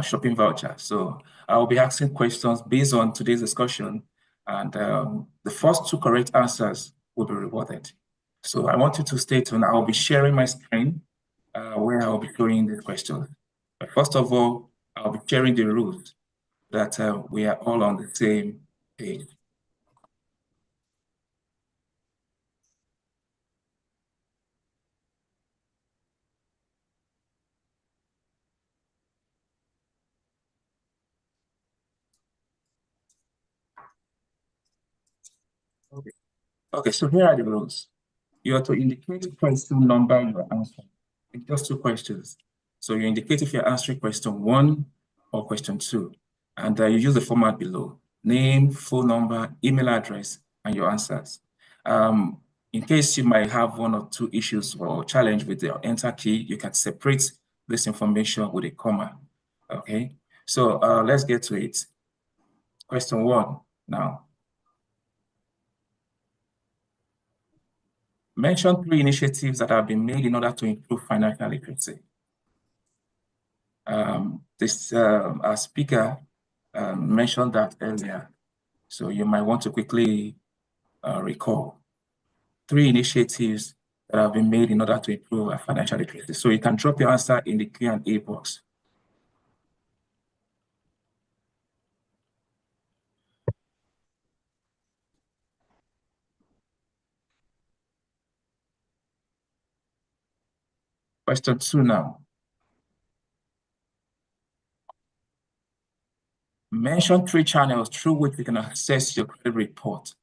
shopping voucher. So I'll be asking questions based on today's discussion, and the first two correct answers will be rewarded. So I want you to stay tuned. I'll be sharing my screen where I'll be showing the questions. But first of all, I'll be sharing the rules that we are all on the same page. Okay, so here are the rules. You have to indicate question number you are answering. It's just two questions. So you indicate if you're answering question 1 or question 2. And you use the format below: name, phone number, email address, and your answers. In case you might have 1 or 2 issues or challenge with the enter key, you can separate this information with a comma. Okay, so let's get to it. Question 1 now. Mention 3 initiatives that have been made in order to improve financial literacy. Our speaker mentioned that earlier, so you might want to quickly recall 3 initiatives that have been made in order to improve financial literacy. So you can drop your answer in the Q&A box. Question 2 now. Mention 3 channels through which we can access your credit report.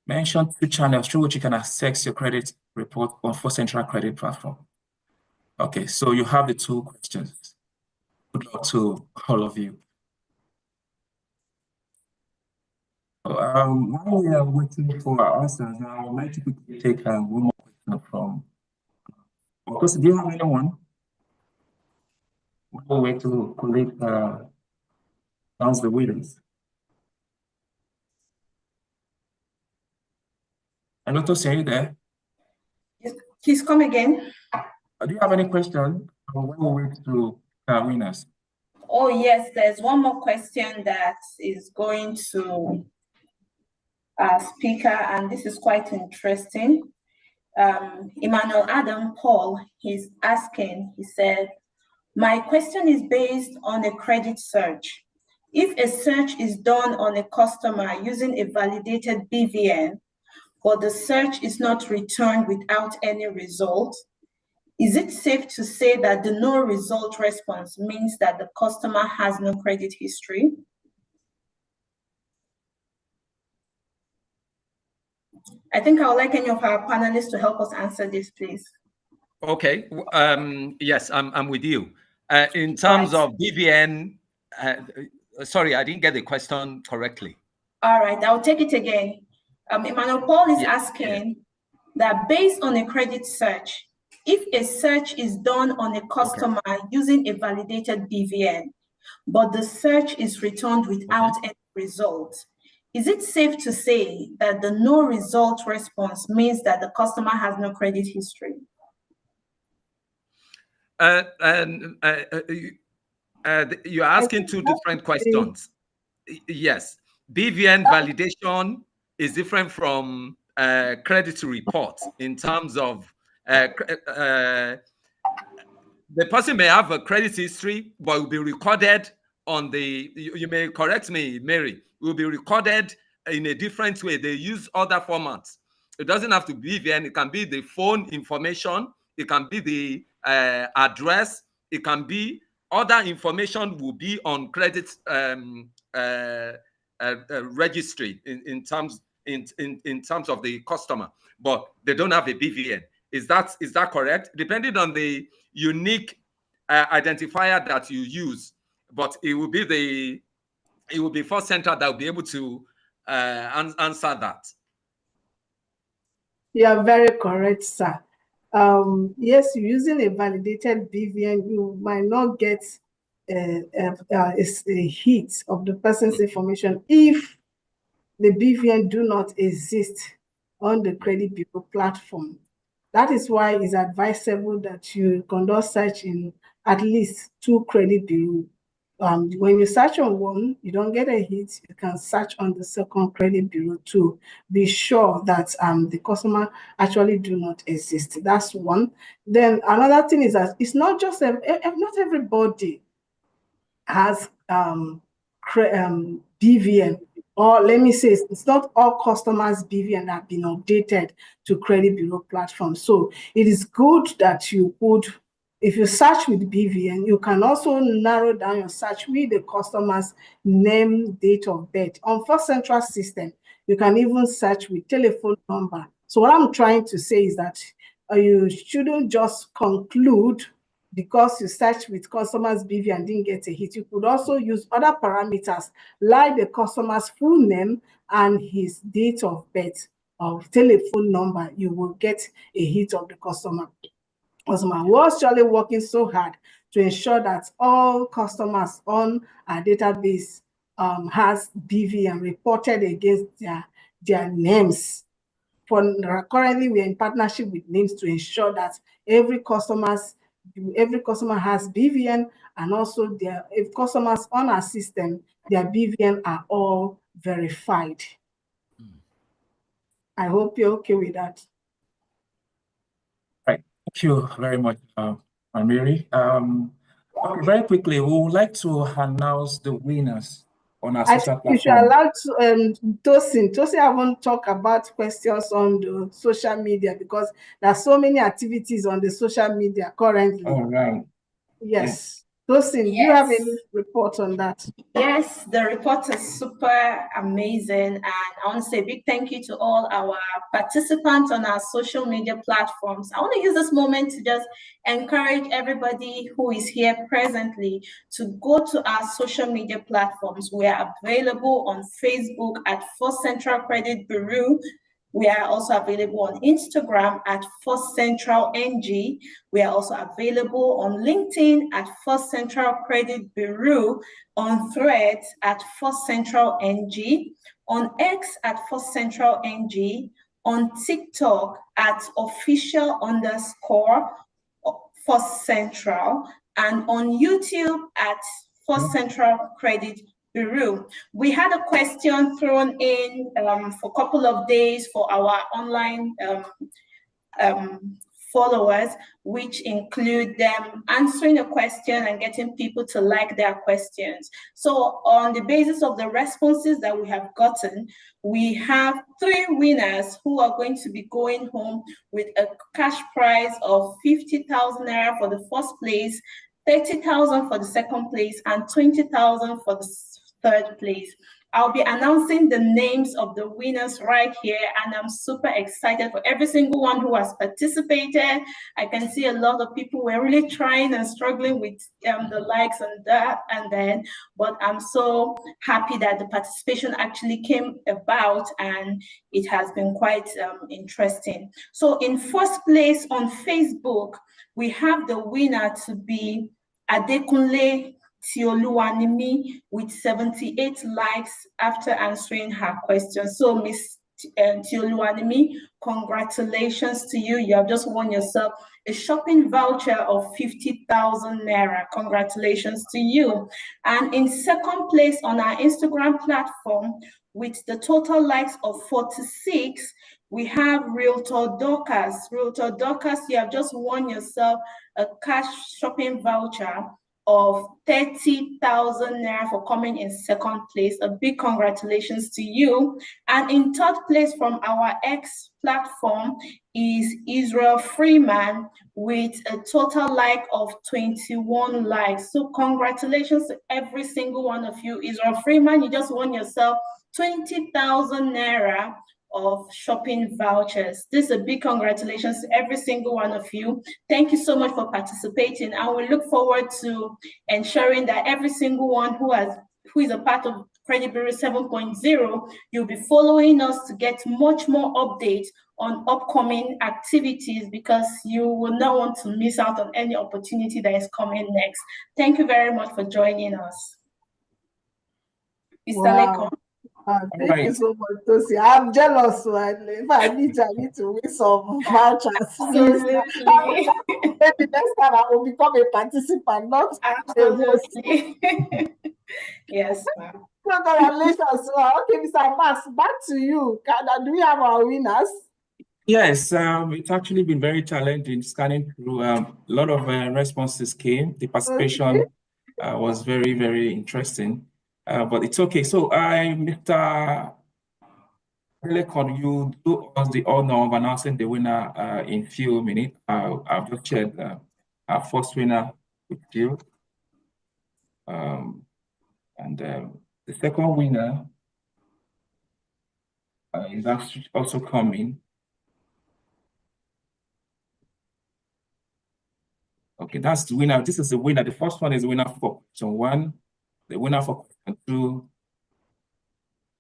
Mention 3 channels through which you can access your credit report on First Central Credit Platform. Okay, so you have the 2 questions. Good luck to all of you. While we are waiting for our answers, I would like to quickly take one more question from. Of course, do you have anyone? We'll wait to collect announce the winners. And Lotus, are you there? Please come again. Do you have any question? We'll wait to winners. Oh, yes, there's one more question that is going to our speaker, and this is quite interesting. Emmanuel Adam Paul, he's asking, he said, my question is based on a credit search. If a search is done on a customer using a validated BVN, but the search is not returned without any result, is it safe to say that the no result response means that the customer has no credit history? I think I would like any of our panelists to help us answer this, please. Okay. Yes, I'm with you. In terms of BVN, sorry, I didn't get the question correctly. All right, I'll take it again. Emmanuel Paul is asking that based on a credit search, if a search is done on a customer using a validated BVN, but the search is returned without any result, is it safe to say that the no result response means that the customer has no credit history? You're asking 2 different questions. Yes, BVN validation is different from credit report in terms of the person may have a credit history, but will be recorded on the, you may correct me, Mary, will be recorded in a different way. They use other formats. It doesn't have to be BVN. It can be the phone information. It can be the address. It can be other information will be on credit registry in terms of the customer, but they don't have a BVN. Is that correct? Depending on the unique identifier that you use, but it will be First Central that will be able to answer that. You are very correct, sir. Yes, using a validated BVN, you might not get a hit of the person's information if the BVN do not exist on the credit bureau platform. That is why it's advisable that you conduct search in at least 2 credit bureaus. When you search on one, you don't get a hit, you can search on the second credit bureau to be sure that the customer actually do not exist. That's one. Then another thing is that it's not just, not everybody has BVN, or let me say, it's not all customers' BVN that have been updated to credit bureau platform. So it is good that you would, if you search with BVN, you can also narrow down your search with the customer's name, date of birth. On First Central system, you can even search with telephone number. So what I'm trying to say is that you shouldn't just conclude because you search with customers' BV and didn't get a hit. You could also use other parameters like the customer's full name and his date of birth or telephone number. You will get a hit of the customer. We're actually working so hard to ensure that all customers on our database has BV and reported against their names. Currently, we are in partnership with names to ensure that every customer has BVN, and also if customers on our system, their BVN are all verified. I hope you're okay with that. Right. Thank you very much, Mary. Okay, very quickly, we would like to announce the winners on our I social think you should platform. allow Tosin. Tosin haven't talked about questions on the social media because there are so many activities on the social media currently. All right. Yes. Tosin, do you have any report on that? Yes, the report is super amazing. And I want to say a big thank you to all our participants on our social media platforms. I want to use this moment to just encourage everybody who is here presently to go to our social media platforms. We are available on Facebook at First Central Credit Bureau. We are also available on Instagram at First Central NG. We are also available on LinkedIn at First Central Credit Bureau, on Threads at First Central NG, on X at First Central NG, on TikTok at official_First Central, and on YouTube at First Central Credit Bureau. We had a question thrown in for a couple of days for our online followers, which include them answering a question and getting people to like their questions. So on the basis of the responses that we have gotten, we have 3 winners who are going to be going home with a cash prize of 50,000 naira for the first place, 30,000 for the second place, and 20,000 for the third place. I'll be announcing the names of the winners right here, and I'm super excited for every single one who has participated. I can see a lot of people were really trying and struggling with the likes and that and then, but I'm so happy that the participation actually came about, and it has been quite interesting. So in first place on Facebook, we have the winner to be Adekunle Tioluwanimi with 78 likes after answering her question. So Miss Tioluwanimi, congratulations to you. You have just won yourself a shopping voucher of 50,000 naira. Congratulations to you. And in second place on our Instagram platform with the total likes of 46, we have Realtor Dorcas. Realtor Dorcas, you have just won yourself a cash shopping voucher of 30,000 naira for coming in second place. A big congratulations to you. And in third place from our X platform is Israel Freeman with a total like of 21 likes. So congratulations to every single one of you. Israel Freeman, you just won yourself 20,000 naira of shopping vouchers. This is a big congratulations to every single one of you. Thank you so much for participating. I will look forward to ensuring that every single one who is a part of Credit Bureau 7.0, you'll be following us to get much more updates on upcoming activities, because you will not want to miss out on any opportunity that is coming next. Thank you very much for joining us. Mr. Wow. Lekon. Thank you so much, Tosi. I'm jealous. So if I need to win some vouchers. Absolutely. Maybe next time I will become a participant, not absolutely. Yes, ma'am. Congratulations. Okay, Mr. Max, back to you. Do we have our winners? Yes, it's actually been very challenging scanning through. A lot of responses came. The participation was very, very interesting. But it's okay. So Mr. Lekon, you do us the honor of announcing the winner in few minutes. I've just shared our first winner with you. And the second winner is actually also coming. Okay, that's the winner. This is the winner. The first one is the winner for question 1. The winner for question 2.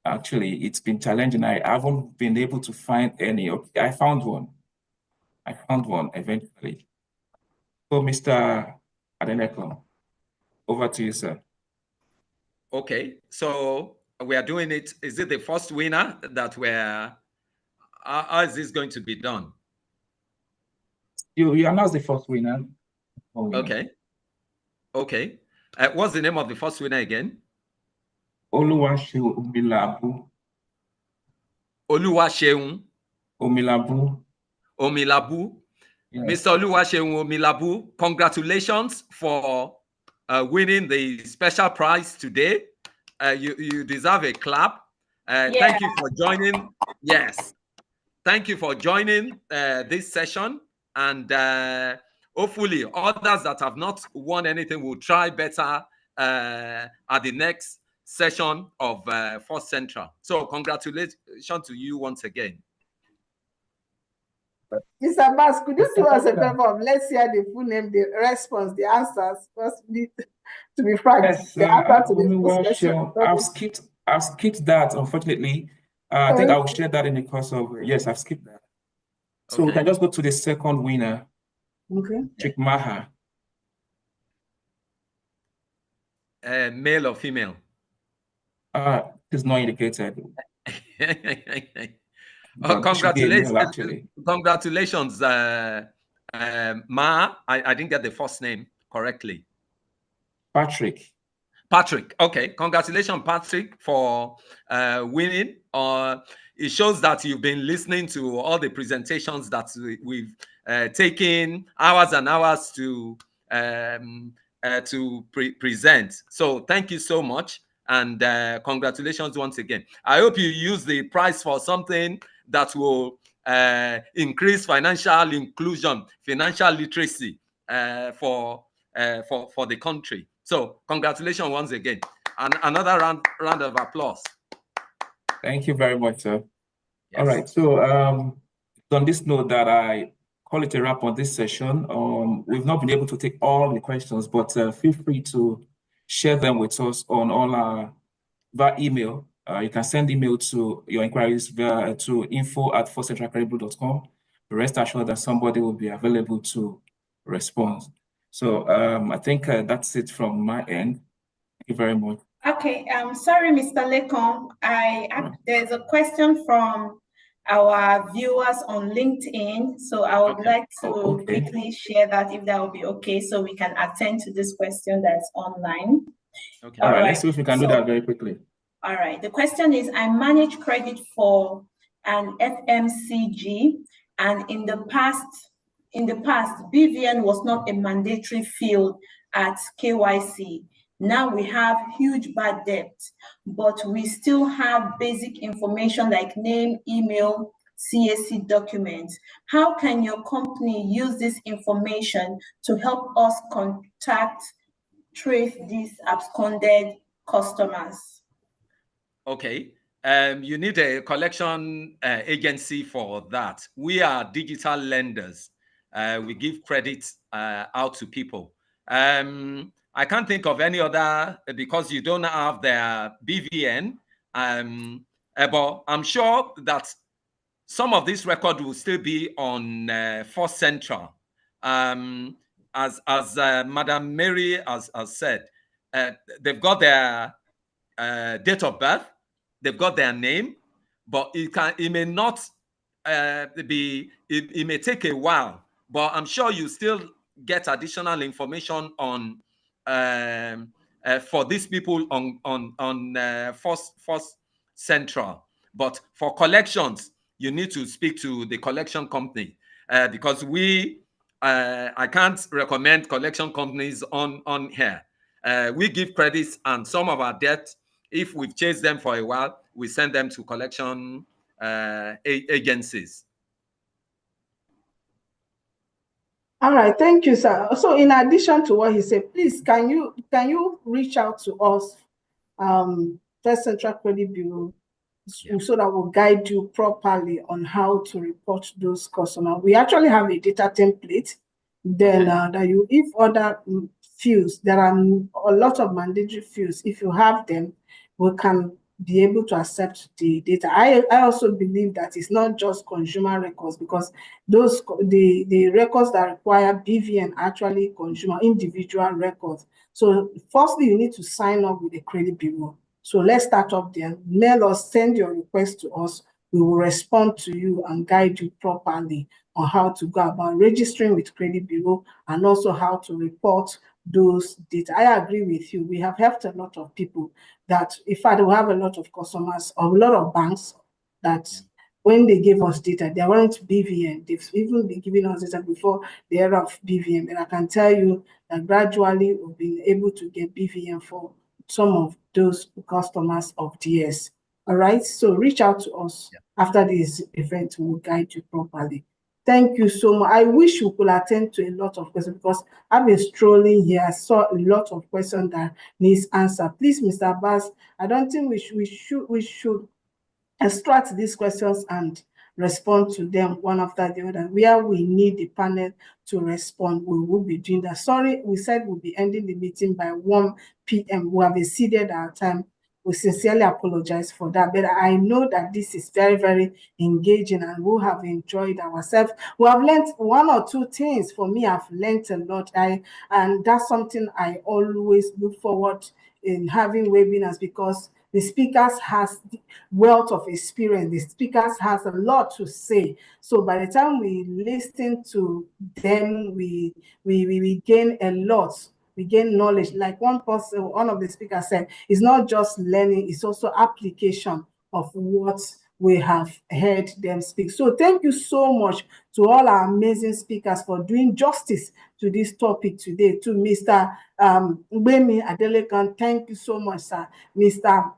Actually, it's been challenging. I haven't been able to find any. Okay, I found one. I found one eventually. So, Mr. Adeneko, over to you, sir. Okay, so we are doing it. Is it the first winner that we're, how is this going to be done? You announced the first winner. Okay. Okay. What's the name of the first winner again? Oluwaseun Omilabu. Oluwaseun Omilabu. Omilabu. Yes. Mr. Oluwaseun Omilabu, congratulations for winning the special prize today. you deserve a clap. Thank you for joining. Yes. Thank you for joining this session. And hopefully others that have not won anything will try better at the next session of First Central. So congratulations to you once again. Mr. Bass, could you do us a favor? Let's hear the full name, the response, the answers. To be frank, Yes, the answer to the first question. sure. I've skipped that, unfortunately. I think I will share that in the course of, yes, I've skipped that. So we can just go to the second winner. Okay. Chikmaha. Male or female? It's not indicated. Congratulations, congratulations, Ma. I didn't get the first name correctly. Patrick. Patrick. Okay, congratulations, Patrick, for winning. It shows that you've been listening to all the presentations that we've taken hours and hours to present. So thank you so much, and congratulations once again. I hope you use the prize for something that will increase financial inclusion, financial literacy for the country. So congratulations once again. And another round of applause. Thank you very much, sir. Yes. All right. So on this note that I call it a wrap on this session. We've not been able to take all the questions, but feel free to share them with us on all our via email. You can send email to your inquiries via to info@firstcentralcreditbureau.com. Rest assured that somebody will be available to respond. So I think that's it from my end. Thank you very much. Okay, sorry, Mr. Lekon. There's a question from our viewers on LinkedIn. So I would like to quickly share that, if that will be okay, so we can attend to this question that's online. Okay. All right, let's see if we can do that very quickly. All right, the question is, I manage credit for an FMCG, and in the past, BVN was not a mandatory field at KYC. Now we have huge bad debt, but we still have basic information like name, email, CAC documents. How can your company use this information to help us trace these absconded customers? Okay, you need a collection agency for that. We are digital lenders. We give credit out to people. I can't think of any other, because you don't have their BVN, but I'm sure that some of this record will still be on First Central. As Madam Mary has said, they've got their date of birth, they've got their name, but it may not be, it may take a while, but I'm sure you still get additional information on for these people on First Central. But for collections, you need to speak to the collection company, because I can't recommend collection companies on here. We give credits, and some of our debt, if we've chased them for a while, we send them to collection agencies. All right, thank you, sir. So in addition to what he said, please, can you reach out to us, First Central Credit Bureau, so that we'll guide you properly on how to report those customers. We actually have a data template. Then if other fields, there are a lot of mandatory fields. If you have them, we can be able to accept the data. I also believe that it's not just consumer records, because the records that require BVN actually consumer individual records. So firstly, you need to sign up with the credit bureau. So let's start up there. Mail us, send your request to us. We will respond to you and guide you properly on how to go about registering with credit bureau, and also how to report those data. I agree with you. We have helped a lot of people that, in fact, we have a lot of customers, or a lot of banks that when they give us data, they weren't BVN. They've even been giving us data before the era of BVN. And I can tell you that gradually we've been able to get BVN some of those customers of DS. All right, so reach out to us after this event. We'll guide you properly. Thank you so much. I wish we could attend to a lot of questions because I've been strolling here. I saw a lot of questions that needs answer. Please, Mr. Abbas, I don't think we should extract these questions and respond to them one after the other. Where we need the panel to respond, we will be doing that. Sorry, we said we'll be ending the meeting by 1 p.m. We have exceeded our time. We sincerely apologize for that, but I know that this is very, very engaging and we have enjoyed ourselves. We have learned one or two things. For me, I've learned a lot. And that's something I always look forward in having webinars, because the speakers has wealth of experience. The speakers has a lot to say. So by the time we listen to them, we gain a lot. We gain knowledge. Like one of the speakers said, it's not just learning, it's also application of what we have heard them speak. So thank you so much to all our amazing speakers for doing justice to this topic today. To Mr. Ubemi Adelekan, thank you so much, sir. Mr.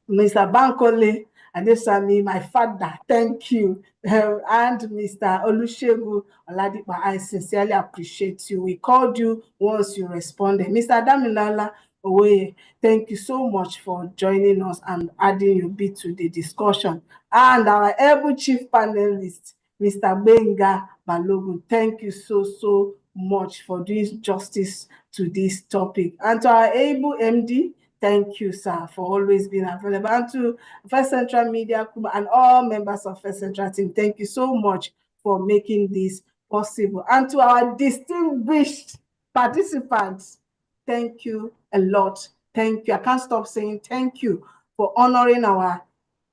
Bankole Adesami, my father, thank you. And Mr. Olusegun Oladipo, I sincerely appreciate you. We called you once you responded. Mr. Damilala Owoye, thank you so much for joining us and adding your bit to the discussion. And our able chief panelist, Mr. Benga Balogun, thank you so much for doing justice to this topic. And to our able MD, thank you, sir, for always being available. And to First Central Media and all members of First Central team, thank you so much for making this possible. And to our distinguished participants, thank you a lot. Thank you. I can't stop saying thank you for honoring our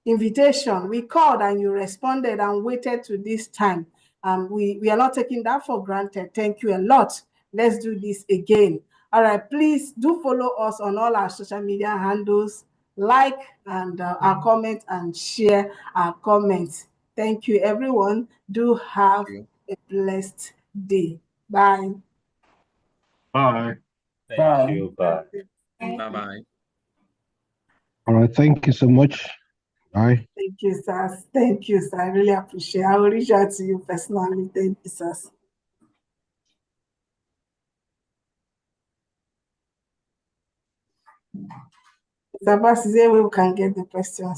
invitation. We called and you responded and waited to this time. We are not taking that for granted. Thank you a lot. Let's do this again. All right, please do follow us on all our social media handles, like and our comments and share our comments. Thank you, everyone. Do have a blessed day. Bye. Bye. Thank you. Bye. Bye-bye. All right, thank you so much. Bye. Thank you, sir. Thank you, sir. I really appreciate it. I will reach out to you personally. Thank you, sir. Mr. Abbas, is there a way we can get the questions?